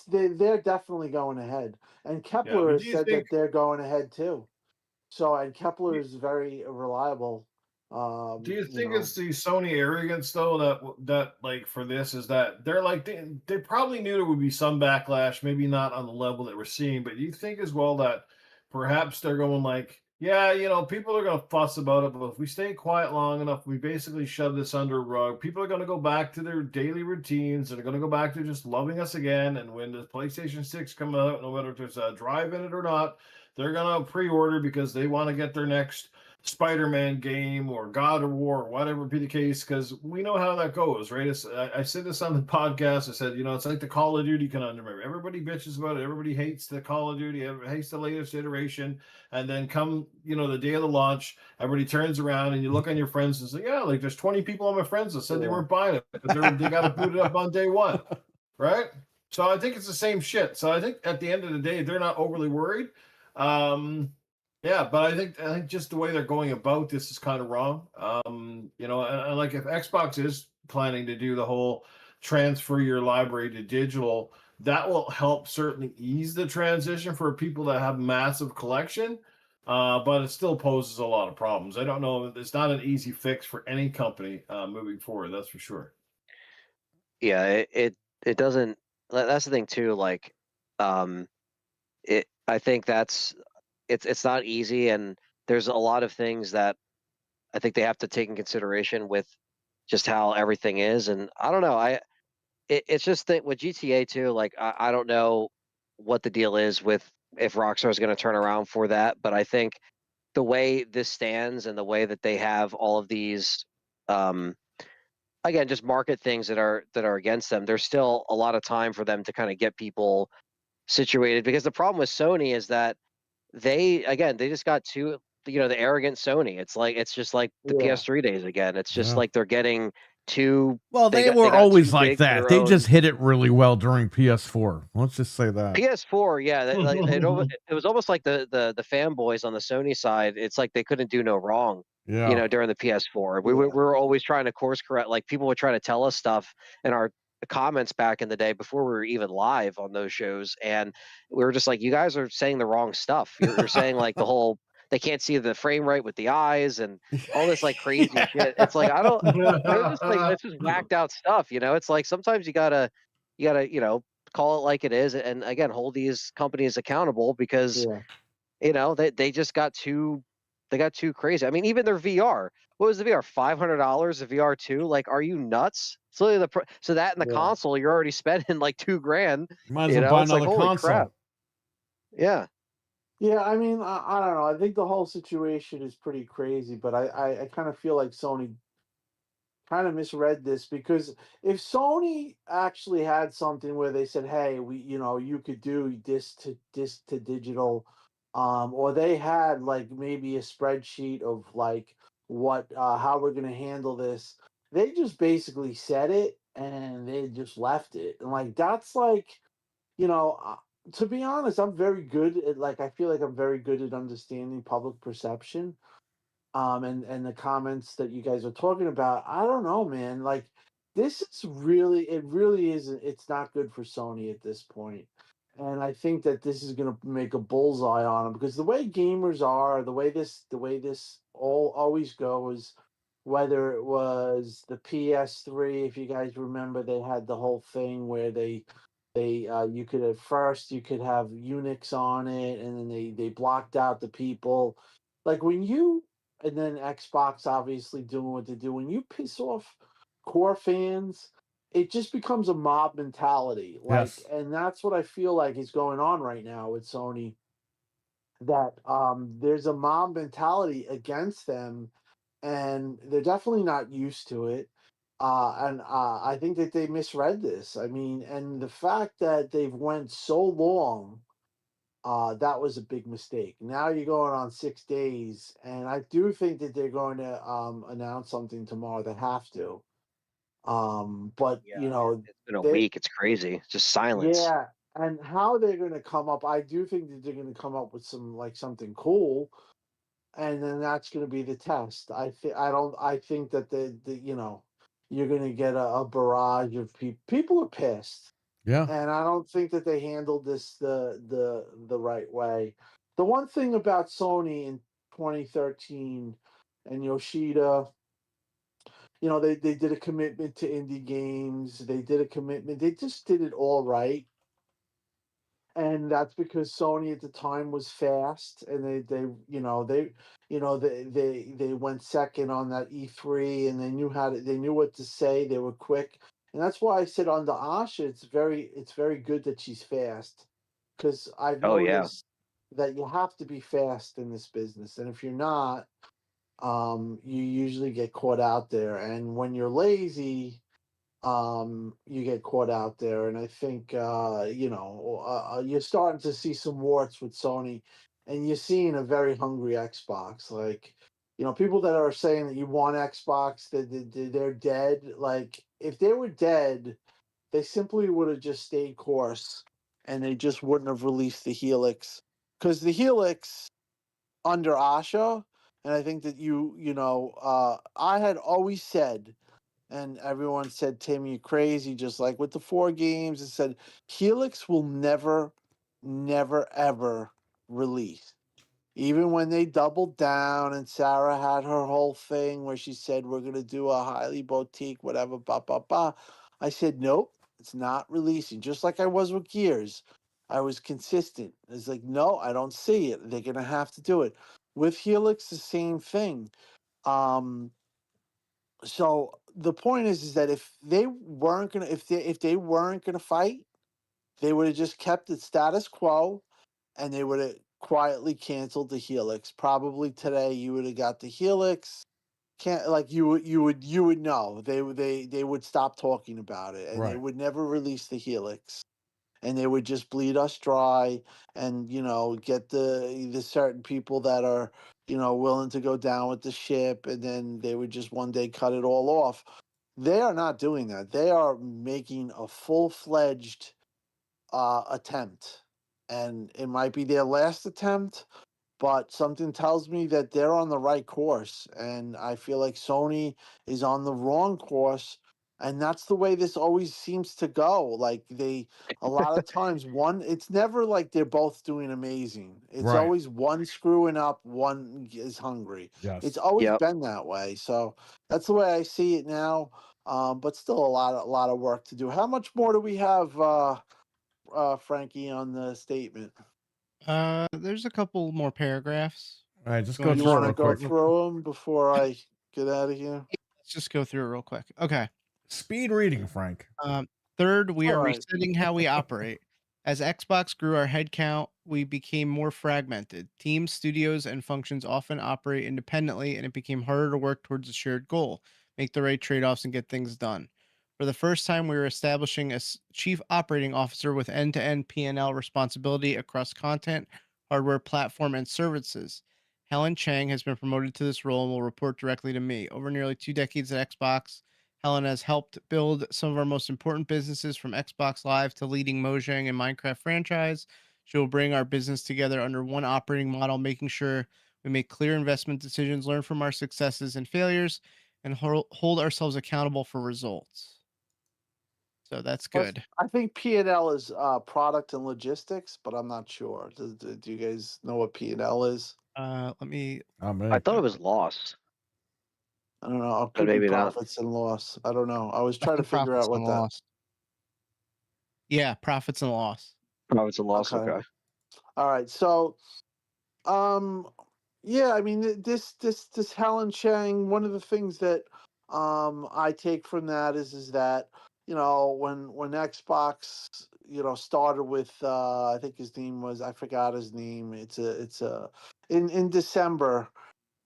they're definitely going ahead, and Yeah, Kepler but do has you said think? that they're going ahead too. So, and Kepler is very reliable. Do you You think know, it's the Sony arrogance though that like for this is that they're like they probably knew there would be some backlash, maybe not on the level that we're seeing, but you think as well that perhaps they're going like, yeah, people are going to fuss about it, but if we stay quiet long enough, we basically shove this under a rug. People are going to go back to their daily routines. They're going to go back to just loving us again. And when the PlayStation 6 comes out, no matter if there's a drive in it or not, they're going to pre-order because they want to get their next Spider-Man game or God of War, or whatever be the case, because we know how that goes, right? I said this on the podcast. I said, it's like the Call of Duty conundrum. Everybody bitches about it. Everybody hates the Call of Duty. Everybody hates the latest iteration. And then come, the day of the launch, everybody turns around and you look on your friends and say, yeah, like there's 20 people on my friends that said they weren't buying it, but they got it booted up on day one, right? So I think it's the same shit. So I think at the end of the day, they're not overly worried. Yeah, but I think just the way they're going about this is kind of wrong. And like if Xbox is planning to do the whole transfer your library to digital, that will help certainly ease the transition for people that have massive collection. But it still poses a lot of problems. I don't know. It's not an easy fix for any company moving forward. That's for sure. Yeah, it doesn't. That's the thing too. Like, I think it's not easy, and there's a lot of things that I think they have to take in consideration with just how everything is. And I don't know. It's just that with GTA too. Like, I don't know what the deal is with if Rockstar is going to turn around for that, but I think the way this stands and the way that they have all of these, um, again, just market things that are against them, there's still a lot of time for them to kind of get people situated. Because the problem with Sony is that they just got too, the arrogant Sony. It's just like the Yeah. PS3 days again. It's just Yeah. like they're getting too. Well, They they got they were got always too like big for that. their They own. just hit it really well during PS4. Let's just say that. PS4, yeah, it was almost like the fanboys on the Sony side. It's like they couldn't do no wrong, Yeah. during the PS4. We Yeah. were always trying to course correct. Like, people would try to tell us stuff in our comments back in the day before we were even live on those shows, and we were just like, "You guys are saying the wrong stuff. You're saying like the whole they can't see the frame rate with the eyes and all this like crazy shit." It's like I don't. It was just like it's just whacked out stuff. It's like sometimes you gotta call it like it is, and again hold these companies accountable, because Yeah. they just got too crazy. I mean, even their VR. What was the VR? $500 a VR2? Like, are you nuts? So so that and the Yeah. console, you're already spending like 2 grand. You might as well buy It's like, another holy crap. console. Yeah. Yeah, I mean, I don't know. I think the whole situation is pretty crazy, but I kind of feel like Sony kind of misread this, because if Sony actually had something where they said, "Hey, you could do this to digital," or they had like maybe a spreadsheet of like how we're gonna handle this, they just basically said it and they just left it, and like that's like, you know. To be honest, I'm very good at I feel like I'm very good at understanding public perception, and the comments that you guys are talking about. I don't know, man. Like, this is really, it really is, it's not good for Sony at this point. And I think that this is going to make a bullseye on them, because the way gamers are, the way this all always goes, whether it was the PS3, if you guys remember, they had the whole thing where you could, at first you could have Unix on it, and then they blocked out the people. Like, and then Xbox obviously doing what they do. When you piss off core fans, it just becomes a mob mentality. Yes. And that's what I feel like is going on right now with Sony. That there's a mob mentality against them, and they're definitely not used to it. And I think that they misread this. I mean, and the fact that they've went so long, that was a big mistake. Now you're going on 6 days, and I do think that they're going to announce something tomorrow. They have to. But Yeah. It's been a they week. It's crazy. It's just silence. yeah, and how they're going to come up, I do think that they're going to come up with something cool, and then that's going to be the test. I think that you're going to get a barrage of people. People are pissed, Yeah. and I don't think that they handled this the right way. The one thing about Sony in 2013 and Yoshida, they did a commitment to indie games. They did a commitment. They just did it all right, and that's because Sony at the time was fast, and they went second on that E3, and they knew what to say. They were quick, and that's why I said on the Asha, it's very good that she's fast, because I've Oh yeah. noticed that you have to be fast in this business, and if you're not, you usually get caught out there, and when you're lazy, you get caught out there. And I think you're starting to see some warts with Sony, and you're seeing a very hungry Xbox. Like, people that are saying that you want Xbox, they're dead. Like, if they were dead, they simply would have just stayed course, and they just wouldn't have released the Helix, because the Helix under Asha, and I think that I had always said and everyone said, Tim, you crazy, just like with the 4 games. It said Helix will never, never, ever release. Even when they doubled down and Sarah had her whole thing where she said, we're going to do a highly boutique, whatever, blah, blah, blah. I said, nope, it's not releasing. Just like I was with Gears. I was consistent. It's like, no, I don't see it. They're going to have to do it. With Helix, the same thing. Um, so the point is that if they weren't gonna, if they weren't gonna fight, they would have just kept it status quo, and they would have quietly canceled the Helix. Probably today, you would have got the Helix. Can't like you would know they would stop talking about it, and they Right. would never release the Helix, and they would just bleed us dry, and get the certain people that are willing to go down with the ship, and then they would just one day cut it all off. They are not doing that. They are making a full-fledged attempt, and it might be their last attempt, but something tells me that they're on the right course, and I feel like Sony is on the wrong course, and that's the way this always seems to go. Like a lot of times, it's never like they're both doing amazing. It's Right. always one screwing up, one is hungry. It's Yes. always Yep. been that way. So that's the way I see it now. But still a lot of work to do. How much more do we have, Frankie, on the statement? There's a couple more paragraphs. All right, just You go wanna You just through it want to real run go quick. real through them before I get out of here? Let's just go through it real quick. Okay. Speed reading, Frank. Third, we All are right. resetting how we operate. As Xbox grew our headcount, we became more fragmented. Teams, studios, and functions often operate independently, and it became harder to work towards a shared goal, make the right trade offs, and get things done. For the first time, we were establishing a chief operating officer with end to end P&L responsibility across content, hardware, platform, and services. Helen Chang has been promoted to this role and will report directly to me. Over nearly 2 decades at Xbox, Helen has helped build some of our most important businesses from Xbox Live to leading Mojang and Minecraft franchise. She will bring our business together under one operating model, making sure we make clear investment decisions, learn from our successes and failures, and hold ourselves accountable for results. So that's Plus, good. I think P&L is product and logistics, but I'm not sure. Do you guys know what P&L is? Let me. Oh, I man. thought it was lost, I don't know. It but could be maybe not. profits and loss. I don't know. I was I trying to think figure profits out and what that. loss. Yeah, profits and loss. Profits and loss. Okay. Okay. All right. So, um, yeah. I mean, this Helen Chang. One of the things that I take from that is that when Xbox started with I think his name was, I forgot his name. It's a in December.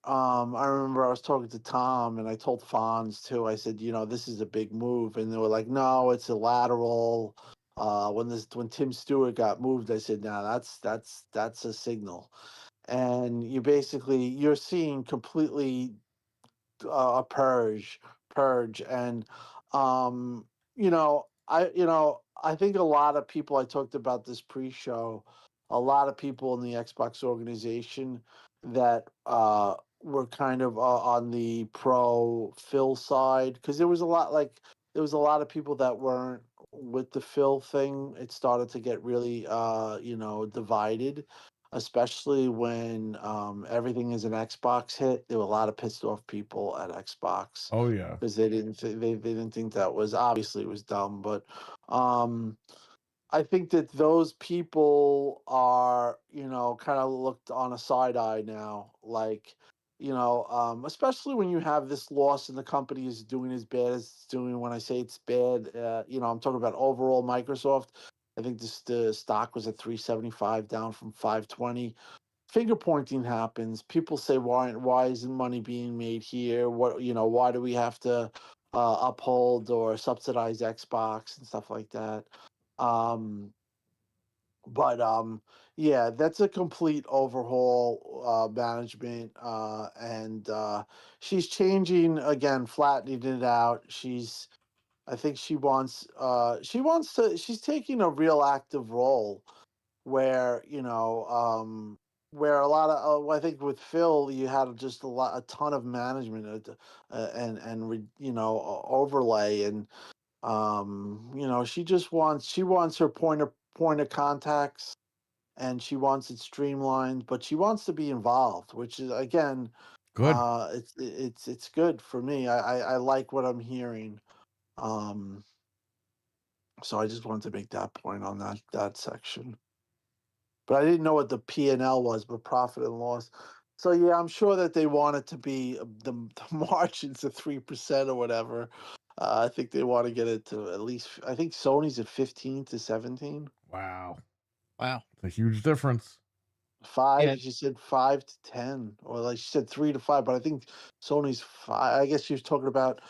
I remember I was talking to Tom, and I told Fonz too. I said, this is a big move, and they were like, no, it's a lateral. When Tim Stewart got moved, I said, no, that's a signal. And you're seeing completely a purge, and I think a lot of people, I talked about this pre-show, a lot of people in the Xbox organization that were kind of on the pro Phil side, because there was a lot of people that weren't with the Phil thing. It started to get really divided, especially when everything is an Xbox hit. There were a lot of pissed off people at Xbox Oh, yeah. because they didn't think that was, obviously it was dumb, but um, I think that those people are kind of looked on a side eye now, like especially when you have this loss and the company is doing as bad as it's doing. When I say it's bad, I'm talking about overall Microsoft. I think the stock was at 375, down from 520. Finger pointing happens. People say, why isn't money being made here? Why do we have to uphold or subsidize Xbox and stuff like that? Um, but yeah, that's a complete overhaul, management, and she's changing again, flattening it out. I think she's taking a real active role where where a lot of I think with Phil, you had just a ton of management overlay, and she wants her point of contacts, and she wants it streamlined, but she wants to be involved, which is again, Good. it's good for me. I like what I'm hearing. Um, so I just wanted to make that point on that section. But I didn't know what the P&L was, but profit and loss. So yeah, I'm sure that they want it to be the margins of 3% or whatever. I think they want to get it to at least. I think Sony's at 15 to 17. Wow. Wow. It's a huge difference. Five. Yeah. She said 5 to 10, or like she said 3 to 5. But I think Sony's 5. I guess she was talking about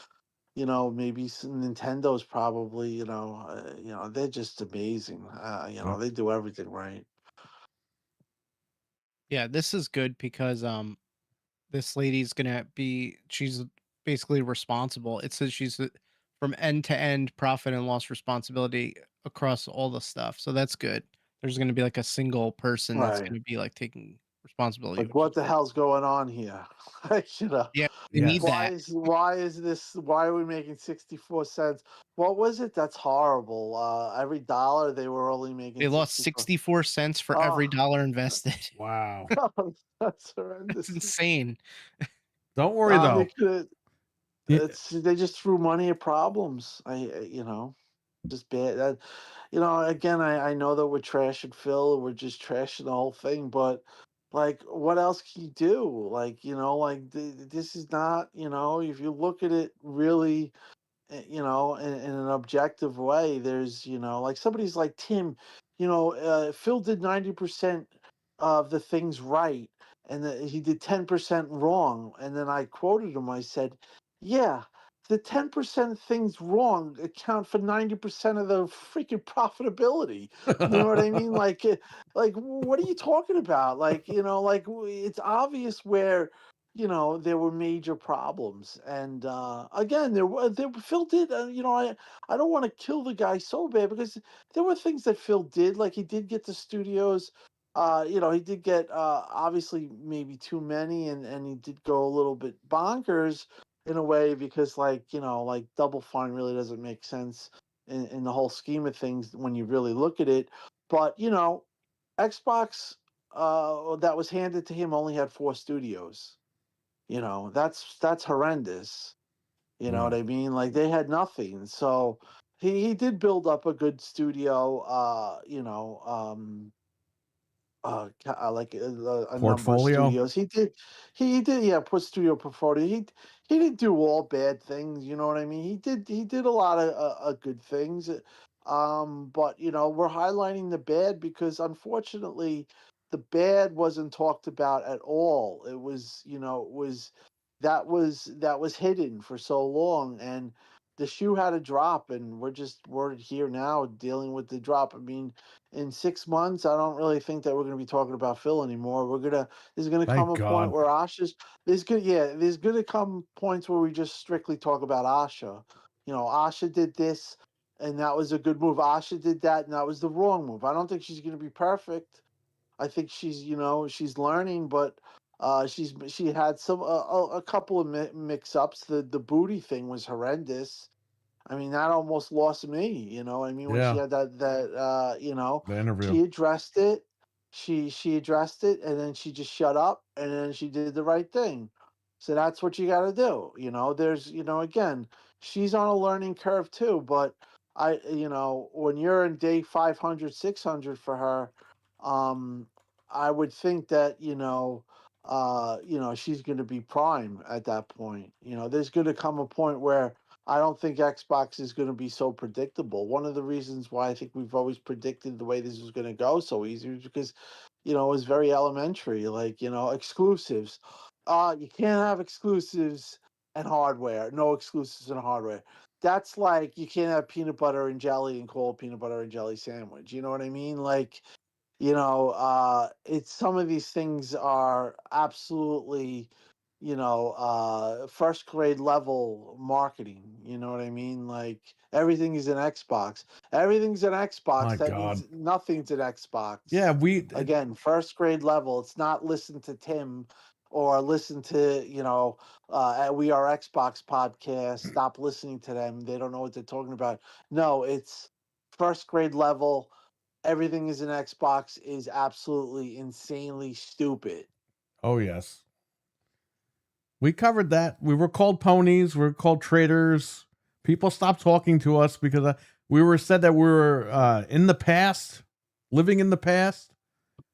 maybe some Nintendo's probably. They're just amazing. Yep. They do everything right. Yeah, this is good because this lady's she's basically responsible. It says she's from end to end profit and loss responsibility across all the stuff. So that's good. There's going to be like a single person that's Right. going to be like taking responsibility, Like, which is what the good. hell's going on here? Like, Yeah, they need Yes. that. why are we making 64 cents? What was it? That's horrible. Every dollar they were only making They lost 64. 64 cents for every Oh, dollar invested. Wow. that's That's horrendous. insane. Don't worry They though. could. Y- They just threw money at problems. Just bad. Again, I know that we're trashing Phil, we're just trashing the whole thing, but like, what else can you do? Like, this is not, if you look at it really, in an objective way, there's, like somebody's like Tim, Phil did 90% of the things right, and he did 10% wrong. And then I quoted him, I said, yeah, the 10% things wrong account for 90% of the freaking profitability. You know what I mean? Like, what are you talking about? Like, it's obvious where there were major problems. And again, Phil did. I don't want to kill the guy so bad, because there were things that Phil did. Like, he did get the studios. He did get obviously maybe too many, and he did go a little bit bonkers in a way, because like Double Fine really doesn't make sense in the whole scheme of things when you really look at it. But Xbox that was handed to him only had 4 studios. That's horrendous. You know what Yeah. I mean? Like, they had nothing. So he did build up a good studio, like a number of Portfolio. studios. He did, yeah, put studio portfolio. He didn't do all bad things. You know what I mean? He did a lot of good things. But we're highlighting the bad because, unfortunately, the bad wasn't talked about at all. That was hidden for so long, and the shoe had a drop, and we're here now dealing with the drop. I mean, in 6 months, I don't really think that we're going to be talking about Phil anymore. There's gonna come Thank a point God. where there's gonna come points where we just strictly talk about Asha. Asha did this, and that was a good move. Asha did that, and that was the wrong move. I don't think she's gonna be perfect. I think she's learning, but she had a couple of mix ups. The booty thing was horrendous. I mean, that almost lost me. I mean, when she Yeah. had The interview. she addressed it. She addressed it, and then she just shut up, and then she did the right thing. So that's what you got to do. There's again, she's on a learning curve too. But when you're in day 500, 600 for her, um, I would think that she's going to be prime at that point. There's going to come a point where I don't think Xbox is going to be so predictable. One of the reasons why I think we've always predicted the way this was going to go so easy is because, it was very elementary. Like, exclusives. You can't have exclusives and hardware. No exclusives and hardware. That's like you can't have peanut butter and jelly and call it peanut butter and jelly sandwich. You know what I mean? Like, it's some of these things are absolutely first grade level marketing. You know what I mean? Like everything is an Xbox. Everything's an Xbox. My That God. means nothing's an Xbox. Yeah, Again, first grade level. It's not listen to Tim or listen to, We Are Xbox podcast. Stop listening to them. They don't know what they're talking about. No, it's first grade level. Everything is an Xbox is absolutely insanely stupid. Oh, yes. We covered that. We were called ponies. We were called traitors. People stopped talking to us because we were said that we were in the past, living in the past.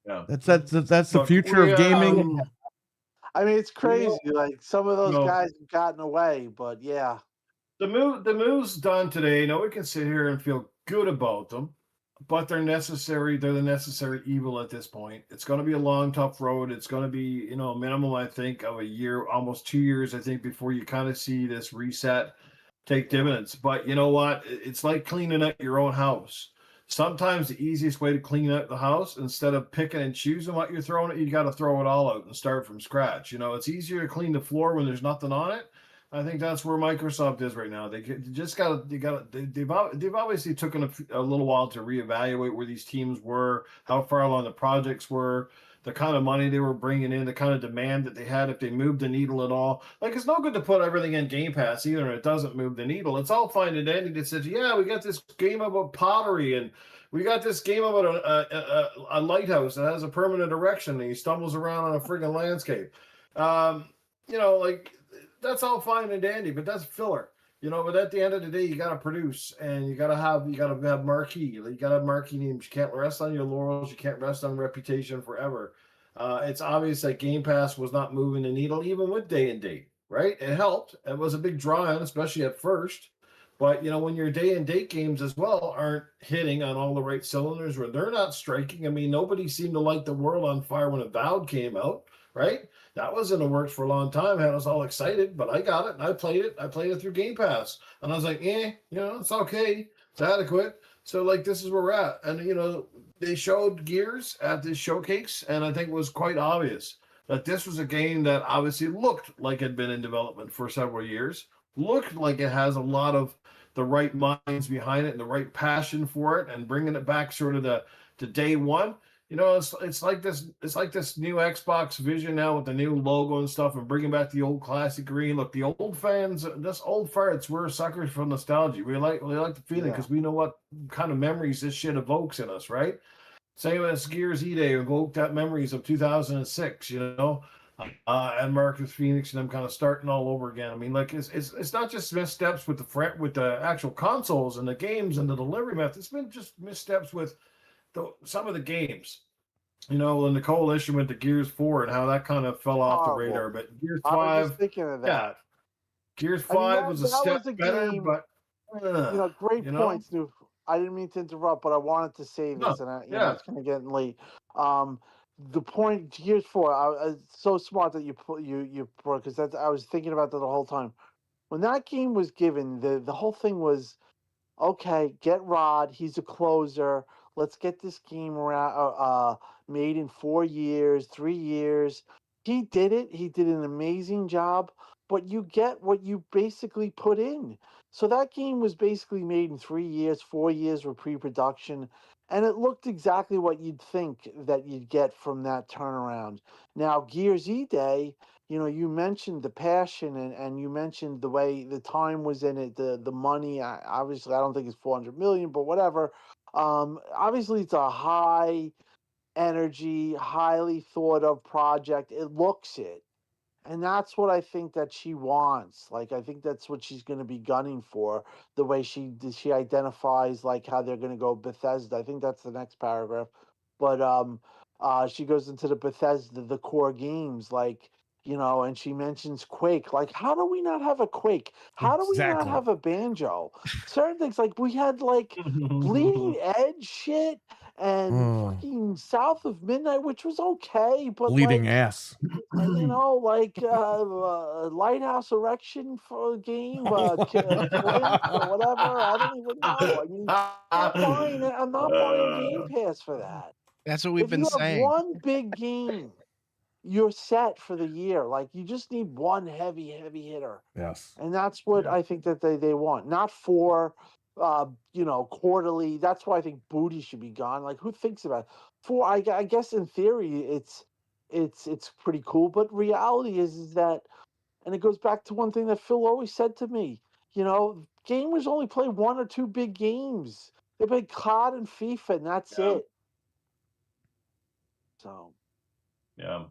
Yeah. That's the Look, future we, of gaming. I mean, it's You know- crazy. Like some of those No. guys have gotten away, but yeah. The moves done today, we can sit here and feel good about them, but they're necessary. They're the necessary evil at this point. It's going to be a long, tough road. It's going to be, a minimum, I think, of a year, almost 2 years, I think, before you kind of see this reset take dividends. But you know what? It's like cleaning up your own house. Sometimes the easiest way to clean up the house, instead of picking and choosing what you're throwing, you got to throw it all out and start from scratch. It's easier to clean the floor when there's nothing on it. I think that's where Microsoft is right now. They just got to. They've obviously taken a little while to reevaluate where these teams were, how far along the projects were, the kind of money they were bringing in, the kind of demand that they had, if they moved the needle at all. Like, it's no good to put everything in Game Pass either, and it doesn't move the needle. It's all fine and dandy that says, yeah, we got this game about pottery, and we got this game about a lighthouse that has a permanent erection, and he stumbles around on a friggin' landscape. Like, that's all fine and dandy, but that's filler. But at the end of the day, you got to produce, and you got to have marquee. You got to have marquee names. You can't rest on your laurels. You can't rest on reputation forever. It's obvious that Game Pass was not moving the needle, even with day and date. Right? It helped. It was a big draw on, especially at first. But when your day and date games as well aren't hitting on all the right cylinders, where they're not striking. I mean, nobody seemed to light the world on fire when Avowed came out. Right? That was in the works for a long time. I was all excited, but I got it and I played it. I played it through Game Pass, and I was like, it's okay, it's adequate. So like, this is where we're at. And they showed Gears at this showcase, and I think it was quite obvious that this was a game that obviously looked like it had been in development for several years, looked like it has a lot of the right minds behind it and the right passion for it, and bringing it back sort of to day one. It's like this new Xbox Vision now with the new logo and stuff, and bringing back the old classic green. Look, the old fans, this old farts, we're suckers for nostalgia. We like the feeling because we know what kind of memories this shit evokes in us, right? Same as Gears E-Day evoked that memories of 2006, and Marcus Phoenix and them kind of starting all over again. I mean, like, it's not just missteps with the actual consoles and the games and the delivery method. It's been just missteps with some of the games, and the coalition with the Gears 4 and how that kind of fell off the radar. But Gears 5, I was just thinking of that. Yeah, Gears 5 was a step better, game, but great points, Stu. I didn't mean to interrupt, but I wanted to say this, and it's kind of getting late. The point, Gears 4, it's so smart that you brought, because I was thinking about that the whole time. When that game was given, the whole thing was, okay, get Rod. He's a closer. Let's get this game around, made in 4 years, 3 years. He did it. He did an amazing job. But you get what you basically put in. So that game was basically made in 3 years, 4 years of pre-production, and it looked exactly what you'd think that you'd get from that turnaround. Now, Gears E-Day, you mentioned the passion, and you mentioned the way the time was in it, the money. Obviously, I don't think it's 400 million, but whatever. Obviously, it's a high energy, highly thought of project. It looks it. And that's what I think that she wants. Like, I think that's what she's going to be gunning for. The way she identifies, like, how they're going to go Bethesda. I think that's the next paragraph. But she goes into the Bethesda, the core games, like, and she mentions Quake. Like, how do we not have a Quake? How do we not have a Banjo? Certain things, like, we had like Bleeding Edge shit and fucking South of Midnight, which was okay, but Bleeding like, ass. like Lighthouse Erection for a game, Flint or whatever. I don't even know. I mean, I'm not buying Game Pass for that. That's what we've been If you have saying. one big game you're set for the year. Like you just need one heavy hitter. Yes. And that's what Yeah. I think that they want. Not for quarterly. That's why I think booty should be gone. Like who thinks about it? I guess in theory it's pretty cool, but reality is that, and it goes back to one thing that Phil always said to me, gamers only play one or two big games. They play COD and FIFA and that's Yeah. it. So Yeah.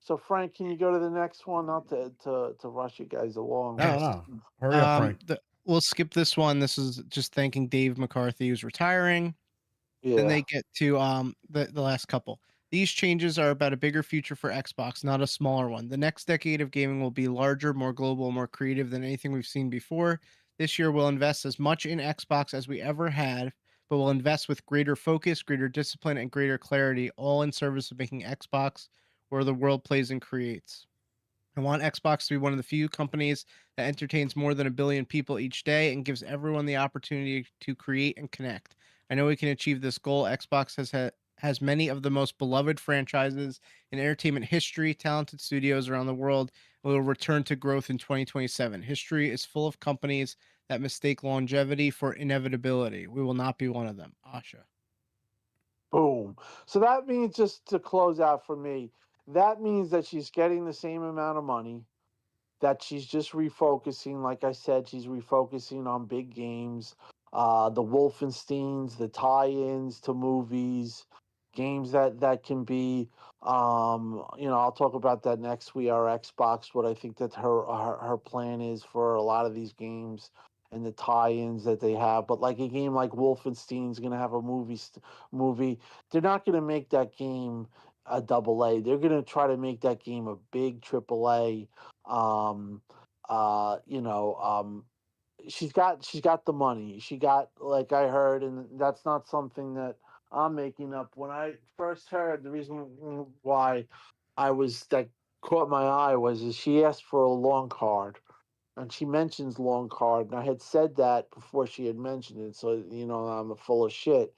So Frank, can you go to the next one? Not to rush you guys along. No, no. Hurry up, Frank. We'll skip this one. This is just thanking Dave McCarthy, who's retiring. Then Yeah. they get to the last couple. These changes are about a bigger future for Xbox, not a smaller one. The next decade of gaming will be larger, more global, more creative than anything we've seen before. This year we'll invest as much in Xbox as we ever had, but we'll invest with greater focus, greater discipline, and greater clarity, all in service of making Xbox where the world plays and creates. I want Xbox to be one of the few companies that entertains more than 1 billion people each day and gives everyone the opportunity to create and connect. I know we can achieve this goal. Xbox has many of the most beloved franchises in entertainment history, talented studios around the world. And will return to growth in 2027. History is full of companies that mistake longevity for inevitability. We will not be one of them. Asha. Boom. So that means, just to close out for me, that means that she's getting the same amount of money, that she's just refocusing. Like I said, she's refocusing on big games, the Wolfensteins, the tie-ins to movies, games that can be. I'll talk about that next We Are Xbox. What I think that her plan is for a lot of these games and the tie-ins that they have. But like a game like Wolfenstein's going to have a movie. They're not going to make that game a double A. They're going to try to make that game a big triple A. um uh you know um she's got the money. She got, like I heard, and that's not something that I'm making up. When I first heard, the reason why that caught my eye was is she asked for a long card, and she mentions long card, and I had said that before she had mentioned it, so I'm full of shit.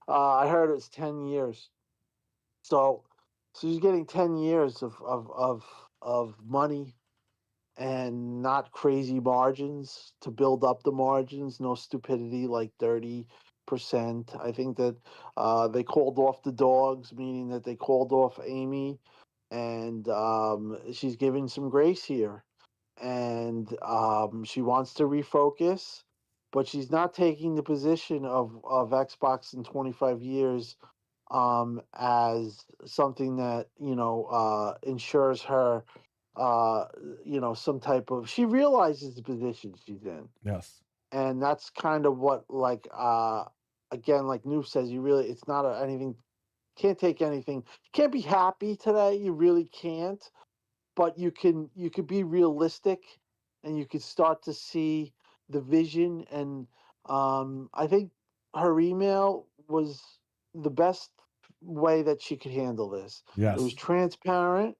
I heard it's 10 years. So so she's getting 10 years of money, and not crazy margins to build up the margins. No stupidity like 30%. I think that they called off the dogs, meaning that they called off Amy, and she's giving some grace here. And she wants to refocus, but she's not taking the position of Xbox in 25 years as something that ensures her some type of. She realizes the position she's in, Yes. and that's kind of what, like, again, like Noob says, you really, it's not anything. Can't take anything. You can't be happy today. You really can't. But you could be realistic, and you could start to see the vision. And I think her email was the best way that she could handle this. It was Yes. transparent.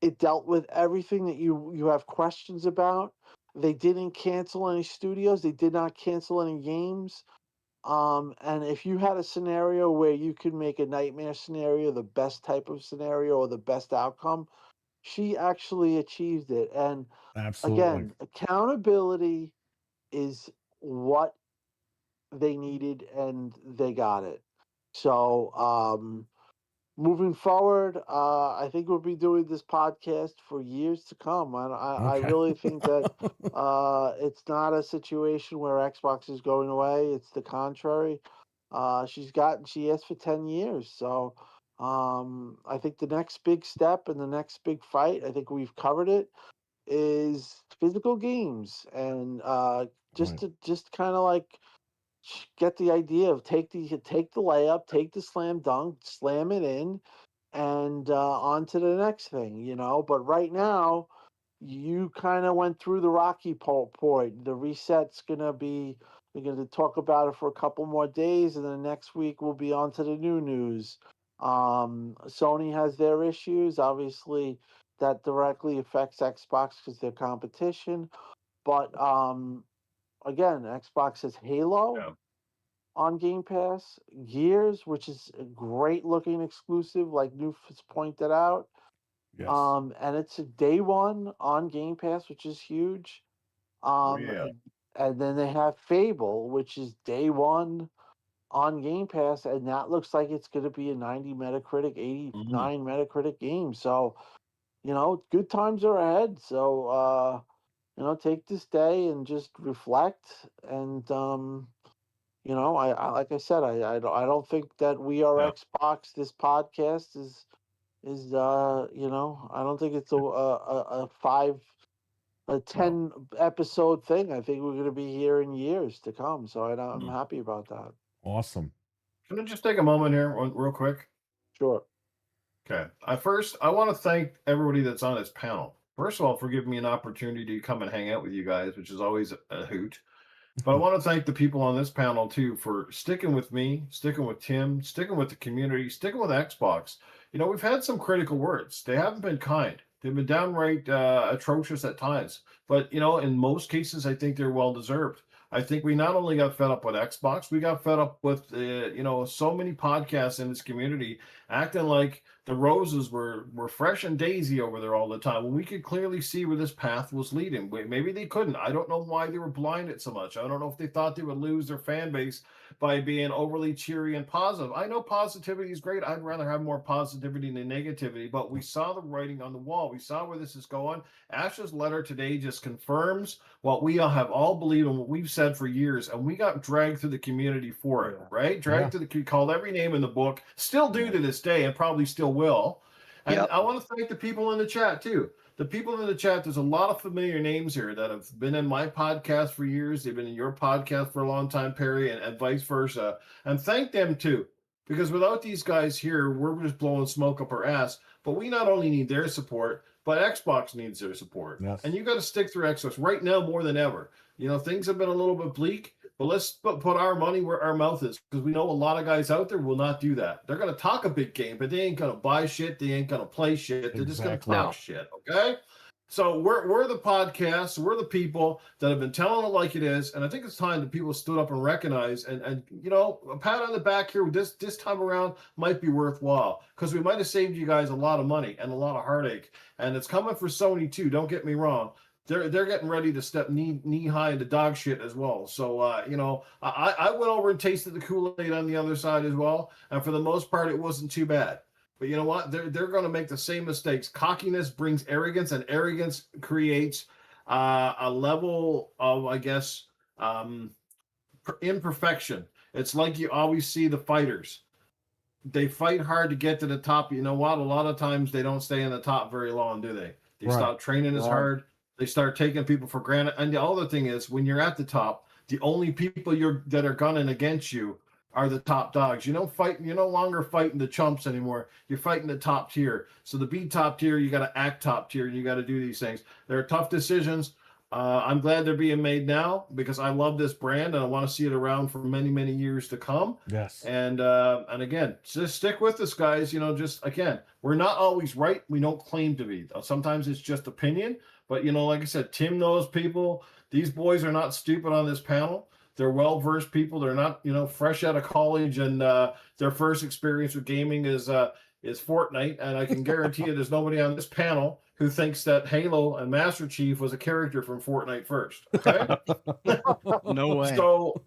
It dealt with everything that you have questions about. They didn't cancel any studios. They did not cancel any games. And if you had a scenario where you could make a nightmare scenario the best type of scenario or the best outcome, she actually achieved it. And Absolutely. again, accountability is what they needed, and they got it. So, moving forward, I think we'll be doing this podcast for years to come. I Okay. really think that it's not a situation where Xbox is going away. It's the contrary. She asked for 10 years. So I think the next big step and the next big fight, I think we've covered it, is physical games. And Right. just kind of like get the idea of take the layup, take the slam dunk, slam it in, and on to the next thing. But right now, you kind of went through the rocky point. The reset's gonna be. We're gonna talk about it for a couple more days, and then next week we'll be on to the new news. Sony has their issues. Obviously, that directly affects Xbox because they're competition. But again, Xbox has Halo Yeah. on Game Pass, Gears, which is a great looking exclusive, like Noof has pointed out. Yes. And it's a day one on Game Pass, which is huge. Yeah. And then they have Fable, which is day one on Game Pass, and that looks like it's going to be a 90 Metacritic, Mhm. 89 Metacritic game. So, good times are ahead. So, take this day and just reflect. And, I like I said, I don't think that We Are Yeah. Xbox, this podcast is I don't think it's a No. 10 episode thing. I think we're going to be here in years to come. So I'm Mm. happy about that. Awesome. Can I just take a moment here, real quick? Sure. Okay. I want to thank everybody that's on this panel. First of all, for giving me an opportunity to come and hang out with you guys, which is always a hoot. But I want to thank the people on this panel too for sticking with me, sticking with Tim, sticking with the community, sticking with Xbox. We've had some critical words. They haven't been kind. They've been downright atrocious at times. But in most cases, I think they're well deserved. I think we not only got fed up with Xbox, we got fed up with so many podcasts in this community acting like the roses were fresh and daisy over there all the time when we could clearly see where this path was leading. Maybe they couldn't. I don't know why they were blinded so much. I don't know if they thought they would lose their fan base by being overly cheery and positive. I know positivity is great. I'd rather have more positivity than negativity, but we saw the writing on the wall. We saw where this is going. Ash's letter today just confirms what we all have all believed and what we've said for years, and we got dragged through the community for it, right? Dragged to called every name in the book, still do to this day, and probably still will. And Yep. I want to thank the people in the chat too. The people in the chat, there's a lot of familiar names here that have been in my podcast for years. They've been in your podcast for a long time, Perry, and vice versa. And thank them too, because without these guys here, we're just blowing smoke up our ass. But we not only need their support, but Xbox needs their support. Yes. And you got to stick through Xbox right now more than ever. Things have been a little bit bleak, but let's put our money where our mouth is, because we know a lot of guys out there will not do that. They're going to talk a big game, but they ain't going to buy shit. They ain't going to play shit. They're just going to Exactly. talk No. shit. Okay. So we're the podcast. We're the people that have been telling it like it is, and I think it's time that people stood up and recognize and a pat on the back here this time around might be worthwhile, because we might have saved you guys a lot of money and a lot of heartache, and it's coming for Sony too. Don't get me wrong. They're getting ready to step knee high into dog shit as well. So I went over and tasted the Kool-Aid on the other side as well, and for the most part, it wasn't too bad. But you know what? They're going to make the same mistakes. Cockiness brings arrogance, and arrogance creates a level of, I guess, imperfection. It's like you always see the fighters. They fight hard to get to the top. You know what? A lot of times they don't stay in the top very long, do they? They Right. stop training as hard. They start taking people for granted. And the other thing is, when you're at the top, the only people that are gunning against you are the top dogs. You're no longer fighting the chumps anymore. You're fighting the top tier. So to be top tier, you got to act top tier, and you got to do these things. They're tough decisions. I'm glad they're being made now, because I love this brand and I want to see it around for many, many years to come. Yes. And again, just stick with us, guys. Just again, we're not always right. We don't claim to be. Sometimes it's just opinion. But like I said, Tim knows people. These boys are not stupid on this panel. They're well-versed people. They're not, fresh out of college, and their first experience with gaming is Fortnite. And I can guarantee you, there's nobody on this panel who thinks that Halo and Master Chief was a character from Fortnite first. Okay. No way. So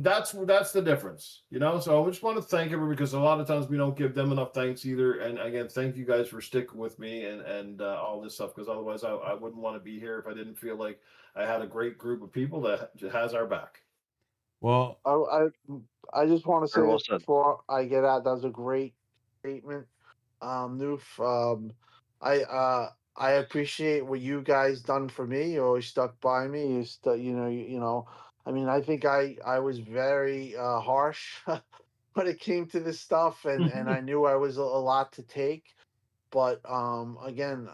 that's the difference, So I just want to thank everyone, because a lot of times we don't give them enough thanks either. And again, thank you guys for sticking with me and all this stuff, because otherwise I wouldn't want to be here if I didn't feel like I had a great group of people that has our back. Well, I just want to say Very well this said. before I get out. That was a great statement, Noof. I appreciate what you guys done for me. You always stuck by me. I mean, I think I was very harsh when it came to this stuff, and I knew I was a lot to take. But again,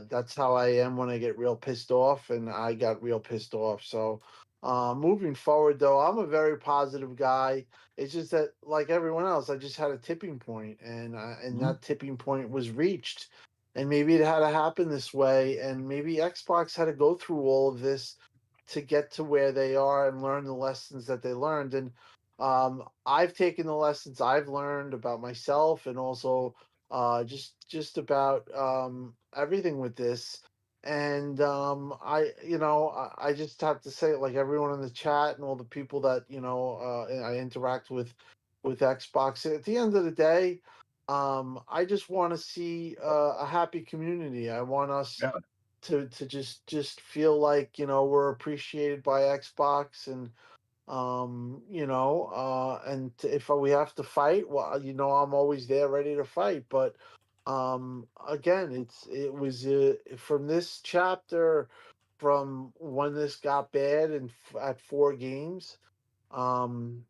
that's how I am when I get real pissed off, and I got real pissed off. So moving forward, though, I'm a very positive guy. It's just that, like everyone else, I just had a tipping point, and that tipping point was reached, and maybe it had to happen this way, and maybe Xbox had to go through all of this to get to where they are and learn the lessons that they learned. And I've taken the lessons I've learned about myself, and also just about everything with this. And I just have to say, like everyone in the chat and all the people that I interact with Xbox. At the end of the day, I just want to see a happy community. I want us Yeah. to just feel like we're appreciated by Xbox, and if we have to fight, well, I'm always there ready to fight. But again, it was from this chapter, from when this got bad and at 4 games, um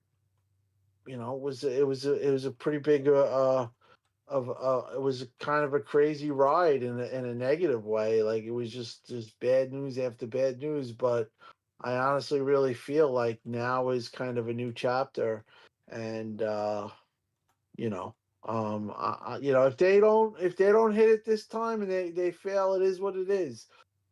it was a pretty big it was kind of a crazy ride in a negative way. Like, it was just bad news after bad news. But I honestly really feel like now is kind of a new chapter. And you know if they don't hit it this time and they fail, it is what it is.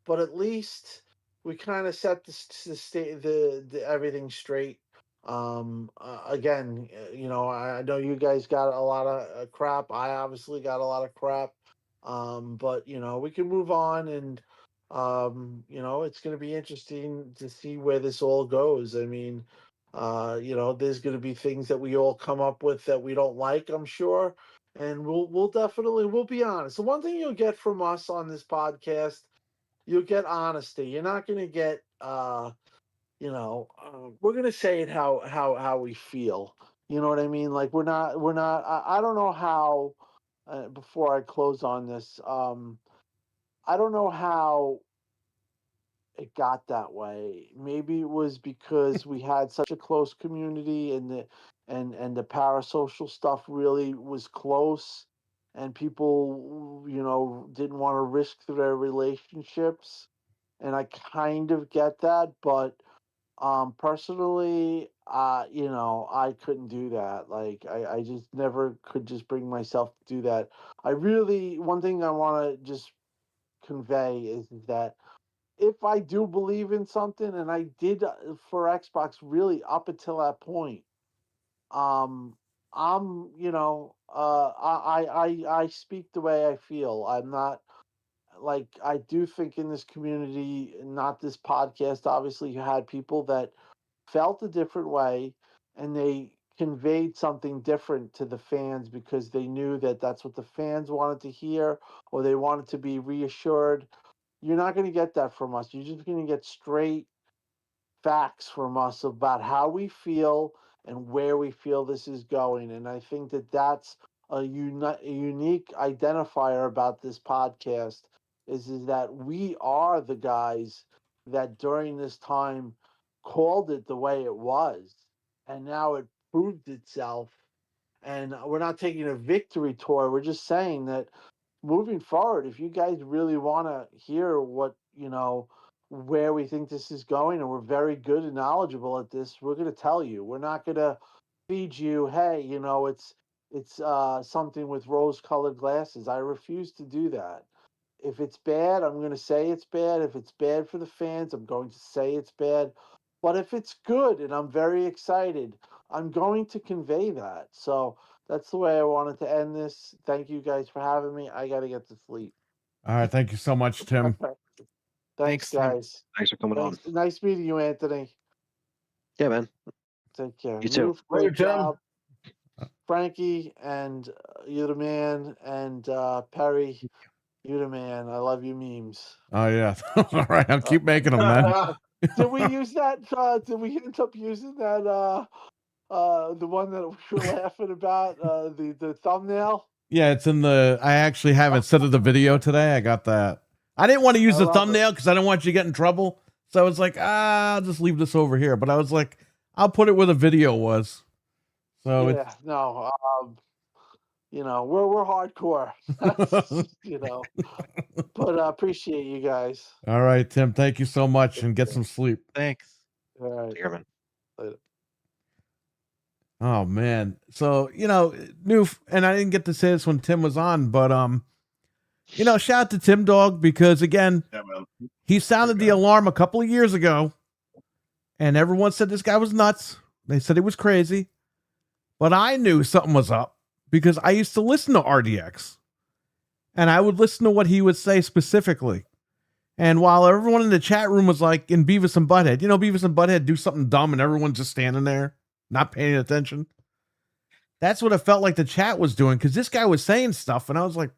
But at least we kind of set the state the everything straight. Again, I know you guys got a lot of crap. I obviously got a lot of crap. But we can move on. And it's going to be interesting to see where this all goes. I mean, there's going to be things that we all come up with that we don't like, I'm sure. And we'll be honest. The one thing you'll get from us on this podcast, you'll get honesty. You're not going to get we're going to say it how we feel. You know what I mean? Like, we're not I don't know how before I close on this, I don't know how it got that way. Maybe it was because we had such a close community, and the parasocial stuff really was close, and people didn't want to risk their relationships. And I kind of get that. But personally, I couldn't do that. Like, I just never could just bring myself to do that. One thing I want to just convey is that if I do believe in something, and I did for Xbox really up until that point, um, I speak the way I feel. I'm not, like, I do think in this community, not this podcast, obviously, you had people that felt a different way, and they conveyed something different to the fans because they knew that that's what the fans wanted to hear, or they wanted to be reassured. You're not going to get that from us. You're just going to get straight facts from us about how we feel and where we feel this is going. And I think that that's a unique identifier about this podcast, is that we are the guys that during this time called it the way it was, and now it proved itself. And we're not taking a victory tour. We're just saying that moving forward, if you guys really want to hear where we think this is going, and we're very good and knowledgeable at this, we're going to tell you. We're not going to feed you, hey, it's something with rose-colored glasses. I refuse to do that. If it's bad, I'm going to say it's bad. If it's bad for the fans, I'm going to say it's bad. But if it's good and I'm very excited, I'm going to convey that. So that's the way I wanted to end this. Thank you guys for having me. I got to get to sleep. All right. Thank you so much, Tim. Thanks, Tim. guys. Thanks for coming on. Nice meeting you, Anthony. Yeah, man. Take care. You too. Great Later, Tim. job. Frankie, and you're the man. And Perry, you're the man. I love you memes. Oh, yeah. All right. I'll keep making them, man. Did we use that? Did we end up using that? The one that we were laughing about, the thumbnail. Yeah, it's in I actually have it instead of the video today. I got that. I didn't want to use the thumbnail because I don't want you to get in trouble. So I was like, I'll just leave this over here. But I was like, I'll put it where the video was. So yeah, no, we're hardcore. But I appreciate you guys. All right, Tim. Thank you so much, and get some sleep. Thanks. All right. Here, man. Later. Oh man. So, and I didn't get to say this when Tim was on, but shout out to Timdog, because again, Yeah, man. he sounded the alarm a couple of years ago, and everyone said this guy was nuts. They said he was crazy. But I knew something was up because I used to listen to RDX. and I would listen to what he would say specifically. And while everyone in the chat room was like in Beavis and Butthead, Beavis and Butthead do something dumb and everyone's just standing there, not paying attention. That's what it felt like the chat was doing, because this guy was saying stuff and I was like,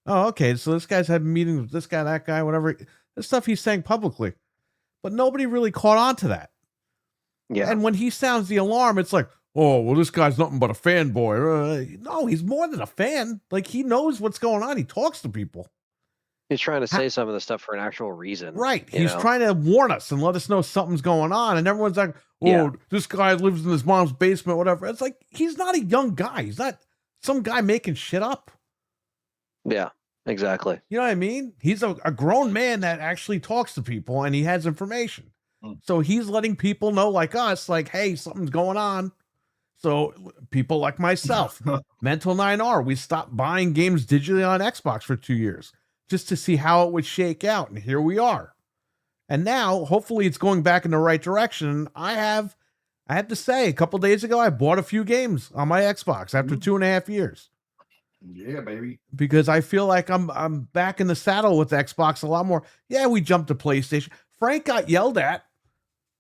oh, okay, so this guy's having meetings with this guy, that guy, whatever. The stuff he's saying publicly. But nobody really caught on to that. Yeah. And when he sounds the alarm, it's like, oh, well, this guy's nothing but a fanboy. No, he's more than a fan. Like, he knows what's going on. He talks to people. He's trying to say some of the stuff for an actual reason. Right. He's trying to warn us and let us know something's going on. And everyone's like, oh, this guy lives in his mom's basement, whatever. It's like, he's not a young guy. He's not some guy making shit up. Yeah, exactly. You know what I mean? He's a grown man that actually talks to people and he has information. So he's letting people know, like us, like, hey, something's going on. So people like myself, Mental 9R, we stopped buying games digitally on Xbox for 2 years just to see how it would shake out. And here we are. And now, hopefully, it's going back in the right direction. I have to say, a couple days ago, I bought a few games on my Xbox after 2.5 years. Yeah, baby. Because I feel like I'm back in the saddle with Xbox a lot more. Yeah, we jumped to PlayStation. Frank got yelled at,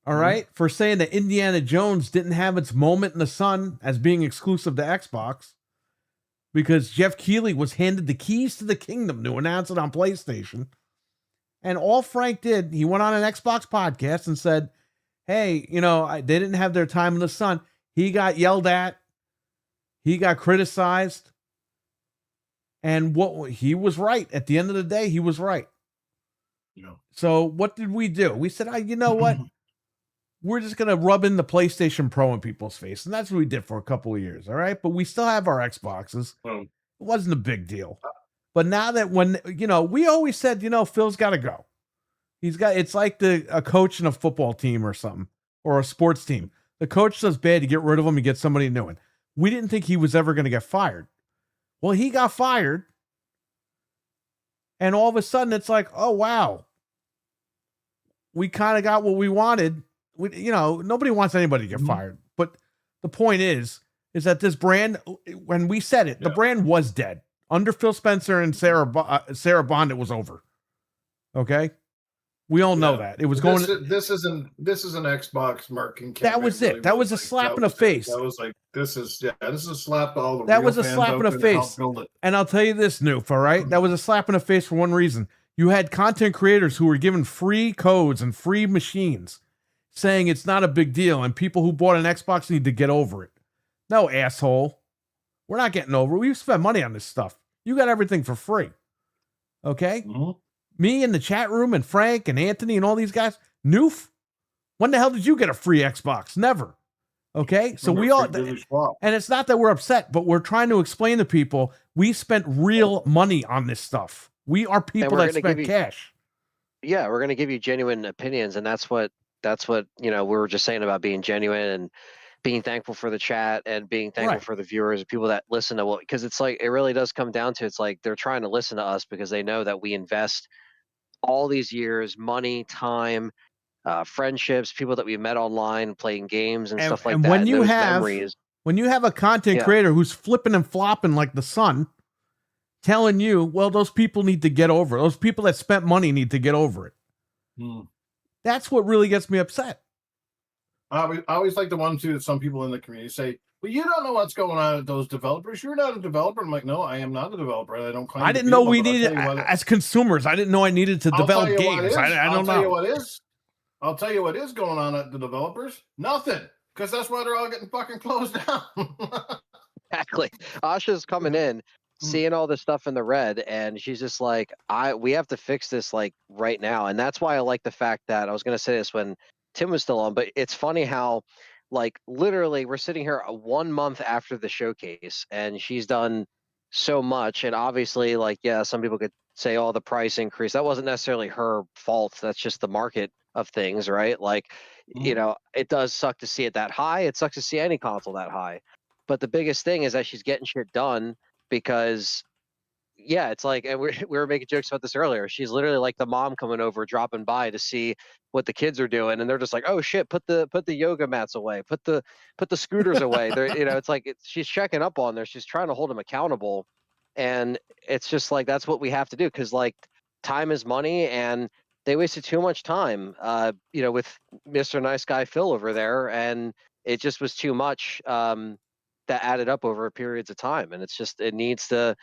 all right, for saying that Indiana Jones didn't have its moment in the sun as being exclusive to Xbox, because Jeff Keighley was handed the keys to the kingdom to announce it on PlayStation. And all Frank did, he went on an Xbox podcast and said, hey, they didn't have their time in the sun. He got yelled at. He got criticized. And he was right. At the end of the day, he was right. Yeah. So what did we do? We said, you know what? We're just going to rub in the PlayStation Pro in people's face. And that's what we did for a couple of years. All right. But we still have our Xboxes. It wasn't a big deal. But now that we always said, Phil's got to go. It's like a coach in a football team or something, or a sports team. The coach does bad, you get rid of him, you get somebody new in. We didn't think he was ever going to get fired. Well, he got fired. And all of a sudden it's like, oh, wow. We kind of got what we wanted. Nobody wants anybody to get fired. But the point is that this brand, when we said it, the brand was dead. Under Phil Spencer and Sarah Bond, it was over. Okay? We all know that. It was going. This is an Xbox marketing campaign. That was it. That was a slap in the face. That was like, this is a slap to all the That real was a fans slap out in the there to help face. build it. And I'll tell you this, Noof, all right? That was a slap in the face for one reason. You had content creators who were given free codes and free machines saying it's not a big deal, and people who bought an Xbox need to get over it. No, asshole. We're not getting over it. We've spent money on this stuff. You got everything for free. Okay? Mm-hmm. Me in the chat room and Frank and Anthony and all these guys. Noof, when the hell did you get a free Xbox? Never. Okay? So we all, and it's not that we're upset, but we're trying to explain to people we spent real money on this stuff. We are people that spent cash. Yeah, we're going to give you genuine opinions, and that's what we were just saying about being genuine and being thankful for the chat and being thankful for the viewers, people that listen to because it's like, it really does come down to, it's like they're trying to listen to us because they know that we invest all these years, money, time, friendships, people that we met online, playing games and stuff like that. When you have a content creator who's flipping and flopping like the sun, telling you, well, those people need to get over it. Those people that spent money need to get over it. That's what really gets me upset. I always like the one too that some people in the community say, well, you don't know what's going on at those developers. You're not a developer. I'm like, no, I am not a developer. I don't claim. I didn't know we needed, as consumers, I didn't know I needed to develop games. I don't know. I'll tell you what is going on at the developers. Nothing. Because that's why they're all getting fucking closed down. Exactly. Asha's coming in, seeing all this stuff in the red, and she's just like, we have to fix this like right now. And that's why I like the fact that, I was going to say this when Tim was still on, but it's funny how, like, literally we're sitting here 1 month after the showcase and she's done so much. And obviously, like, yeah, some people could say, oh, the price increase, that wasn't necessarily her fault. That's just the market of things, right? Like, it does suck to see it that high. It sucks to see any console that high. But the biggest thing is that she's getting shit done because, yeah, it's like, and we were making jokes about this earlier. She's literally like the mom coming over, dropping by to see what the kids are doing, and they're just like, "Oh shit, put the yoga mats away, put the scooters away." They're, it's like she's checking up on there. She's trying to hold them accountable, And it's just like that's what we have to do, because like time is money, and they wasted too much time, with Mr. Nice Guy Phil over there, and it just was too much that added up over periods of time, and it needs to.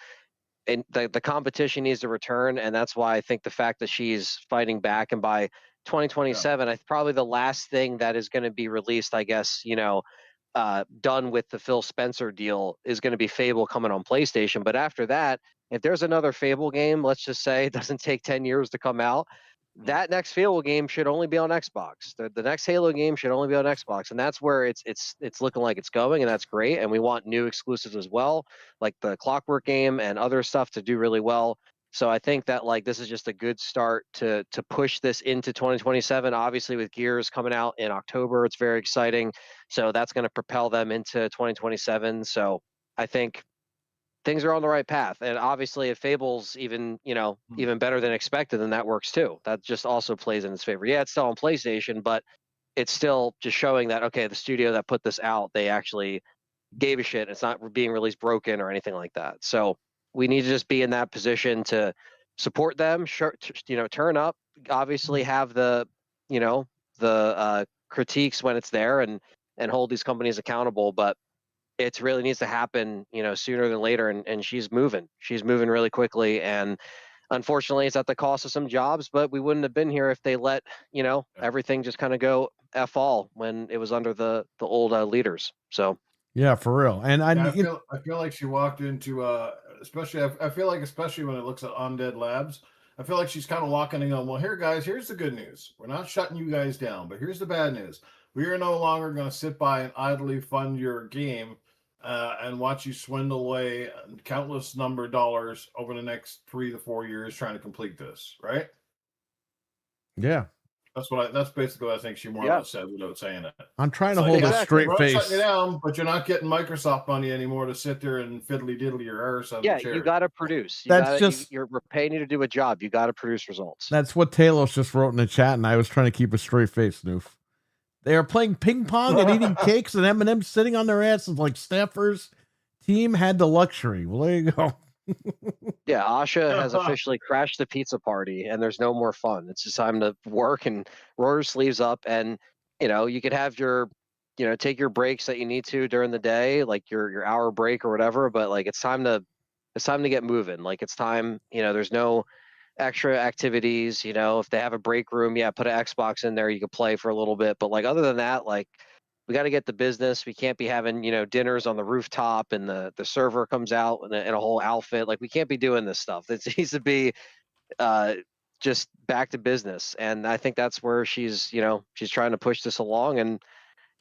And the competition needs to return, and that's why I think the fact that she's fighting back, and by 2027, I probably the last thing that is going to be released, I guess, done with the Phil Spencer deal is going to be Fable coming on PlayStation. But after that, if there's another Fable game, let's just say it doesn't take 10 years to come out, that next Fable game should only be on Xbox. The next Halo game should only be on Xbox, and that's where it's looking like it's going, and that's great. And we want new exclusives as well, like the Clockwork game and other stuff to do really well. So I think that like this is just a good start to push this into 2027. Obviously, with Gears coming out in October, it's very exciting. So that's going to propel them into 2027. So I think things are on the right path. And obviously, if Fable's even better than expected, then that works too. That just also plays in its favor. Yeah, it's still on PlayStation, but it's still just showing that, okay, the studio that put this out, they actually gave a shit. It's not being released broken or anything like that. So we need to just be in that position to support them, turn up, obviously have the critiques when it's there, and hold these companies accountable. But it really needs to happen, sooner than later. And she's moving really quickly. And unfortunately, it's at the cost of some jobs, but we wouldn't have been here if they let, everything just kind of go F all when it was under the old leaders. So. Yeah, for real. And I feel like she walked into, especially when it looks at Undead Labs, I feel like she's kind of walking in on, well, here, guys, here's the good news. We're not shutting you guys down, but here's the bad news. We are no longer going to sit by and idly fund your game and watch you swindle away countless number of dollars over the next 3 to 4 years trying to complete this, right? Yeah. That's basically what I think she more or less said without saying it. I'm trying to hold a straight face. We're not shutting you down, but you're not getting Microsoft money anymore to sit there and fiddly diddly your arse on the chair. You got to produce. We're paying you to do a job. You got to produce results. That's what Talos just wrote in the chat, and I was trying to keep a straight face, Noof. They are playing ping pong and eating cakes, and M&M's sitting on their asses like staffers. Team had the luxury. Well, there you go. Yeah, Asha has officially crashed the pizza party, and there's no more fun. It's just time to work and roll your sleeves up. And you could have your, take your breaks that you need to during the day, like your hour break or whatever. But like it's time to get moving. Like it's time. There's no extra activities. If they have a break room, put an Xbox in there. You could play for a little bit. But like other than that, like. We got to get the business. We can't be having, dinners on the rooftop and the server comes out in a whole outfit. Like we can't be doing this stuff. It needs to be just back to business. And I think that's where she's trying to push this along and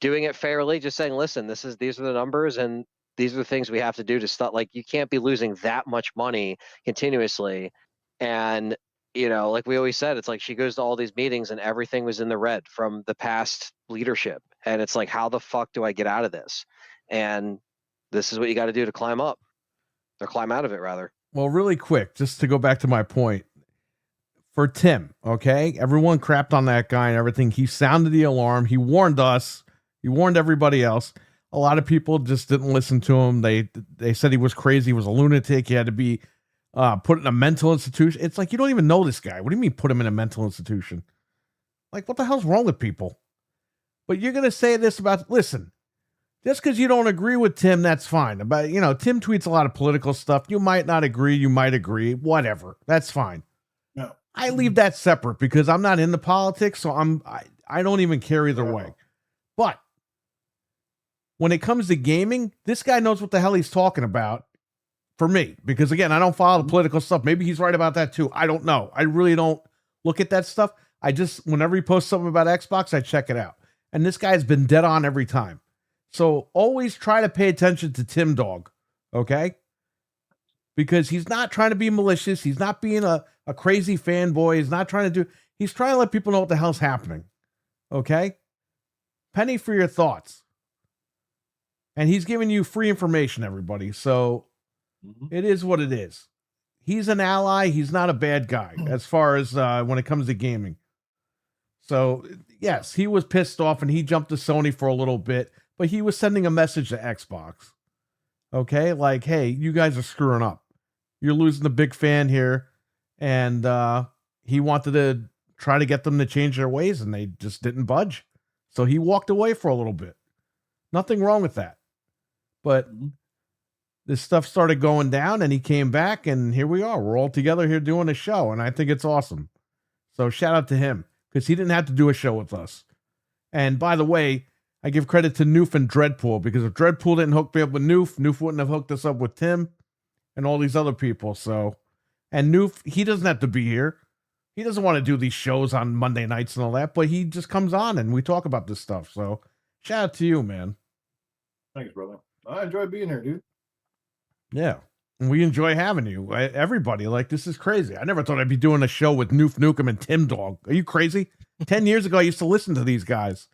doing it fairly, just saying, listen, these are the numbers and these are the things we have to do to start. Like you can't be losing that much money continuously. And like we always said, it's like she goes to all these meetings and everything was in the red from the past leadership. And it's like, how the fuck do I get out of this? And this is what you got to do to climb up or climb out of it, rather. Well, really quick, just to go back to my point for Tim. Okay. Everyone crapped on that guy and everything. He sounded the alarm. He warned us. He warned everybody else. A lot of people just didn't listen to him. They said he was crazy. He was a lunatic. He had to be put in a mental institution. It's like, you don't even know this guy. What do you mean put him in a mental institution? Like, what the hell's wrong with people? But you're going to say this about, listen, just because you don't agree with Tim, that's fine. But, Tim tweets a lot of political stuff. You might not agree. You might agree. Whatever. That's fine. No. I leave that separate because I'm not into politics. So I don't even care either way. But when it comes to gaming, this guy knows what the hell he's talking about. For me, because again, I don't follow the political stuff. Maybe he's right about that too. I don't know. I really don't look at that stuff. I just, whenever he posts something about Xbox, I check it out. And this guy's been dead on every time. So always try to pay attention to Timdog, okay? Because he's not trying to be malicious. He's not being a crazy fanboy. He's not trying to he's trying to let people know what the hell's happening, okay? Penny for your thoughts. And he's giving you free information, everybody. So it is what it is. He's an ally. He's not a bad guy as far as when it comes to gaming. So, yes, he was pissed off and he jumped to Sony for a little bit, but he was sending a message to Xbox. Okay? Like, hey, you guys are screwing up. you're losing a big fan here. And he wanted to try to get them to change their ways, and they just didn't budge. So he walked away for a little bit. Nothing wrong with that. But this stuff started going down, and he came back, and here we are. We're all together here doing a show, and I think it's awesome. So shout out to him, because he didn't have to do a show with us. And by the way, I give credit to Noof and Dreadpool, because if Dreadpool didn't hook me up with Noof, Noof wouldn't have hooked us up with Tim and all these other people. So, and Noof, he doesn't have to be here. He doesn't want to do these shows on Monday nights and all that, but he just comes on and we talk about this stuff. So shout out to you, man. Thanks, brother. I enjoyed being here, dude. Yeah. And we enjoy having you. Everybody, like, this is crazy. I never thought I'd be doing a show with Noof Nukem and Timdog. Are you crazy? 10 years ago, I used to listen to these guys.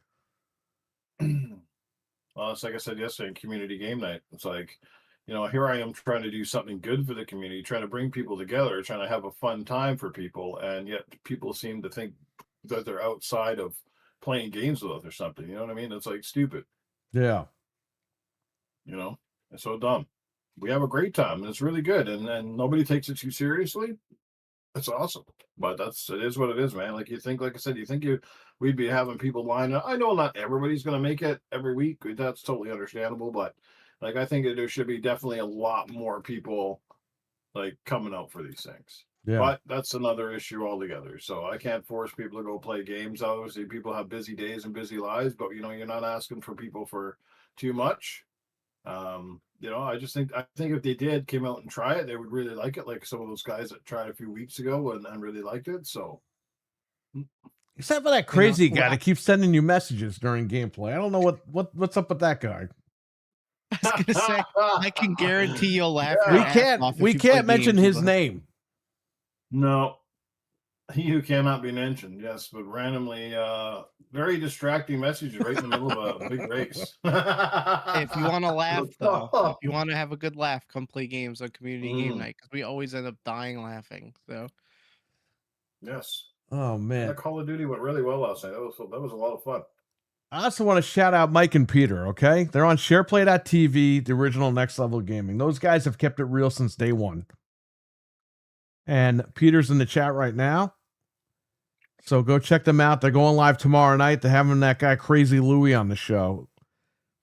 Well, it's like I said yesterday in community game night. It's like, you know, here I am trying to do something good for the community, trying to bring people together, trying to have a fun time for people. And yet people seem to think that they're outside of playing games with us or something. You know what I mean? It's like stupid. Yeah. You know, it's so dumb. We have a great time and it's really good. And nobody takes it too seriously. It's awesome. But it is what it is, man. Like you think, like I said, we'd be having people line up. I know not everybody's going to make it every week. That's totally understandable. But like, I think that there should be definitely a lot more people like coming out for these things. Yeah. But that's another issue altogether. So I can't force people to go play games. Obviously, people have busy days and busy lives, but you know, you're not asking for people for too much. You know, I think if they came out and try it, they would really like it. Like some of those guys that tried a few weeks ago and really liked it. So, except for that crazy guy that keeps sending you messages during gameplay. I don't know what's up with that guy. I was gonna say, I can guarantee you'll laugh. We can't mention his name. No, he who cannot be mentioned. Yes, but randomly, very distracting messages right in the middle of a big race. If you want to laugh, though, if you want to have a good laugh, come play games on community game night, because we always end up dying laughing. So, yes. Oh man, that Call of Duty went really well last night. That was a lot of fun. I also want to shout out Mike and Peter. Okay, they're on SharePlay.tv, the original Next Level Gaming. Those guys have kept it real since day one. And Peter's in the chat right now. So go check them out. They're going live tomorrow night. They're having that guy Crazy Louie on the show.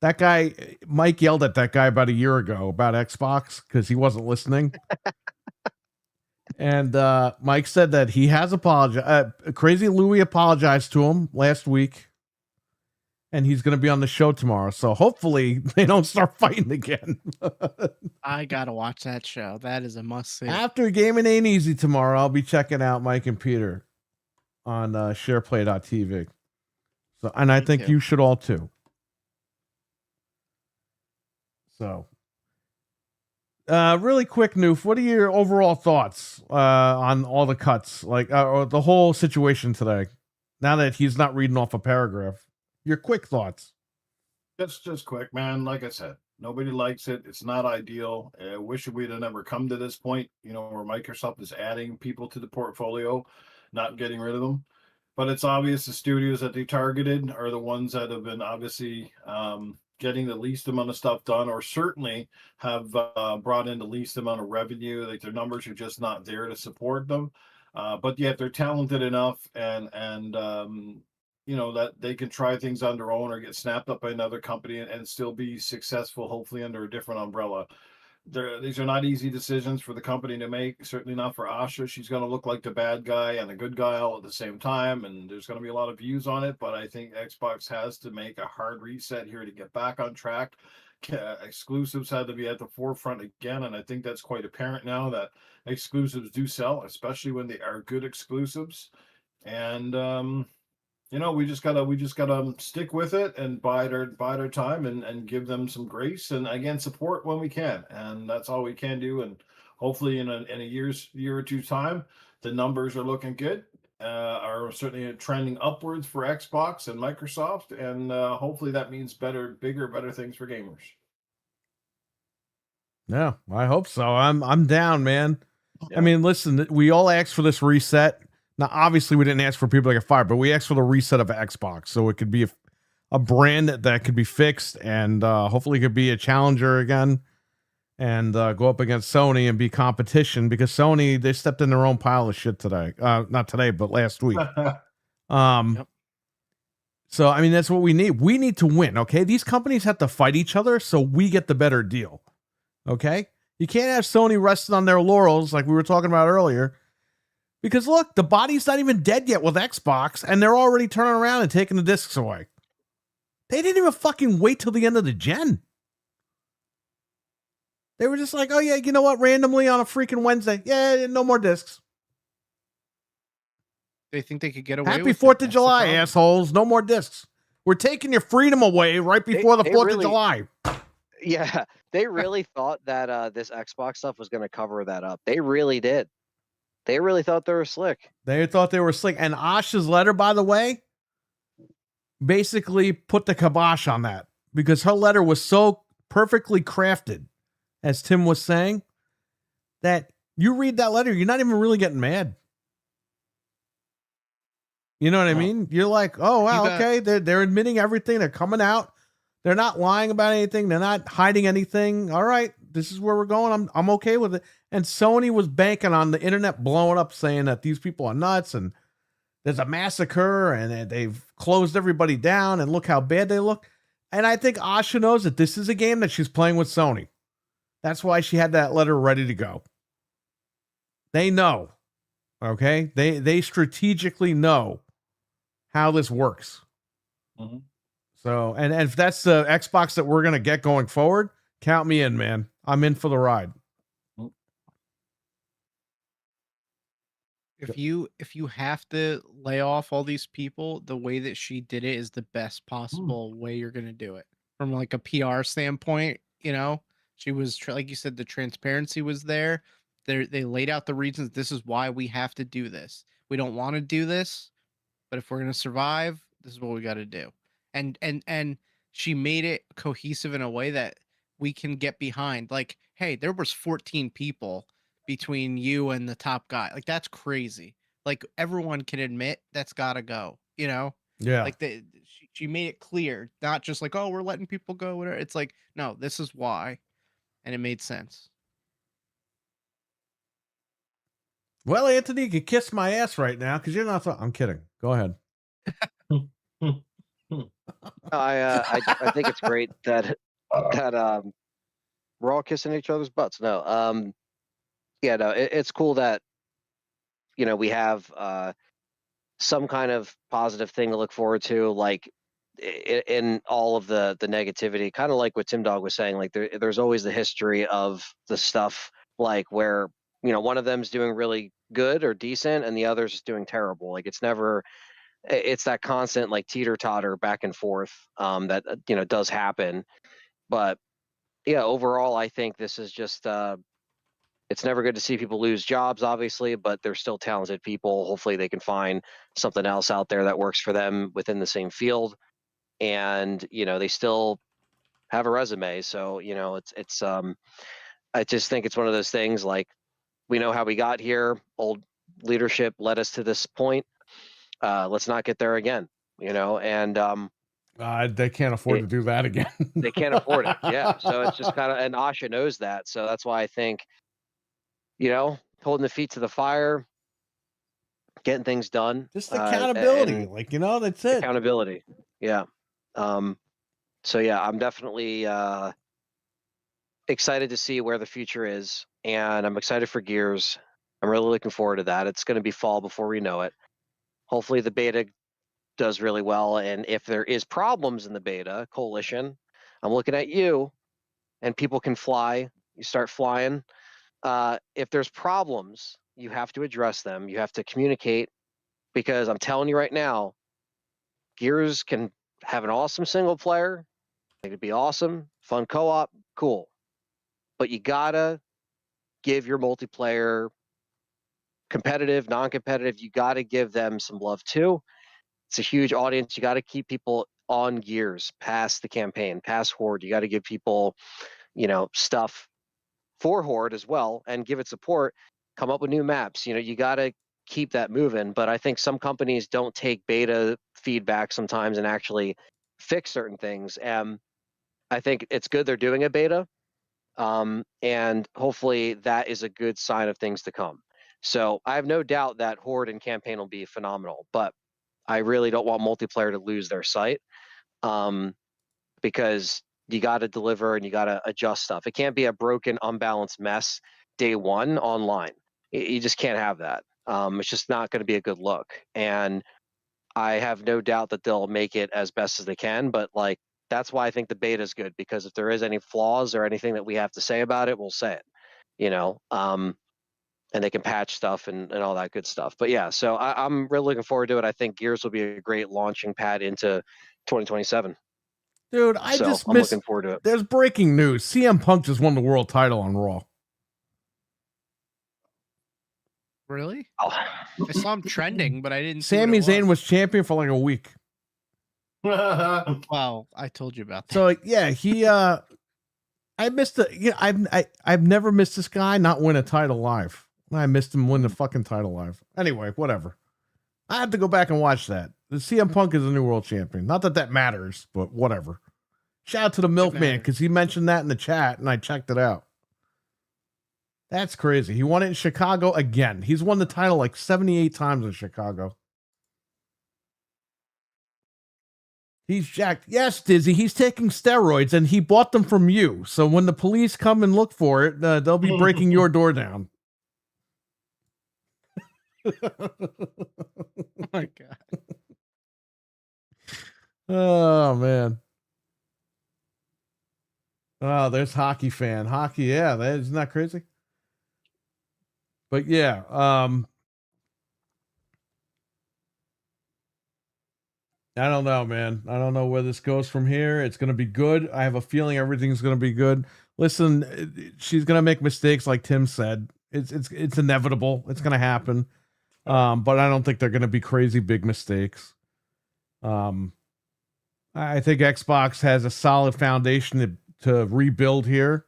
That guy, Mike yelled at that guy about a year ago about Xbox because he wasn't listening. And Mike said that he has apologized. Crazy Louie apologized to him last week. And he's going to be on the show tomorrow. So hopefully they don't start fighting again. I got to watch that show. That is a must see. After Gaming Ain't Easy tomorrow, I'll be checking out Mike and Peter on SharePlay.tv. So, and I think you should all too. So, really quick, Noof, what are your overall thoughts on all the cuts, like or the whole situation today? Now that he's not reading off a paragraph, your quick thoughts. Just quick, man. Like I said, nobody likes it. It's not ideal. I wish we'd have never come to this point, you know, where Microsoft is adding people to the portfolio, not getting rid of them. But it's obvious the studios that they targeted are the ones that have been obviously getting the least amount of stuff done, or certainly have brought in the least amount of revenue. Like their numbers are just not there to support them. But yet they're talented enough and you know, that they can try things on their own or get snapped up by another company and still be successful, hopefully under a different umbrella. These are not easy decisions for the company to make, certainly not for Asha. She's going to look like the bad guy and the good guy all at the same time, and there's going to be a lot of views on it, but I think Xbox has to make a hard reset here to get back on track. Exclusives had to be at the forefront again, and I think that's quite apparent now that exclusives do sell, especially when they are good exclusives. And you know, we just gotta stick with it and bide our time and give them some grace and again support when we can, and that's all we can do. And hopefully in a year or two time, the numbers are looking good, are certainly trending upwards for Xbox and Microsoft, and hopefully that means better things for gamers. Yeah, I hope so. I'm down, man. Yeah. I mean, listen, we all asked for this reset. Now, obviously, we didn't ask for people to get fired, but we asked for the reset of Xbox, so it could be a brand that could be fixed, and hopefully, it could be a challenger again. and go up against Sony and be competition, because Sony, they stepped in their own pile of shit today. Not today, but last week. Yep. So, I mean, that's what we need. We need to win, okay? These companies have to fight each other so we get the better deal, okay? You can't have Sony resting on their laurels like we were talking about earlier, because look, the body's not even dead yet with Xbox, and they're already turning around and taking the discs away. They didn't even fucking wait till the end of the gen. They were just like, oh yeah, you know what? Randomly on a freaking Wednesday, yeah, no more discs. They think they could get away Happy with 4th it. of That's the July, problem. assholes. No more discs. We're taking your freedom away right before the 4th of July. Yeah, they really thought that this Xbox stuff was going to cover that up. They really did. They really thought they were slick. They thought they were slick. And Asha's letter, by the way, basically put the kibosh on that, because her letter was so perfectly crafted, as Tim was saying, that you read that letter, you're not even really getting mad. You know what I mean? You're like, oh, wow, okay. They're admitting everything. They're coming out. They're not lying about anything. They're not hiding anything. All right, this is where we're going. I'm okay with it. And Sony was banking on the internet blowing up, saying that these people are nuts and there's a massacre and they've closed everybody down and look how bad they look. And I think Asha knows that this is a game that she's playing with Sony. That's why she had that letter ready to go. They know, okay? They strategically know how this works. Mm-hmm. So, and if that's the Xbox that we're going to get going forward, count me in, man. I'm in for the ride. If you have to lay off all these people, the way that she did it is the best possible way you're going to do it. From like a PR standpoint, you know, she was like you said, the transparency was there. They laid out the reasons. This is why we have to do this. We don't want to do this, but if we're going to survive, this is what we got to do. And she made it cohesive in a way that we can get behind. Like, hey, there was 14 people between you and the top guy. Like, that's crazy. Like, everyone can admit that's got to go, you know? Yeah. Like, she made it clear, not just like, oh, we're letting people go, whatever. It's like, no, this is why. And it made sense. Well, Anthony, you could kiss my ass right now because you're not. I'm kidding. Go ahead. I think it's great that we're all kissing each other's butts. No, yeah, no, it's cool that we have some kind of positive thing to look forward to, like in all of the negativity, kind of like what Timdog was saying. Like there's always the history of the stuff, like where one of them's doing really good or decent and the other's just doing terrible. Like it's that constant like teeter totter back and forth that does happen. But yeah, overall, I think this is just it's never good to see people lose jobs, obviously, but they're still talented people. Hopefully they can find something else out there that works for them within the same field. And, they still have a resume. So, it's I just think it's one of those things, like, we know how we got here. Old leadership led us to this point. Let's not get there again, and they can't afford to do that again. They can't afford it. Yeah. So it's just kind of, and Asha knows that. So that's why I think, holding the feet to the fire, getting things done. Just accountability. That's it. Accountability. Yeah. So yeah, I'm definitely excited to see where the future is, and I'm excited for Gears. I'm really looking forward to that. It's going to be fall before we know it. Hopefully the beta does really well, and if there is problems in the beta, Coalition, I'm looking at you, and people can fly. You start flying. If there's problems, you have to address them. You have to communicate, because I'm telling you right now, Gears can have an awesome single player. It could be awesome, fun co-op, cool. But you gotta give your multiplayer, competitive, non-competitive, you gotta give them some love too. It's a huge audience. You gotta keep people on Gears past the campaign, past Horde. You gotta give people, stuff for Horde as well, and give it support. Come up with new maps. You gotta keep that moving. But I think some companies don't take beta feedback sometimes and actually fix certain things. I think it's good they're doing a beta, And hopefully that is a good sign of things to come. So I have no doubt that Horde and campaign will be phenomenal, but I really don't want multiplayer to lose their sight, because you got to deliver and you got to adjust stuff. It can't be a broken, unbalanced mess day one online. You just can't have that. It's just not going to be a good look. And I have no doubt that they'll make it as best as they can. But like, that's why I think the beta is good, because if there is any flaws or anything that we have to say about it, we'll say it. You know, and they can patch stuff and all that good stuff. But yeah, so I'm really looking forward to it. I think Gears will be a great launching pad into 2027. Dude, I So just I'm looking forward to it. There's breaking news. CM Punk just won the world title on Raw. Really? Oh. I saw him trending, but I didn't see Sami what it Zayn was champion for like a week. Wow, I told you about that. So yeah, he I missed it. Yeah, I've never missed this guy not win a title live. I missed him win the fucking title live. Anyway, whatever. I have to go back and watch that. The CM Punk is the new world champion. Not that that matters, but whatever. Shout out to the Milkman because he mentioned that in the chat and I checked it out. That's crazy. He won it in Chicago again. He's won the title like 78 times in Chicago. He's jacked. Yes, Dizzy, he's taking steroids and he bought them from you. So when the police come and look for it, they'll be breaking your door down. Oh my God. Oh, man. Oh, there's hockey fan. Hockey, yeah, isn't that crazy? But yeah, I don't know, man. I don't know where this goes from here. It's going to be good. I have a feeling everything's going to be good. Listen, she's going to make mistakes, like Tim said. It's inevitable. It's going to happen. But I don't think they're going to be crazy big mistakes. I think Xbox has a solid foundation to rebuild here.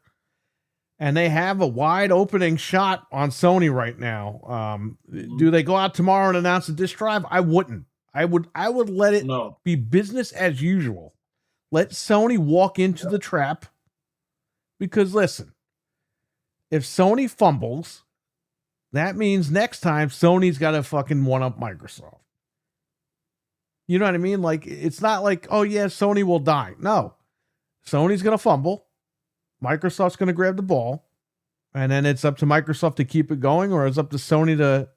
And they have a wide opening shot on Sony right now. Do they go out tomorrow and announce a disk drive? I wouldn't. I would let it be business as usual. Let Sony walk into the trap. Because listen, if Sony fumbles, that means next time Sony's got to fucking one up Microsoft. You know what I mean? Like, it's not like, oh yeah, Sony will die. No. Sony's going to fumble. Microsoft's going to grab the ball. And then it's up to Microsoft to keep it going, or it's up to Sony to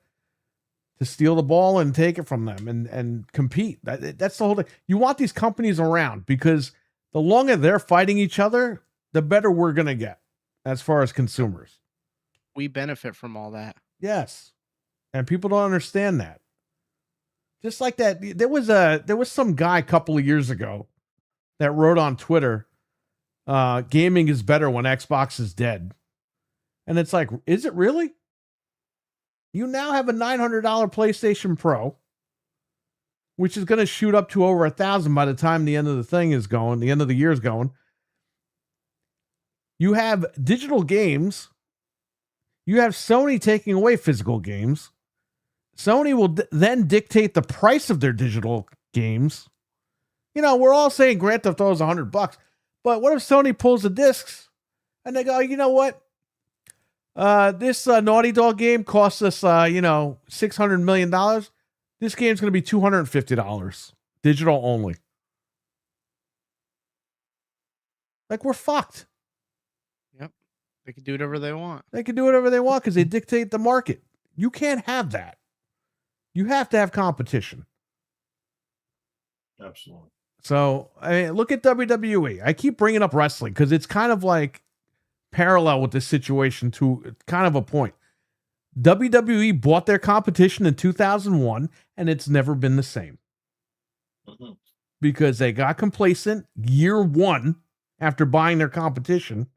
steal the ball and take it from them and compete. That's the whole thing. You want these companies around because the longer they're fighting each other, the better we're going to get as far as consumers. We benefit from all that. Yes. And people don't understand that. Just like that, there was some guy a couple of years ago that wrote on Twitter, gaming is better when Xbox is dead. And it's like, is it really? You now have a $900 PlayStation Pro, which is going to shoot up to over 1,000 by the time the end of the year is going. You have digital games. You have Sony taking away physical games. Sony will then dictate the price of their digital games. You know, we're all saying Grand Theft Auto is $100, but what if Sony pulls the discs and they go, you know what? This Naughty Dog game costs us, $600 million. This game's going to be $250, digital only. Like, we're fucked. Yep. They can do whatever they want. They can do whatever they want because they dictate the market. You can't have that. You have to have competition. Absolutely. So, I mean, look at WWE. I keep bringing up wrestling because it's kind of like parallel with this situation to kind of a point. WWE bought their competition in 2001, and it's never been the same. Mm-hmm. Because they got complacent year one after buying their competition,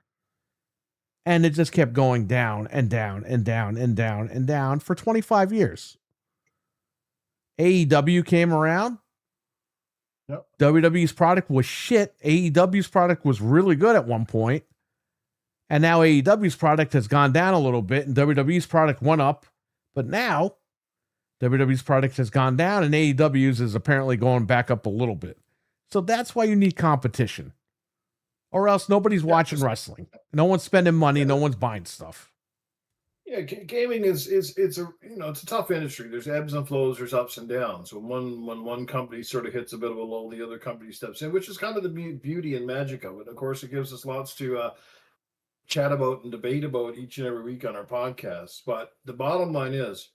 and it just kept going down and down and down and down and down for 25 years. AEW came around. Yep. WWE's product was shit. AEW's product was really good at one point. And now AEW's product has gone down a little bit and WWE's product went up. But now WWE's product has gone down and AEW's is apparently going back up a little bit. So that's why you need competition. or else nobody's watching wrestling. No one's spending money. No one's buying stuff. Yeah, gaming is it's a it's a tough industry. There's ebbs and flows. There's ups and downs. When one company sort of hits a bit of a lull, the other company steps in, which is kind of the beauty and magic of it. Of course, it gives us lots to chat about and debate about each and every week on our podcasts. But the bottom line is,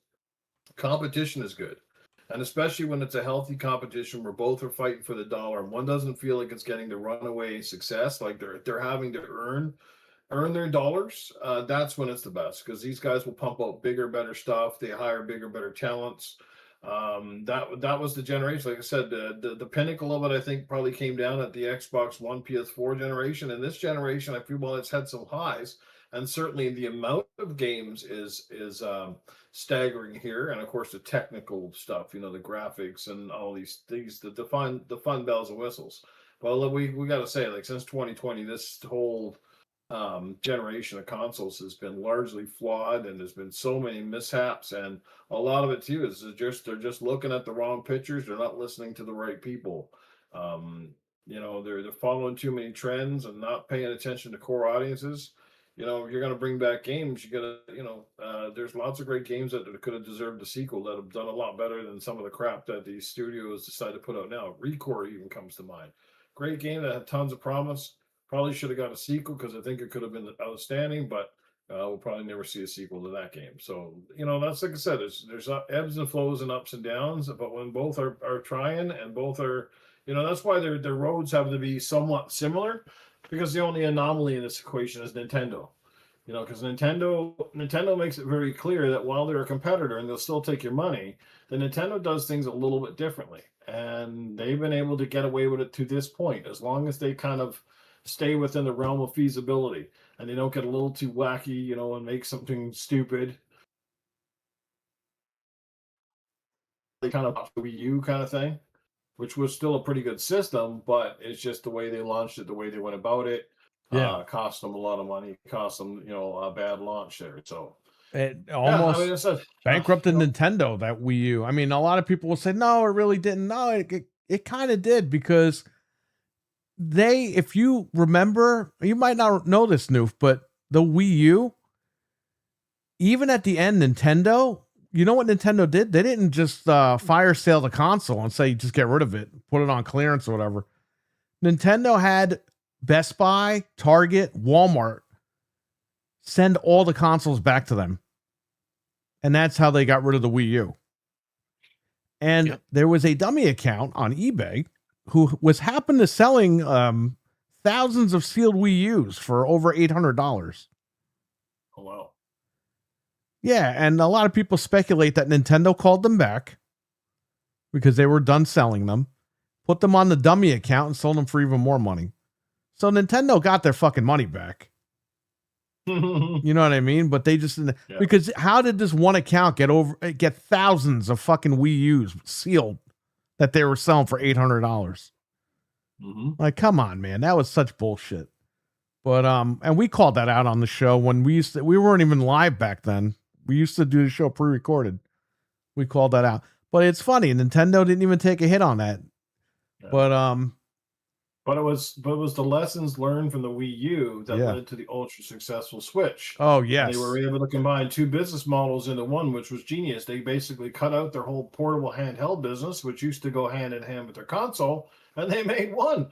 competition is good, and especially when it's a healthy competition where both are fighting for the dollar and one doesn't feel like it's getting the runaway success, like they're having to earn their dollars. That's when it's the best, because these guys will pump out bigger, better stuff. They hire bigger, better talents. That was the generation. Like I said, the pinnacle of it, I think, probably came down at the Xbox One, PS4 generation. And this generation, I feel, well, it's had some highs, and certainly the amount of games is staggering here. And of course, the technical stuff, the graphics and all these things, the fun bells and whistles. Well, we got to say, like, since 2020, this whole generation of consoles has been largely flawed, and there's been so many mishaps, and a lot of it too is they're just looking at the wrong pictures. They're not listening to the right people. They're following too many trends and not paying attention to core audiences. If you're going to bring back games, you gotta there's lots of great games that could have deserved a sequel that have done a lot better than some of the crap that these studios decide to put out now. Recore even comes to mind. Great game that had tons of promise. Probably should have got a sequel, because I think it could have been outstanding, but we'll probably never see a sequel to that game. So, that's, like I said, there's ebbs and flows and ups and downs, but when both are trying and both are, that's why their roads have to be somewhat similar, because the only anomaly in this equation is Nintendo. Because Nintendo makes it very clear that while they're a competitor and they'll still take your money, the Nintendo does things a little bit differently. And they've been able to get away with it to this point, as long as they kind of stay within the realm of feasibility and they don't get a little too wacky, and make something stupid. They kind of Wii U kind of thing, which was still a pretty good system, but it's just the way they launched it, the way they went about it. Cost them a lot of money, cost them, a bad launch there. So it almost bankrupted Nintendo, that Wii U. I mean, a lot of people will say, no, it really didn't. No, it kind of did, because if you remember, you might not know this, Noof, but the Wii U, even at the end, Nintendo, you know what Nintendo did? They didn't just fire sale the console and say, just get rid of it, put it on clearance or whatever. Nintendo had Best Buy, Target, Walmart send all the consoles back to them. And that's how they got rid of the Wii U. And there was a dummy account on eBay who was happened to selling thousands of sealed Wii U's for over $800. Oh, wow. Yeah, and a lot of people speculate that Nintendo called them back because they were done selling them, put them on the dummy account, and sold them for even more money. So Nintendo got their fucking money back. You know what I mean? But they just because how did this one account get thousands of fucking Wii U's sealed that they were selling for $800? Mm-hmm. Like, come on, man, that was such bullshit. But and we called that out on the show when we weren't even live back then. We used to do the show pre-recorded. We called that out. But it's funny, Nintendo didn't even take a hit on that. Yeah. But it was the lessons learned from the Wii U that led to the ultra successful Switch. Oh, yes. And they were able to combine two business models into one, which was genius. They basically cut out their whole portable handheld business, which used to go hand in hand with their console, and they made one,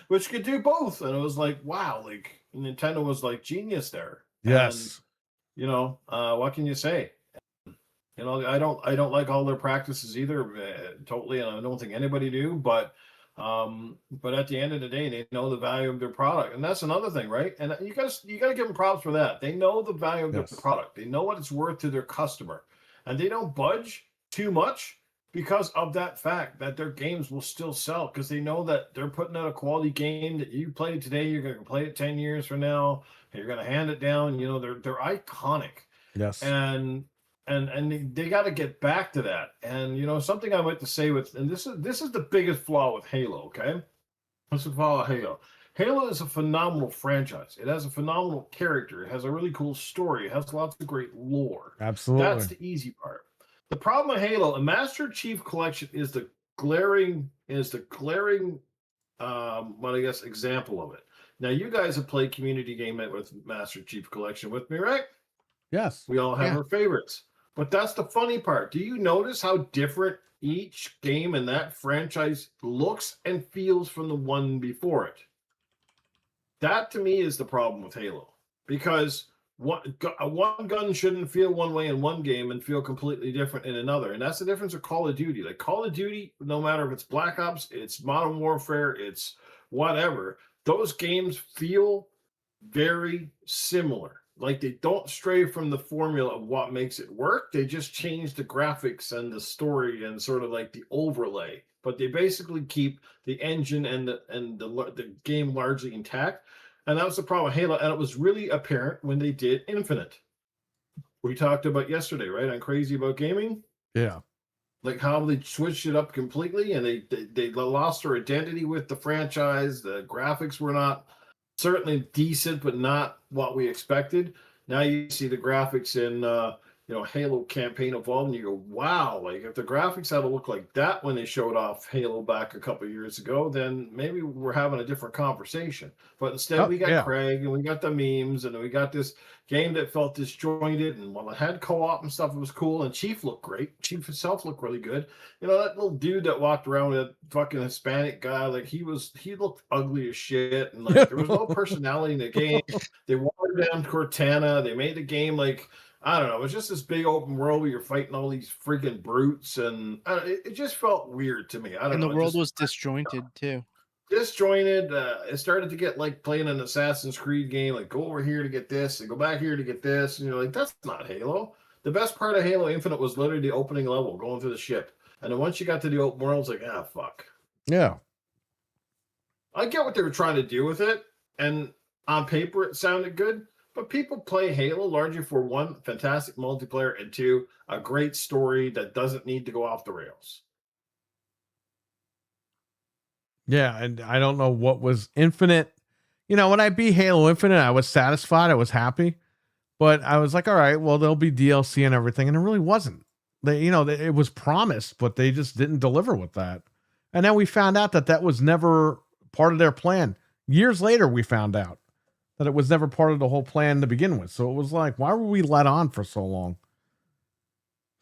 which could do both. And it was like, wow, like Nintendo was like genius there. Yes. And, what can you say? I don't like all their practices either, totally, and I don't think anybody do, but at the end of the day, they know the value of their product, and that's another thing, right? And you gotta give them props for that. They know the value of their product. They know what it's worth to their customer, and they don't budge too much because of that fact that their games will still sell, because they know that they're putting out a quality game that you play today, you're going to play it 10 years from now, and you're going to hand it down. They're iconic. Yes. And they got to get back to that. And something I like to say and this is the biggest flaw with Halo. Okay, what's the flaw of Halo? Halo is a phenomenal franchise. It has a phenomenal character. It has a really cool story. It has lots of great lore. Absolutely, that's the easy part. The problem with Halo, a Master Chief Collection, is the glaring, example of it. Now, you guys have played Community Game Night with Master Chief Collection with me, right? Yes. We all have Yeah. our favorites. But that's the funny part. Do you notice how different each game in that franchise looks and feels from the one before it? That, to me, is the problem with Halo. Because one gun shouldn't feel one way in one game and feel completely different in another. And that's the difference with Call of Duty. Like Call of Duty, no matter if it's Black Ops, it's Modern Warfare, it's whatever, those games feel very similar. Like they don't stray from the formula of what makes it work. They just change the graphics and the story and sort of like the overlay. But they basically keep the engine and the game largely intact. And that was the problem with Halo. And it was really apparent when they did Infinite. We talked about yesterday, right? On Crazy About Gaming. Yeah. Like how they switched it up completely and they lost their identity with the franchise. The graphics were not certainly decent, but not what we expected. Now you see the graphics in Halo Campaign Evolved, and you go, wow, like if the graphics had to look like that when they showed off Halo back a couple of years ago, then maybe we're having a different conversation. But instead we got Craig and we got the memes and we got this game that felt disjointed, and while it had co-op and stuff, it was cool, and Chief looked great. Chief himself looked really good. You know, that little dude that walked around with that fucking Hispanic guy, like he looked ugly as shit, and like there was no personality in the game. They watered down Cortana. They made the game like, I don't know, it was just this big open world where you're fighting all these freaking brutes, and it just felt weird to me. I don't know. And the world was disjointed too. Disjointed. It started to get like playing an Assassin's Creed game, like go over here to get this and go back here to get this, and you're like, that's not Halo. The best part of Halo Infinite was literally the opening level, going through the ship, and then once you got to the open world, it's like, ah, fuck. Yeah. I get what they were trying to do with it, and on paper it sounded good, but people play Halo largely for one, fantastic multiplayer, and two, a great story that doesn't need to go off the rails. Yeah, and I don't know what was Infinite. You know, when I beat Halo Infinite, I was satisfied. I was happy. But I was like, all right, well, there'll be DLC and everything. And it really wasn't. It was promised, but they just didn't deliver with that. And then we found out that was never part of their plan. Years later, we found out that it was never part of the whole plan to begin with. So it was like, why were we let on for so long?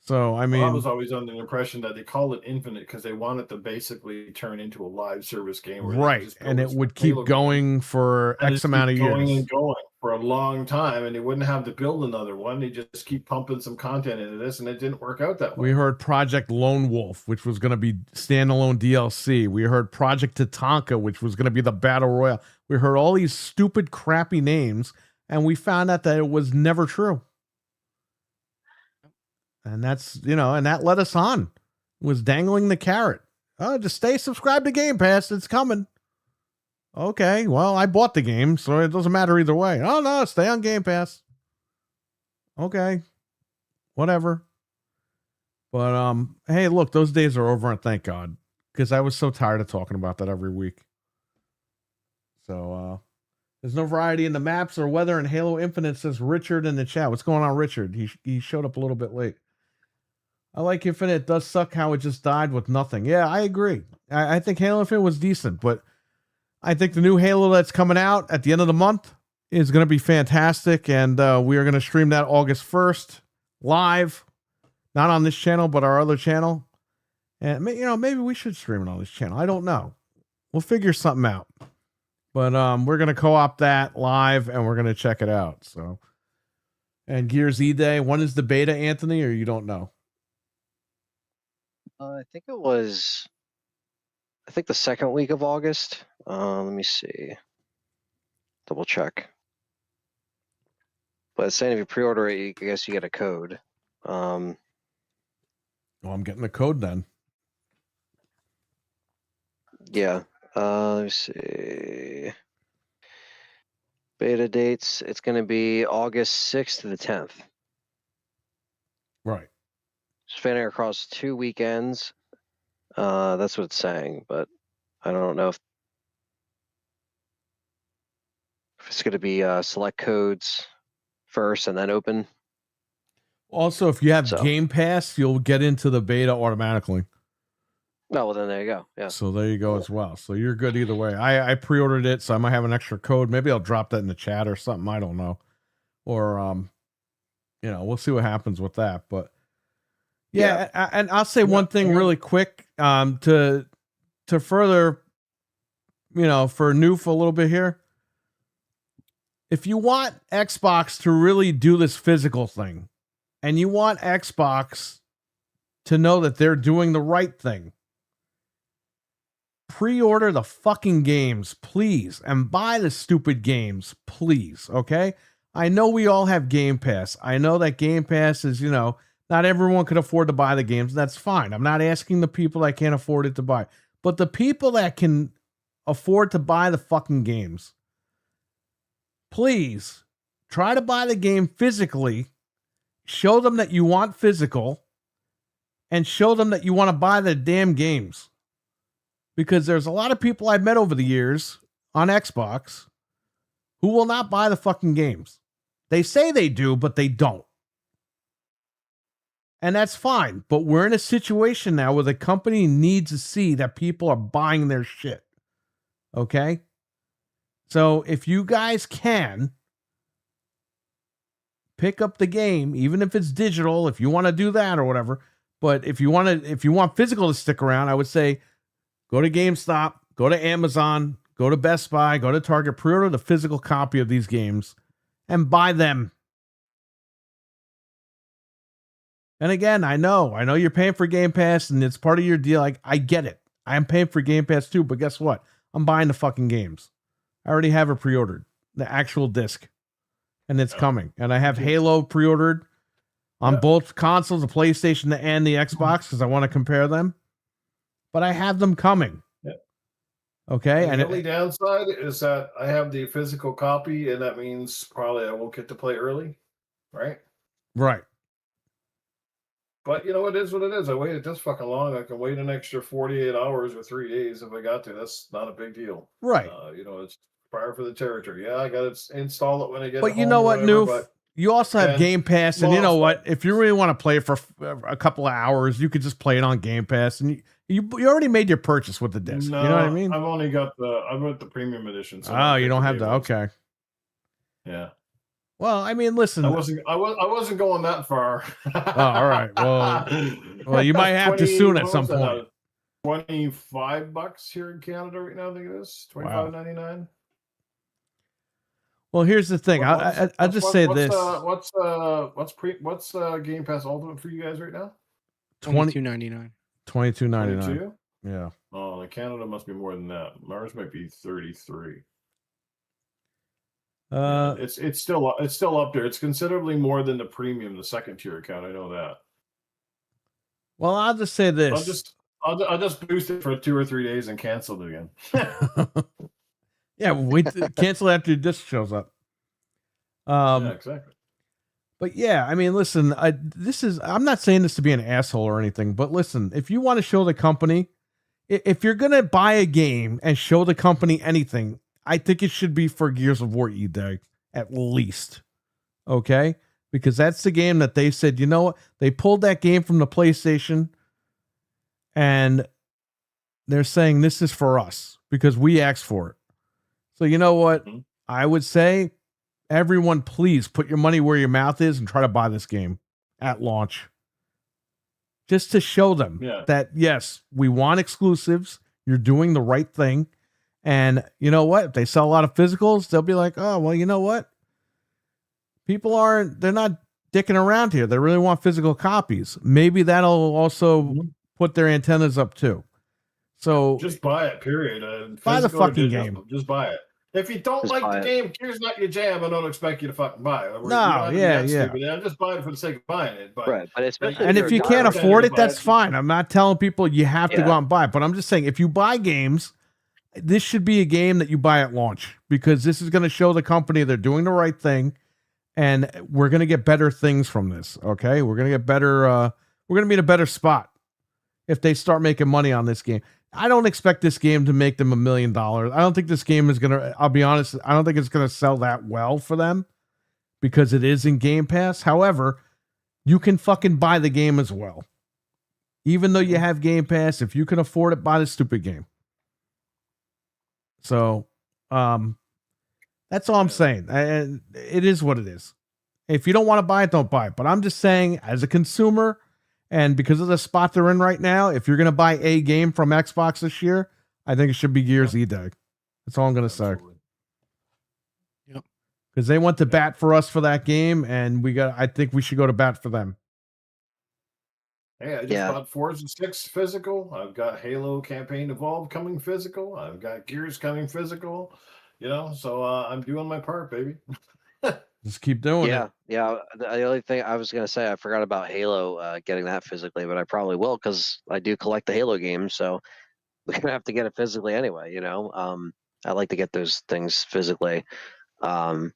So, I mean, I was always under the impression that they called it Infinite because they wanted to basically turn into a live service game. Right. And it would keep going for X amount of years. Going and going for a long time, and they wouldn't have to build another one. They just keep pumping some content into this, and it didn't work out that way. We heard Project Lone Wolf, which was going to be standalone DLC. We heard Project Tatanka, which was going to be the Battle Royale. We heard all these stupid, crappy names, and we found out that it was never true. And that's, and that led us on. It was dangling the carrot. Oh, just stay subscribed to Game Pass. It's coming. Okay, well, I bought the game, so it doesn't matter either way. Oh, no, stay on Game Pass. Okay, whatever. But, hey, look, those days are over, and thank God, because I was so tired of talking about that every week. So, there's no variety in the maps or weather in Halo Infinite, says Richard in the chat. What's going on, Richard? He showed up a little bit late. I like Infinite. It does suck how it just died with nothing. Yeah, I agree. I think Halo Infinite was decent, but I think the new Halo that's coming out at the end of the month is going to be fantastic, and we are going to stream that August 1st live, not on this channel, but our other channel. And, maybe we should stream it on this channel. I don't know. We'll figure something out. But we're going to co-op that live, and we're going to check it out. So, and Gears E-Day, when is the beta, Anthony, or you don't know? I think the second week of August. Let me see. Double check. But it's saying if you pre-order it, I guess you get a code. Well, I'm getting the code then. Yeah. Let me see. Beta dates. It's going to be August 6th to the 10th. Right. Spanning across 2 weekends. That's what it's saying, but I don't know if it's going to be select codes first and then open. Also, if you have Game Pass, you'll get into the beta automatically. Oh, well, then there you go. Yeah. So there you go as well. So you're good either way. I pre-ordered it, so I might have an extra code. Maybe I'll drop that in the chat or something. I don't know. Or we'll see what happens with that. But and I'll say one thing really quick to further, for Noof a little bit here. If you want Xbox to really do this physical thing, and you want Xbox to know that they're doing the right thing, pre-order the fucking games, please, and buy the stupid games, please, okay? I know we all have Game Pass. I know that Game Pass is, not everyone could afford to buy the games. That's fine. I'm not asking the people that can't afford it to buy. But the people that can afford to buy the fucking games, please try to buy the game physically, show them that you want physical, and show them that you want to buy the damn games. Because there's a lot of people I've met over the years on Xbox who will not buy the fucking games. They say they do, but they don't. And that's fine. But we're in a situation now where the company needs to see that people are buying their shit. Okay? So if you guys can pick up the game, even if it's digital, if you want to do that or whatever, but if you want physical to stick around, I would say go to GameStop, go to Amazon, go to Best Buy, go to Target, pre-order the physical copy of these games and buy them. And again, I know you're paying for Game Pass and it's part of your deal. I get it. I'm paying for Game Pass too, but guess what? I'm buying the fucking games. I already have it pre-ordered, the actual disc, and it's coming. And I have Halo pre-ordered on both consoles, the PlayStation and the Xbox, because I want to compare them. But I have them coming. Okay. And the only downside is that I have the physical copy, and that means probably I won't get to play early, right? Right. But it is what it is. I waited this fucking long. I can wait an extra 48 hours or 3 days if I got to. That's not a big deal. Right. It's prior for the territory. Yeah, I got to install it when I get But home. you know what, Noof? You also have Game Pass, and you know what? If you really want to play it for a couple of hours, you could just play it on Game Pass, and you already made your purchase with the disc. No, you know what I mean? I've only got the premium edition. So you don't have the okay. Yeah. Well, I mean, listen. I wasn't going that far. Oh, all right. Well, you might have to soon at some point. $25 here in Canada right now. I think it is $25.99. Well, here's the thing. I'll just say this. What's Game Pass Ultimate for you guys right now? $22.99. $22.99. Yeah. Oh, in Canada must be more than that. Ours might be $33. It's still up there. It's considerably more than the premium, the second tier account. I know that. Well, I'll just say this. I'll just boost it for 2 or 3 days and cancel it again. Yeah, cancel after your disc shows up. Yeah, exactly. But yeah, I mean, listen, I'm not saying this to be an asshole or anything, but listen, if you want to show the company, if you're going to buy a game and show the company anything, I think it should be for Gears of War E-Day, at least. Okay? Because that's the game that they said, you know what? They pulled that game from the PlayStation and they're saying this is for us because we asked for it. So you know what? Mm-hmm. I would say, everyone, please put your money where your mouth is and try to buy this game at launch. Just to show them that, yes, we want exclusives. You're doing the right thing. And you know what? If they sell a lot of physicals, they'll be like, oh, well, you know what? They're not dicking around here. They really want physical copies. Maybe that'll also put their antennas up too. So just buy it, period. Buy the fucking game. Just buy it. If you don't like the game, here's not your jam. I don't expect you to fucking buy it. Just buy it for the sake of buying it. But, right, but especially and if you can't afford it, that's fine. I'm not telling people you have to go out and buy it, but I'm just saying if you buy games, this should be a game that you buy at launch because this is going to show the company they're doing the right thing, and we're going to get better things from this. Okay, we're going to get better. We're going to be in a better spot if they start making money on this game. I don't expect this game to make them $1 million. I don't think this game is going to, I'll be honest, I don't think it's going to sell that well for them because it is in Game Pass. However, you can fucking buy the game as well. Even though you have Game Pass, if you can afford it, buy the stupid game. So, that's all I'm saying. And it is what it is. If you don't want to buy it, don't buy it. But I'm just saying, as a consumer, and because of the spot they're in right now, if you're going to buy a game from Xbox this year, I think it should be Gears E-Dag. That's all I'm going to say. Yep. Because they went to bat for us for that game, and I think we should go to bat for them. Hey, I just bought Forza 6 physical. I've got Halo Campaign Evolved coming physical. I've got Gears coming physical. So I'm doing my part, baby. Just keep doing it. Yeah. The only thing I was gonna say, I forgot about Halo getting that physically, but I probably will because I do collect the Halo games, so we're gonna have to get it physically anyway. I like to get those things physically. So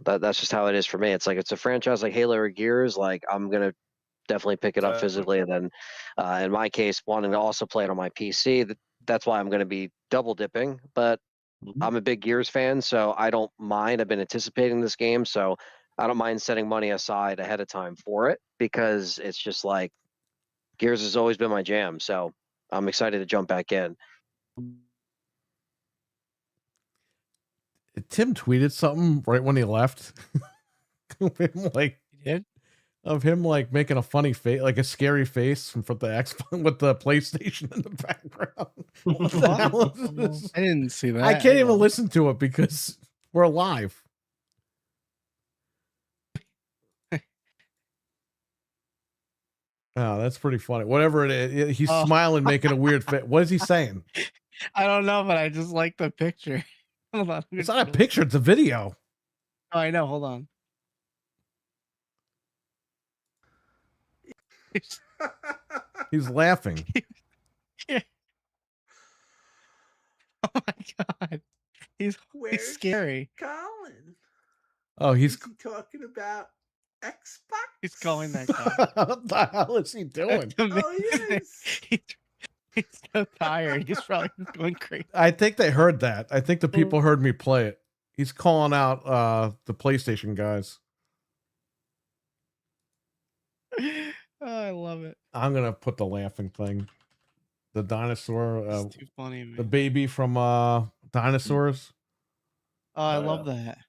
that's just how it is for me. It's like it's a franchise like Halo or Gears. Like I'm gonna definitely pick it up physically, and then in my case, wanting to also play it on my PC. That's why I'm gonna be double dipping, but. I'm a big Gears fan, so I don't mind. I've been anticipating this game, so I don't mind setting money aside ahead of time for it because it's just like Gears has always been my jam. So I'm excited to jump back in. Tim tweeted something right when he left. He did? Of him like making a funny face, like a scary face from the Xbox with the PlayStation in the background. What the hell is this? I didn't see that. I can't even listen to it because we're live. Oh, that's pretty funny. Whatever it is, he's smiling, making a weird face. What is he saying? I don't know, but I just like the picture. Hold on. It's not a picture, it's a video. Oh, I know. Hold on. He's laughing. Yeah. Oh my god. He's scary. Colin? Oh, Is he talking about Xbox? He's calling that guy. What the hell is he doing? Oh, yes. He's so tired. He's probably just going crazy. I think they heard that. I think the people heard me play it. He's calling out the PlayStation guys. Oh, I love it. I'm gonna put the laughing thing. The dinosaur. It's too funny, man. The baby from Dinosaurs. Oh, I love that.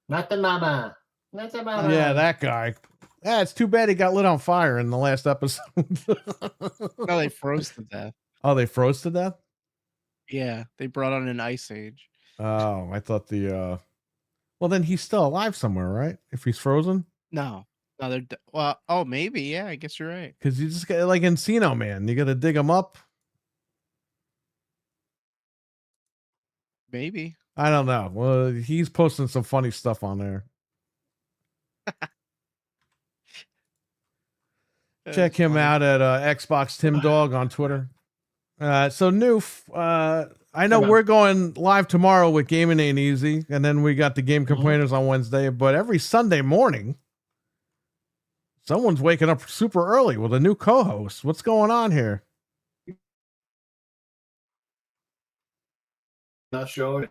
Not the mama. Not the mama. Yeah, that guy. Yeah, it's too bad he got lit on fire in the last episode. No, they froze to death. Oh, they froze to death? Yeah, they brought on an ice age. Oh, I thought the well, then he's still alive somewhere, right? If he's frozen? No, they're well. Oh, maybe. Yeah, I guess you're right. Because you just got like Encino Man. You got to dig him up. Maybe. I don't know. Well, he's posting some funny stuff on there. Check him out at Xbox Timdog on Twitter. So Noof, I know we're going live tomorrow with Gaming Ain't Easy, and then we got the Game Complainers on Wednesday. But every Sunday morning, someone's waking up super early with a new co-host. What's going on here? Not showing.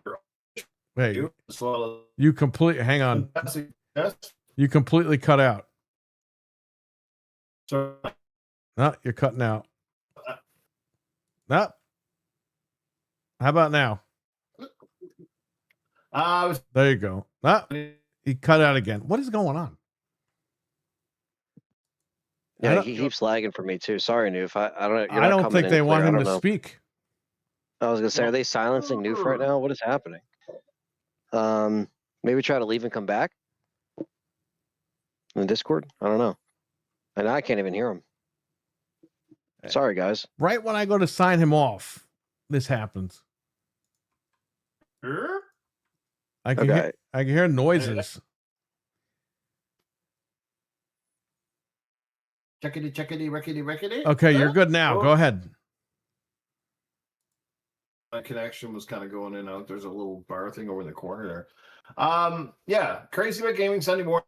Hey, you completely hang on. You completely cut out. So, No, you're cutting out. No. How about now? There you go. Ah, he cut out again. What is going on? Yeah, he keeps lagging for me too. Sorry, Noof. I don't think they want him to speak. I was gonna say, are they silencing Noof right now? What is happening? Maybe try to leave and come back in the Discord. I don't know. And I can't even hear him. Sorry, guys. Right when I go to sign him off, this happens. I can hear noises. Checkity, rickety. Okay, you're good now. Go ahead. My connection was kind of going in and out. There's a little bar thing over in the corner there. Yeah, Crazy About Gaming Sunday morning.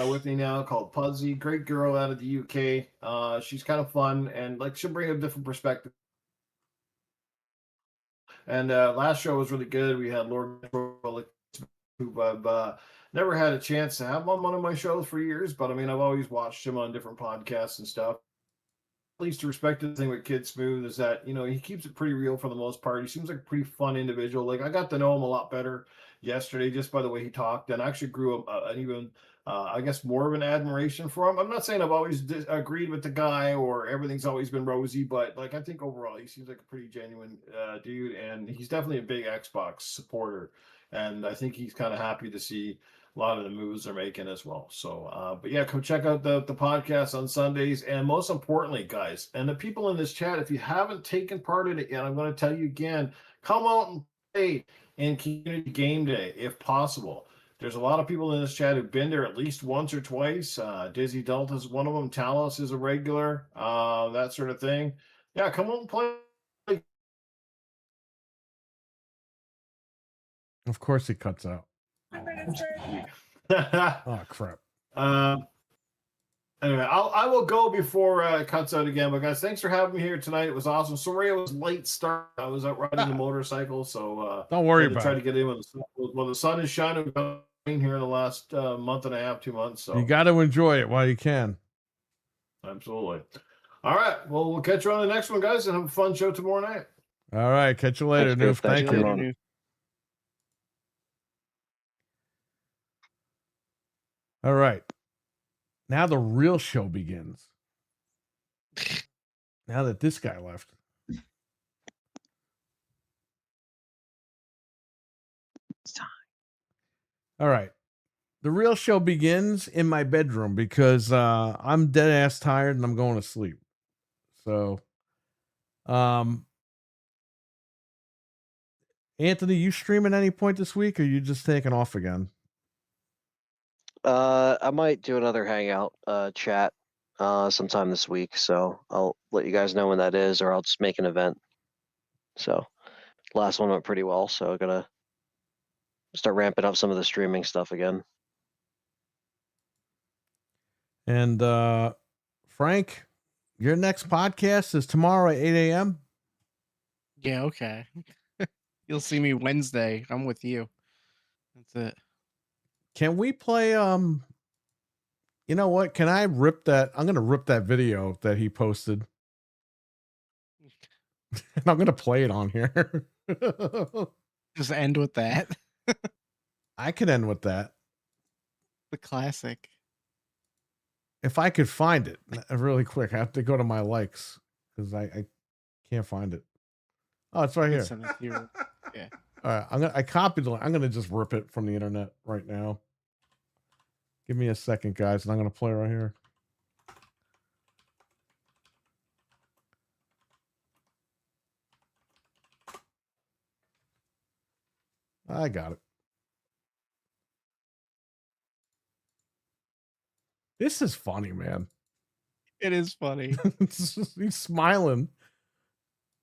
With me now, called Puzzy. Great girl out of the UK. She's kind of fun and like she'll bring a different perspective. And last show was really good. We had Lord who I've never had a chance to have him on one of my shows for years, but I mean, I've always watched him on different podcasts and stuff. At least to respect the thing with Kid Smooth is that, you know, he keeps it pretty real for the most part. He seems like a pretty fun individual. Like, I got to know him a lot better yesterday just by the way he talked, and actually grew an even, I guess, more of an admiration for him. I'm not saying I've always agreed with the guy or everything's always been rosy, but like, I think overall he seems like a pretty genuine dude, and he's definitely a big Xbox supporter. And I think he's kind of happy to see a lot of the moves they're making as well. So, but yeah, go check out the podcast on Sundays. And most importantly, guys, and the people in this chat, if you haven't taken part in it yet, I'm going to tell you again, come out and play in Community Game Day if possible. There's a lot of people in this chat who've been there at least once or twice. Dizzy Delta is one of them. Talos is a regular, that sort of thing. Yeah, come on and play. Of course he cuts out. Oh, crap. Anyway, I will go before it cuts out again. But guys, thanks for having me here tonight. It was awesome. Sorry it was late start. I was out riding the motorcycle, so don't worry about try it. to get in when the sun is shining. We've got rain here in the last month and a half, 2 months. So you got to enjoy it while you can. Absolutely. All right. Well, we'll catch you on the next one, guys, and have a fun show tomorrow night. All right. Catch you later, Noof. Thank you. All right. Now the real show begins. Now that this guy left. It's time. All right. The real show begins in my bedroom because I'm dead ass tired and I'm going to sleep. So, Anthony, you stream at any point this week, or you just taking off again? I might do another hangout chat sometime this week, so I'll let you guys know when that is, or I'll just make an event. So last one went pretty well, so I'm gonna start ramping up some of the streaming stuff again. And Frank, your next podcast is tomorrow at 8 a.m. Yeah, okay. You'll see me Wednesday. I'm with you. That's it. Can we play you know what? Can I rip that? I'm gonna rip that video that he posted. And I'm gonna play it on here. Just end with that. I could end with that. The classic. If I could find it really quick, I have to go to my likes because I can't find it. Oh, it's right here. Yeah. All right, I copied the. I'm gonna just rip it from the internet right now. Give me a second, guys, and I'm gonna play right here. I got it. This is funny, man. It is funny. He's smiling.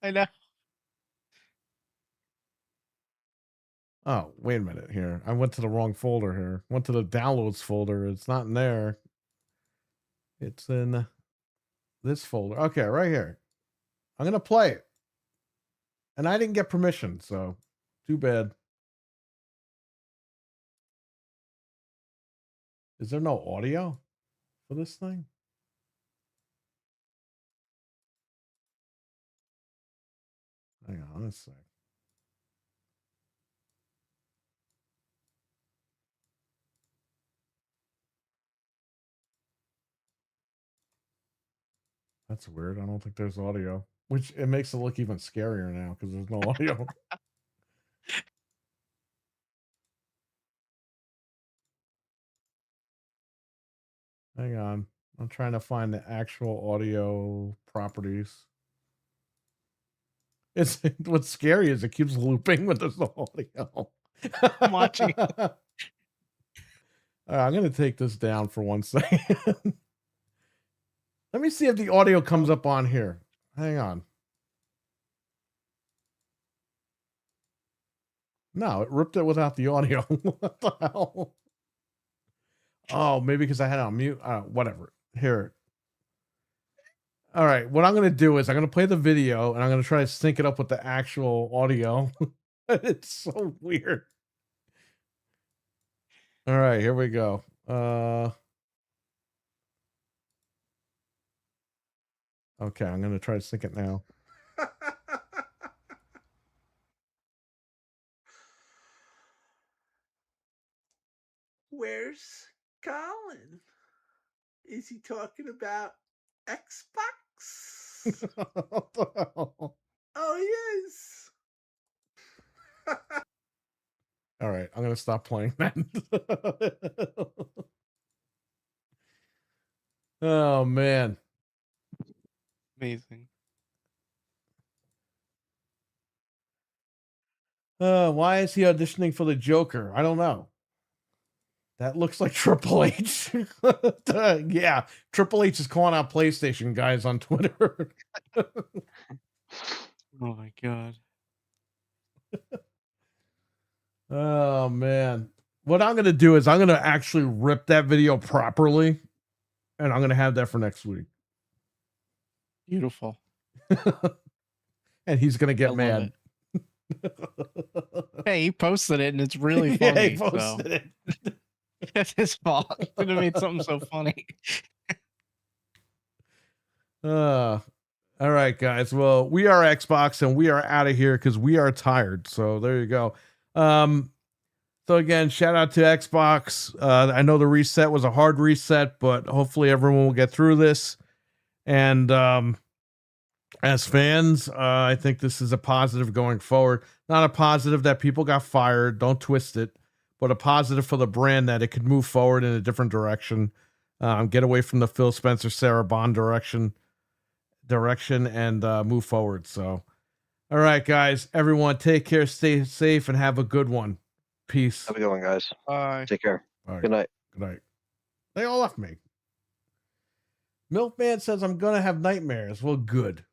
I know. Oh, wait a minute here. I went to the wrong folder here. Went to the downloads folder. It's not in there. It's in this folder. Okay, right here. I'm going to play it. And I didn't get permission, so too bad. Is there no audio for this thing? Hang on a sec. That's weird. I don't think there's audio, which it makes it look even scarier now because there's no audio. Hang on. I'm trying to find the actual audio properties. It's what's scary is it keeps looping with this audio. I'm watching. All right, I'm going to take this down for 1 second. Let me see if the audio comes up on here. Hang on. No, it ripped it without the audio. What the hell? Oh, maybe because I had it on mute. Whatever. Here. All right. What I'm going to do is I'm going to play the video and I'm going to try to sync it up with the actual audio. It's so weird. All right, here we go. Okay, I'm gonna try to sync it now. Where's Colin? Is he talking about Xbox? Oh, he is. All right, I'm gonna stop playing that. Oh man. Amazing. Why is he auditioning for the Joker? I don't know. That looks like Triple H. Yeah, Triple H is calling out PlayStation guys on Twitter. Oh my god. Oh man. What I'm gonna do is I'm gonna actually rip that video properly, and I'm gonna have that for next week. Beautiful. And he's gonna I get love mad. Hey, he posted it and it's really Yeah, funny. he posted it. That's his fault. Could have made something so funny. All right, guys. Well, we are Xbox and we are out of here because we are tired. So there you go. So again, shout out to Xbox. I know the reset was a hard reset, but hopefully everyone will get through this. And as fans, I think this is a positive going forward. Not a positive that people got fired. Don't twist it. But a positive for the brand that it could move forward in a different direction. Get away from the Phil Spencer, Sarah Bond direction and move forward. So, all right, guys, everyone, take care, stay safe, and have a good one. Peace. Have a good one, guys. Bye. Take care. All right. Good night. Good night. They all left me. Milkman says I'm gonna have nightmares. Well, good.